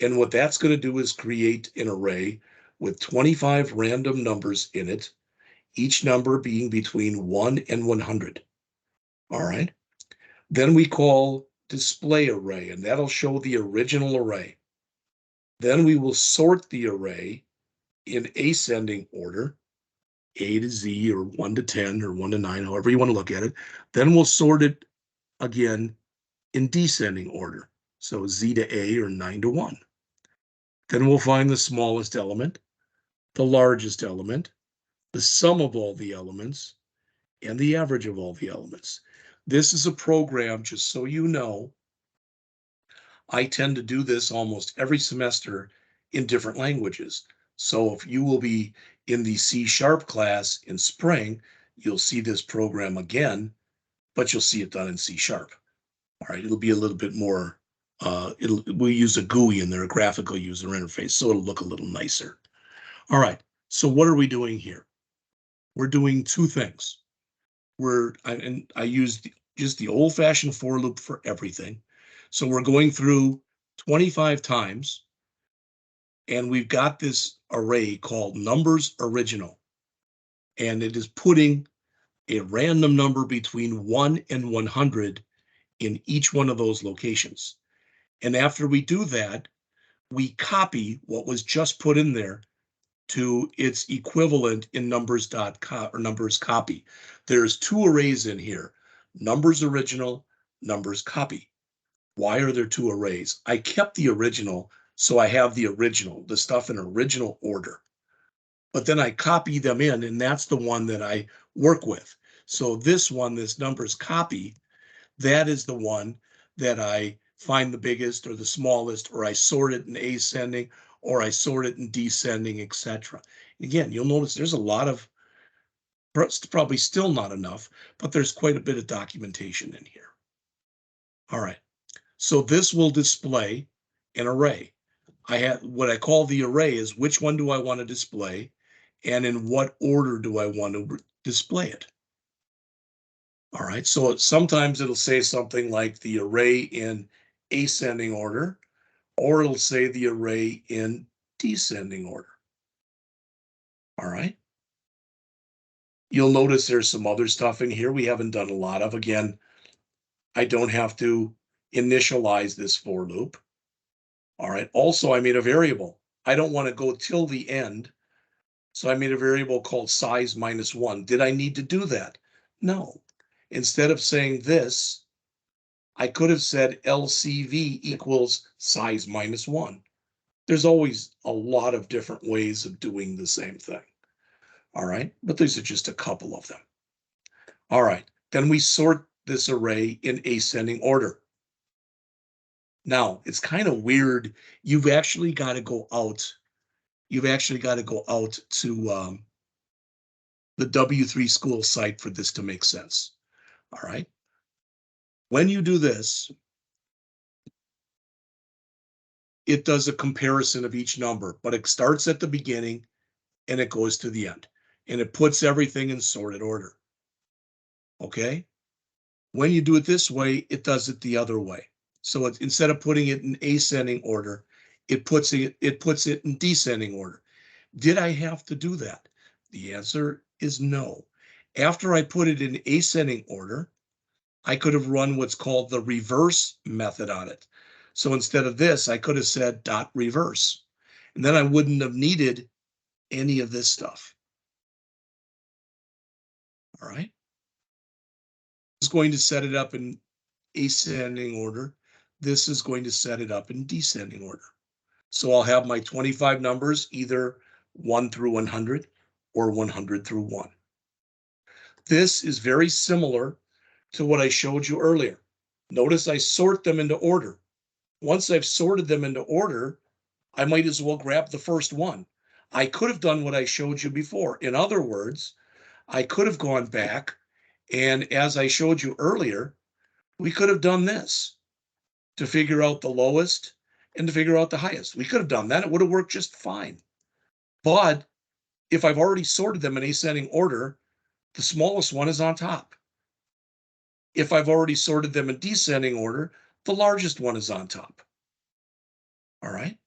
And what that's going to do is create an array with 25 random numbers in it, each number being between 1 and 100. All right. Then we call display array, and that'll show the original array. Then we will sort the array in ascending order, A to Z or 1 to 10 or 1 to 9, however you want to look at it. Then we'll sort it again in descending order. So Z to A or 9 to 1. Then we'll find the smallest element, the largest element, the sum of all the elements, and the average of all the elements. This is a program, just so you know, I tend to do this almost every semester in different languages. So if you will be in the C# class in spring, you'll see this program again, but you'll see it done in C#. All right, it'll be a little bit more, we'll use a GUI in there, a graphical user interface, so it'll look a little nicer. All right, so what are we doing here? we're doing two things. I used just the old-fashioned for loop for everything. So we're going through 25 times, and we've got this array called numbers original, and it is putting a random number between 1 and 100 in each one of those locations. And after we do that, we copy what was just put in there to its equivalent in numbers.copy or numbers copy. There's two arrays in here, numbers original, numbers copy. Why are there two arrays? I kept the original, so I have the original, the stuff in original order. But then I copy them in, and that's the one that I work with. So this one, this numbers copy, that is the one that I find the biggest or the smallest, or I sort it in ascending, or I sort it in descending, etc. Again, you'll notice there's a lot of, probably still not enough, but there's quite a bit of documentation in here. All right, so this will display an array. I have what I call the array is which one do I want to display, and in what order do I want to display it. All right, so sometimes it'll say something like the array in ascending order, or it'll say the array in descending order. All right. You'll notice there's some other stuff in here we haven't done a lot of. Again, I don't have to initialize this for loop. All right. Also, I made a variable. I don't want to go till the end, so I made a variable called size -1. Did I need to do that? No. Instead of saying this, I could have said LCV equals size -1. There's always a lot of different ways of doing the same thing. All right, but these are just a couple of them. All right, then we sort this array in ascending order. Now, it's kind of weird. You've actually got to go out. You've actually got to go out to the W3 school site for this to make sense. All right. When you do this, it does a comparison of each number, but it starts at the beginning and it goes to the end, and it puts everything in sorted order. Okay. When you do it this way, it does it the other way. So instead of putting it in ascending order, it puts it in descending order. Did I have to do that? The answer is no. After I put it in ascending order, I could have run what's called the reverse method on it. So instead of this, I could have said dot reverse, and then I wouldn't have needed any of this stuff. All right. It's going to set it up in ascending order. This is going to set it up in descending order. So I'll have my 25 numbers, either 1 through 100 or 100 through 1. This is very similar to what I showed you earlier. Notice I sort them into order. Once I've sorted them into order, I might as well grab the first one. I could have done what I showed you before. In other words, I could have gone back, and as I showed you earlier, we could have done this to figure out the lowest and to figure out the highest. We could have done that. It would have worked just fine. But if I've already sorted them in ascending order, the smallest one is on top. If I've already sorted them in descending order, the largest one is on top. All right.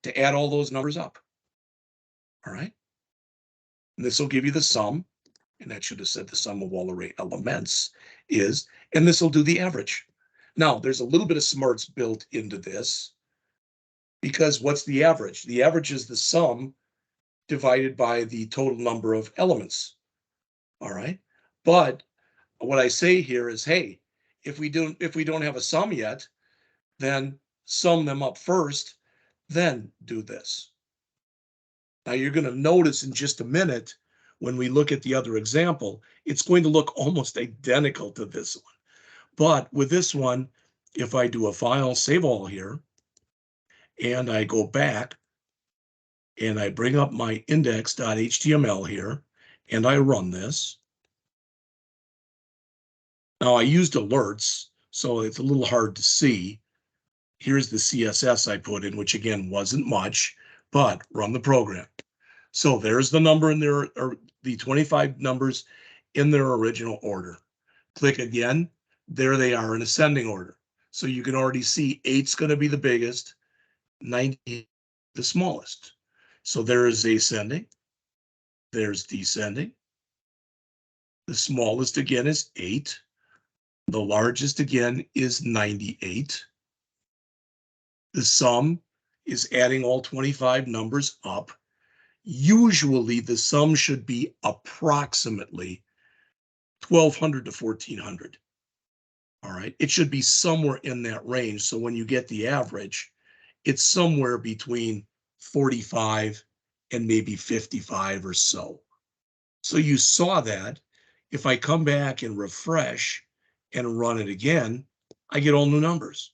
To add all those numbers up. All right. And this will give you the sum, and that should have said the sum of all array elements is, and this will do the average. Now, there's a little bit of smarts built into this, because what's the average? The average is the sum divided by the total number of elements. All right. But what I say here is, hey, if we don't have a sum yet, then sum them up first, then do this. Now you're going to notice in just a minute, when we look at the other example, it's going to look almost identical to this one. But with this one, if I do a file save all here, and I go back, and I bring up my index.html here, and I run this. Now I used alerts, so it's a little hard to see. Here's the CSS I put in, which again wasn't much, but run the program. So there's the number in there, or the 25 numbers in their original order. Click again, there they are in ascending order. So you can already see 8's going to be the biggest, 90 the smallest. So there is ascending, there's descending. The smallest again is 8. The largest again is 98. The sum is adding all 25 numbers up. Usually the sum should be approximately 1200 to 1400. All right, it should be somewhere in that range. So when you get the average, it's somewhere between 45 and maybe 55 or so. So you saw that. If I come back and refresh and run it again, I get all new numbers.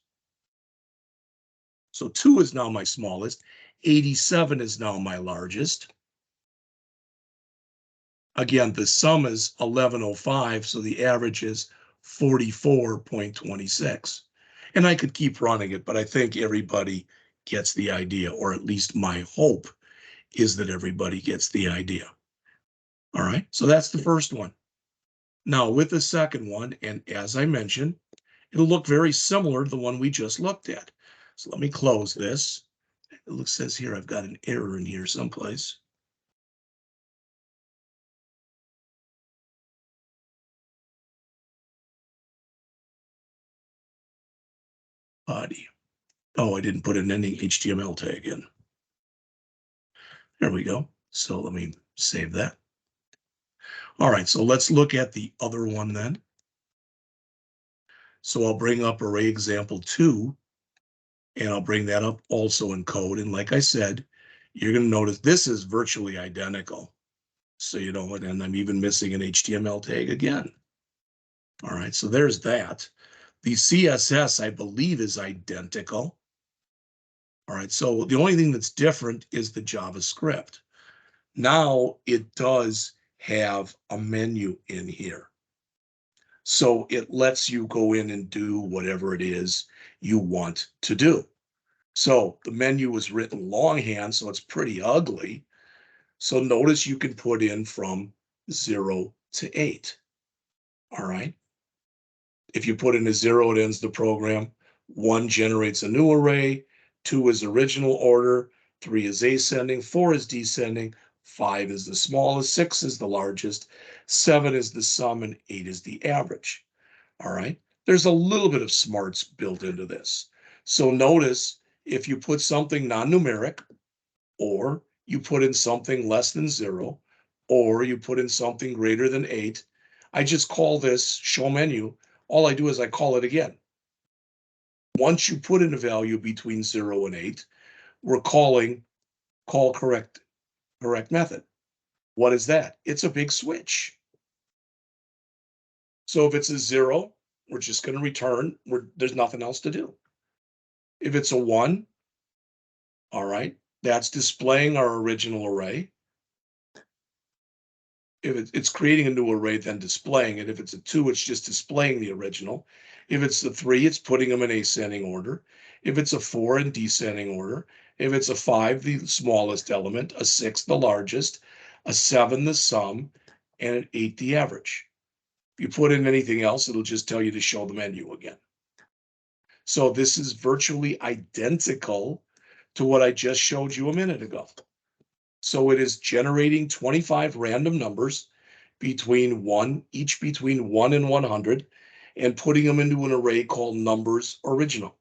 So 2 is now my smallest. 87 is now my largest. Again, the sum is 1105, so the average is 44.26. And I could keep running it, but I think everybody gets the idea, or at least my hope is that everybody gets the idea. All right, so that's the first one. Now with the second one, and as I mentioned, it'll look very similar to the one we just looked at. So let me close this. It says here I've got an error in here someplace. Body. Oh, I didn't put an ending HTML tag in. There we go. So let me save that. All right, so let's look at the other one then. So I'll bring up array example 2, and I'll bring that up also in code. And like I said, you're going to notice this is virtually identical. So you know, and I'm even missing an HTML tag again. All right, so there's that. The CSS, I believe, is identical. All right, so the only thing that's different is the JavaScript. Now it does have a menu in here. So it lets you go in and do whatever it is you want to do. So the menu was written longhand, so it's pretty ugly. So notice you can put in from 0 to 8. All right. If you put in a 0, it ends the program. 1 generates a new array. 2 is original order. 3 is ascending. 4 is descending. 5 is the smallest. 6 is the largest. 7 is the sum, and 8 is the average. All right. There's a little bit of smarts built into this. So notice if you put something non-numeric, or you put in something less than 0, or you put in something greater than 8, I just call this show menu. All I do is I call it again. Once you put in a value between 0 and 8, we're calling call correct method. What is that? It's a big switch. So if it's a 0, we're just going to return. There's nothing else to do. If it's a 1, all right, that's displaying our original array. If it's creating a new array, then displaying it. If it's a 2, it's just displaying the original. If it's the 3, it's putting them in ascending order. If it's a 4, in descending order. If it's a 5, the smallest element, a 6, the largest, a 7, the sum, and an 8, the average. If you put in anything else, it'll just tell you to show the menu again. So this is virtually identical to what I just showed you a minute ago. So it is generating 25 random numbers each between 1 and 100, and putting them into an array called numbers original.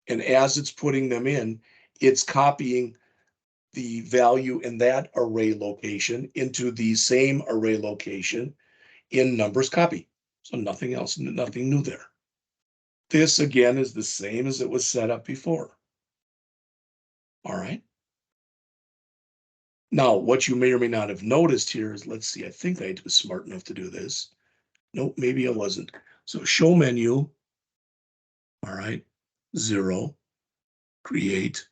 And as it's putting them in, it's copying the value in that array location into the same array location in numbers copy. So nothing else, nothing new there. This again is the same as it was set up before. All right. Now, what you may or may not have noticed here is, let's see, I think I was smart enough to do this. Nope, maybe I wasn't. So show menu, all right, 0, create.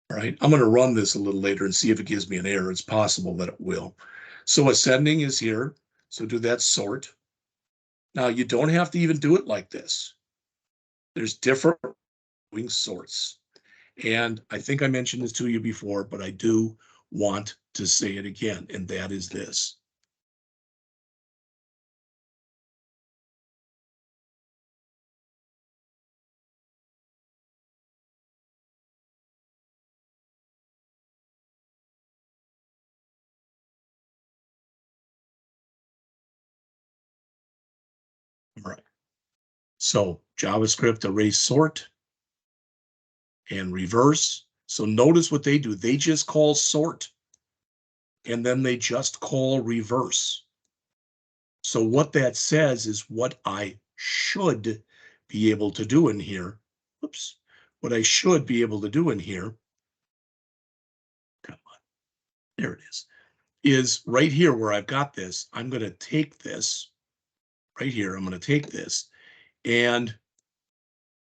All right, I'm going to run this a little later and see if it gives me an error. It's possible that it will. So ascending is here, so do that sort. Now, you don't have to even do it like this. There's different sorts. And I think I mentioned this to you before, but I do want to say it again, and that is this. All right. So JavaScript array sort and reverse. So notice what they do. They just call sort, and then they just call reverse. So what that says is what I should be able to do in here. Oops. What I should be able to do in here. Come on. There it is right here where I've got this. I'm going to take this right here. I'm going to take this and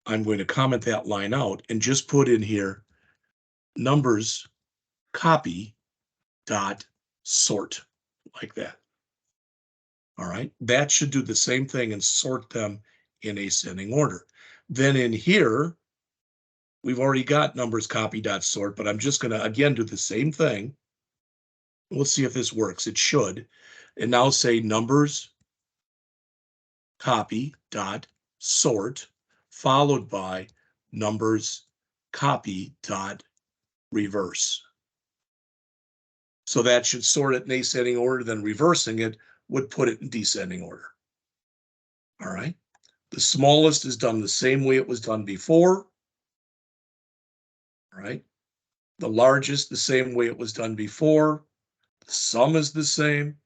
I'm going to comment that line out and just put in here numbers copy dot sort like that. All right. That should do the same thing and sort them in ascending order. Then in here, we've already got numbers copy dot sort, but I'm just going to again do the same thing. Let's see if this works. It should. And now say numbers copy dot sort followed by numbers copy dot reverse. So that should sort it in ascending order, then reversing it would put it in descending order. All right. The smallest is done the same way it was done before. All right. The largest, the same way it was done before. The sum is the same.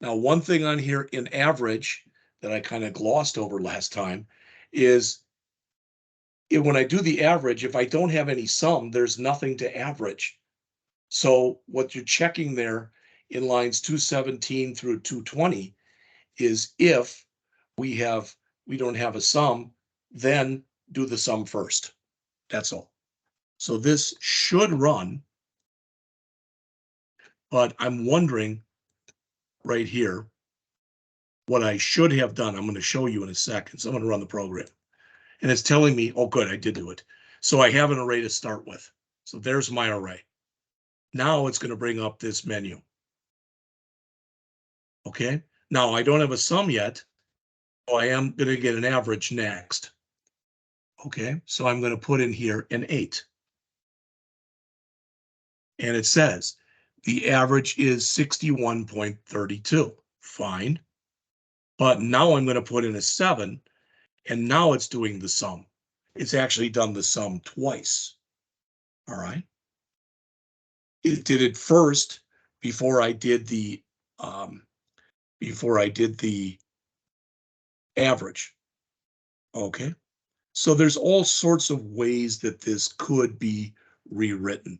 Now, one thing on here in average that I kind of glossed over last time is when I do the average, if I don't have any sum, there's nothing to average. So what you're checking there in lines 217 through 220 is if we don't have a sum, then do the sum first. That's all. So this should run, but I'm wondering right here what I should have done. I'm going to show you in a second. So I'm going to run the program. And it's telling me, oh, good, I did do it. So I have an array to start with. So there's my array. Now it's going to bring up this menu. Okay. Now I don't have a sum yet. So I am going to get an average next. Okay. So I'm going to put in here an 8. And it says the average is 61.32. Fine. But now I'm going to put in a 7. And now it's doing the sum. It's actually done the sum twice. All right. It did it first before I did the average. Okay. So there's all sorts of ways that this could be rewritten.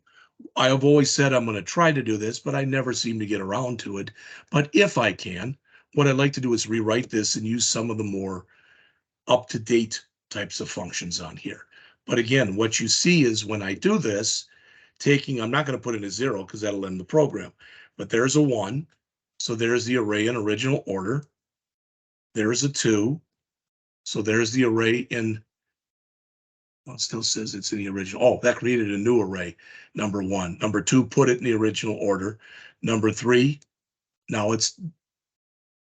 I have always said I'm going to try to do this, but I never seem to get around to it. But if I can, what I'd like to do is rewrite this and use some of the more up-to-date types of functions on here. But again, what you see is when I do this, I'm not going to put in a 0 because that'll end the program, but there's a 1. So there's the array in original order. There's a 2. So there's the array in, well, it still says it's in the original. Oh, that created a new array, number 1. Number 2, put it in the original order. Number 3, now it's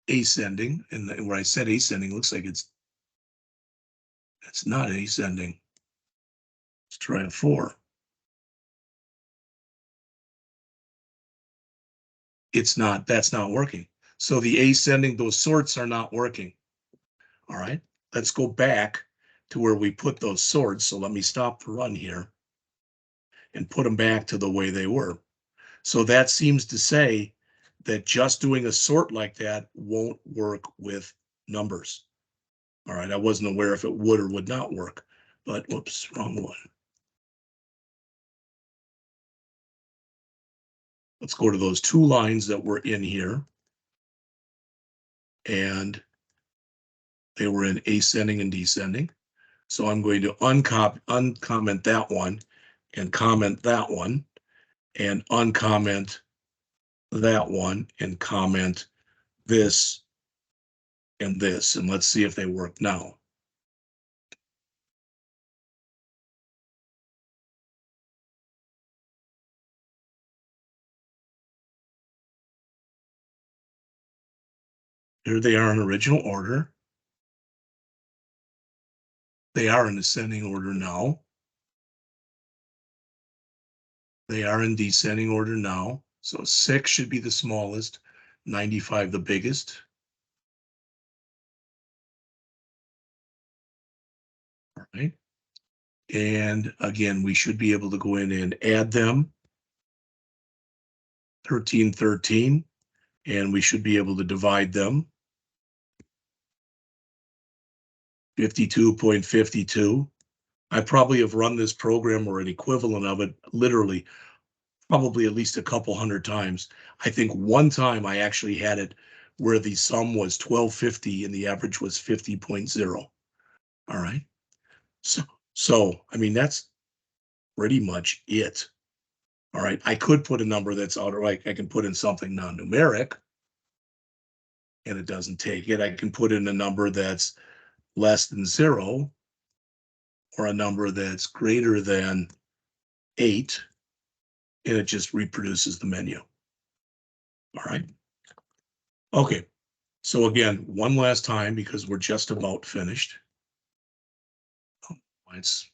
ascending. And where I said ascending, looks like it's not ascending. Let's try a 4. That's not working. So the ascending, those sorts are not working. All right, let's go back to where we put those sorts. So let me stop the run here and put them back to the way they were. So that seems to say that just doing a sort like that won't work with numbers. All right, I wasn't aware if it would or would not work, but whoops, wrong one. Let's go to those 2 lines that were in here. And they were in ascending and descending. So I'm going to uncomment that one and comment that one and uncomment that one and comment this and this. And let's see if they work now. Here they are in original order. They are in ascending order now. They are in descending order now. So 6 should be the smallest, 95 the biggest. All right. And again, we should be able to go in and add them. 13, 13. And we should be able to divide them. 52.52. I probably have run this program or an equivalent of it literally probably at least a couple hundred times. I think one time I actually had it where the sum was 1250 and the average was 50.0. All right. So I mean, that's pretty much it. All right. I could put a number that's out, or I can put in something non-numeric and it doesn't take it. I can put in a number that's less than 0 or a number that's greater than 8, and it just reproduces the menu. All right. Okay. So again, one last time, because we're just about finished. Oh, it's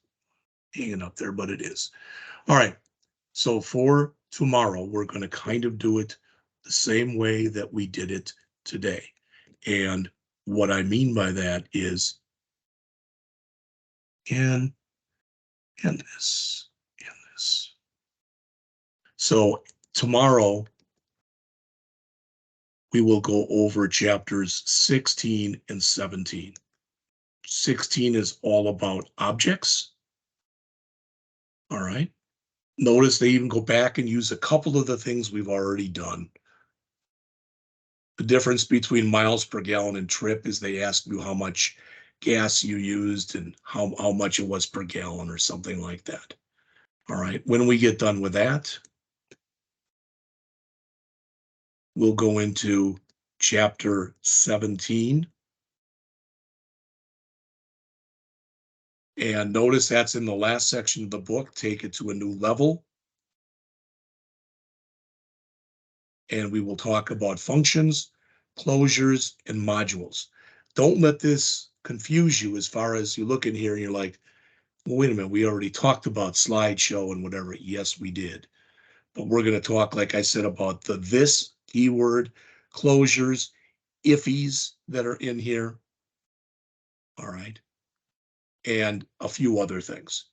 hanging up there, but it is. All right. So for tomorrow, we're going to kind of do it the same way that we did it today. And what I mean by that is in this, in this. So tomorrow, we will go over chapters 16 and 17. 16 is all about objects. All right. Notice they even go back and use a couple of the things we've already done. The difference between miles per gallon and trip is they ask you how much gas you used and how much it was per gallon or something like that. All right. When we get done with that, we'll go into chapter 17. And notice that's in the last section of the book, take it to a new level. And we will talk about functions, closures, and modules. Don't let this confuse you as far as you look in here and you're like, well, wait a minute, we already talked about slideshow and whatever. Yes, we did. But we're going to talk, like I said, about the this keyword, closures, ifs that are in here. All right. And a few other things.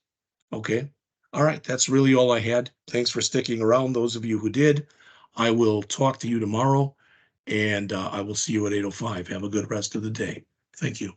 Okay. All right. That's really all I had. Thanks for sticking around, those of you who did. I will talk to you tomorrow, and I will see you at 8:05. Have a good rest of the day. Thank you.